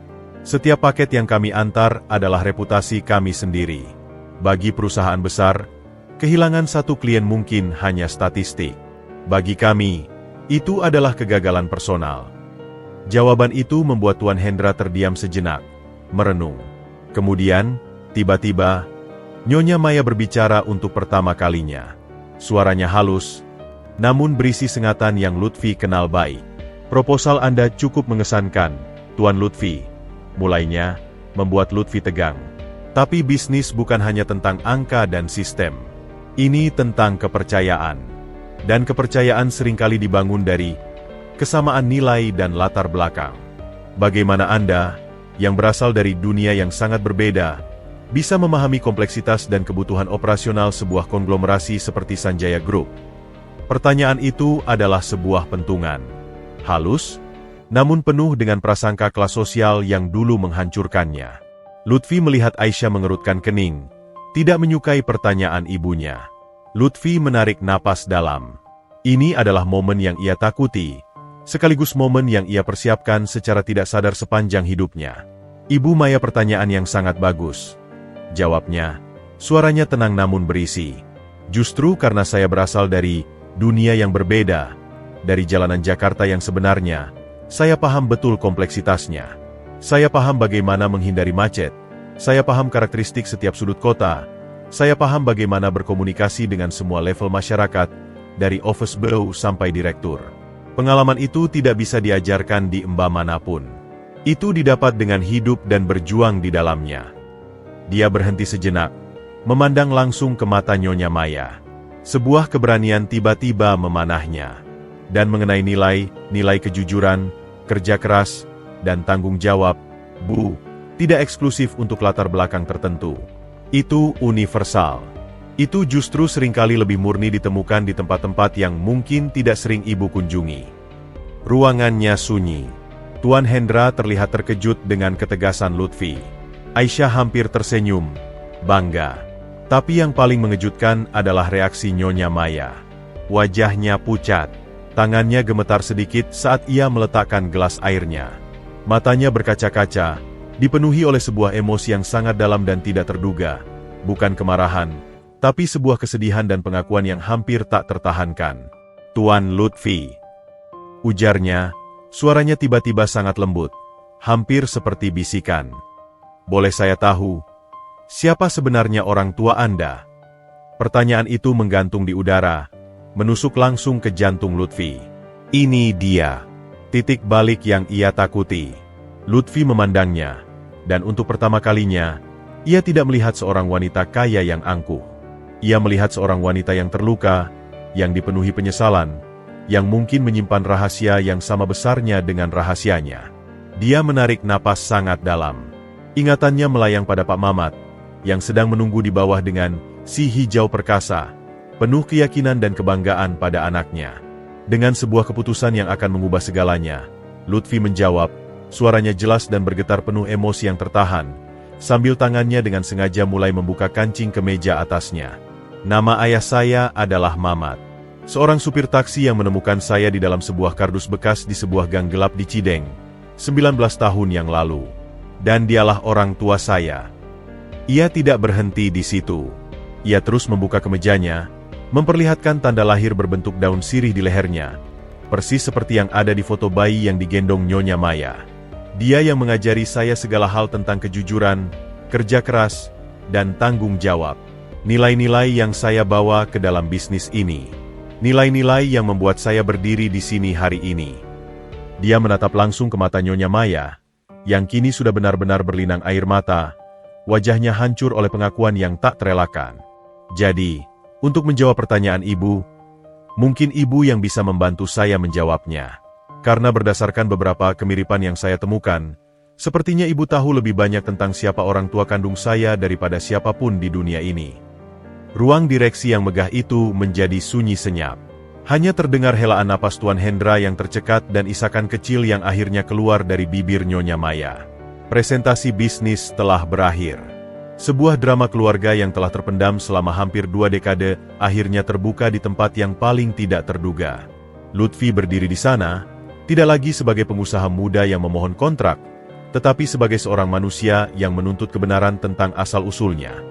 Setiap paket yang kami antar adalah reputasi kami sendiri. Bagi perusahaan besar, kehilangan satu klien mungkin hanya statistik. Bagi kami, itu adalah kegagalan personal." Jawaban itu membuat Tuan Hendra terdiam sejenak, merenung. Kemudian, tiba-tiba, Nyonya Maya berbicara untuk pertama kalinya. Suaranya halus, namun berisi sengatan yang Lutfi kenal baik. "Proposal Anda cukup mengesankan, Tuan Lutfi." Mulainya, membuat Lutfi tegang. Tapi bisnis bukan hanya tentang angka dan sistem. Ini tentang kepercayaan. Dan kepercayaan seringkali dibangun dari kesamaan nilai dan latar belakang. Bagaimana Anda, yang berasal dari dunia yang sangat berbeda, bisa memahami kompleksitas dan kebutuhan operasional sebuah konglomerasi seperti Sanjaya Group? Pertanyaan itu adalah sebuah pentungan. Halus, namun penuh dengan prasangka kelas sosial yang dulu menghancurkannya. Lutfi melihat Aisyah mengerutkan kening, tidak menyukai pertanyaan ibunya. Lutfi menarik napas dalam. Ini adalah momen yang ia takuti, sekaligus momen yang ia persiapkan secara tidak sadar sepanjang hidupnya. "Ibu Maya, pertanyaan yang sangat bagus," jawabnya. Suaranya tenang namun berisi. "Justru karena saya berasal dari dunia yang berbeda, dari jalanan Jakarta yang sebenarnya, saya paham betul kompleksitasnya. Saya paham bagaimana menghindari macet, saya paham karakteristik setiap sudut kota, saya paham bagaimana berkomunikasi dengan semua level masyarakat, dari office borough sampai direktur. Pengalaman itu tidak bisa diajarkan di embah manapun. Itu didapat dengan hidup dan berjuang di dalamnya. Dia berhenti sejenak, memandang langsung ke mata Nyonya Maya. Sebuah keberanian tiba-tiba memanahnya. Dan mengenai nilai kejujuran, kerja keras, dan tanggung jawab, Bu, tidak eksklusif untuk latar belakang tertentu. Itu universal. Itu justru seringkali lebih murni ditemukan di tempat-tempat yang mungkin tidak sering ibu kunjungi. Ruangannya sunyi. Tuan Hendra terlihat terkejut dengan ketegasan Lutfi. Aisyah hampir tersenyum, bangga. Tapi yang paling mengejutkan adalah reaksi Nyonya Maya. Wajahnya pucat. Tangannya gemetar sedikit saat ia meletakkan gelas airnya. Matanya berkaca-kaca, dipenuhi oleh sebuah emosi yang sangat dalam dan tidak terduga. Bukan kemarahan, tapi sebuah kesedihan dan pengakuan yang hampir tak tertahankan. Tuan Lutfi, ujarnya, suaranya tiba-tiba sangat lembut, hampir seperti bisikan. Boleh saya tahu, siapa sebenarnya orang tua Anda? Pertanyaan itu menggantung di udara, menusuk langsung ke jantung Lutfi. Ini dia, titik balik yang ia takuti. Lutfi memandangnya, dan untuk pertama kalinya, ia tidak melihat seorang wanita kaya yang angkuh. Ia melihat seorang wanita yang terluka, yang dipenuhi penyesalan, yang mungkin menyimpan rahasia yang sama besarnya dengan rahasianya. Dia menarik napas sangat dalam. Ingatannya melayang pada Pak Mamat, yang sedang menunggu di bawah dengan si hijau perkasa, penuh keyakinan dan kebanggaan pada anaknya. Dengan sebuah keputusan yang akan mengubah segalanya, Lutfi menjawab, suaranya jelas dan bergetar penuh emosi yang tertahan, sambil tangannya dengan sengaja mulai membuka kancing kemeja atasnya. Nama ayah saya adalah Mamat. Seorang supir taksi yang menemukan saya di dalam sebuah kardus bekas di sebuah gang gelap di Cideng, 19 tahun yang lalu. Dan dialah orang tua saya. Ia tidak berhenti di situ. Ia terus membuka kemejanya, memperlihatkan tanda lahir berbentuk daun sirih di lehernya, persis seperti yang ada di foto bayi yang digendong Nyonya Maya. Dia yang mengajari saya segala hal tentang kejujuran, kerja keras, dan tanggung jawab. Nilai-nilai yang saya bawa ke dalam bisnis ini. Nilai-nilai yang membuat saya berdiri di sini hari ini. Dia menatap langsung ke mata Nyonya Maya, yang kini sudah benar-benar berlinang air mata, wajahnya hancur oleh pengakuan yang tak terelakkan. Jadi, untuk menjawab pertanyaan ibu, mungkin ibu yang bisa membantu saya menjawabnya. Karena berdasarkan beberapa kemiripan yang saya temukan, sepertinya ibu tahu lebih banyak tentang siapa orang tua kandung saya daripada siapapun di dunia ini. Ruang direksi yang megah itu menjadi sunyi senyap. Hanya terdengar helaan napas Tuan Hendra yang tercekat dan isakan kecil yang akhirnya keluar dari bibir Nyonya Maya. Presentasi bisnis telah berakhir. Sebuah drama keluarga yang telah terpendam selama hampir 2 dekade akhirnya terbuka di tempat yang paling tidak terduga. Lutfi berdiri di sana, tidak lagi sebagai pengusaha muda yang memohon kontrak, tetapi sebagai seorang manusia yang menuntut kebenaran tentang asal-usulnya.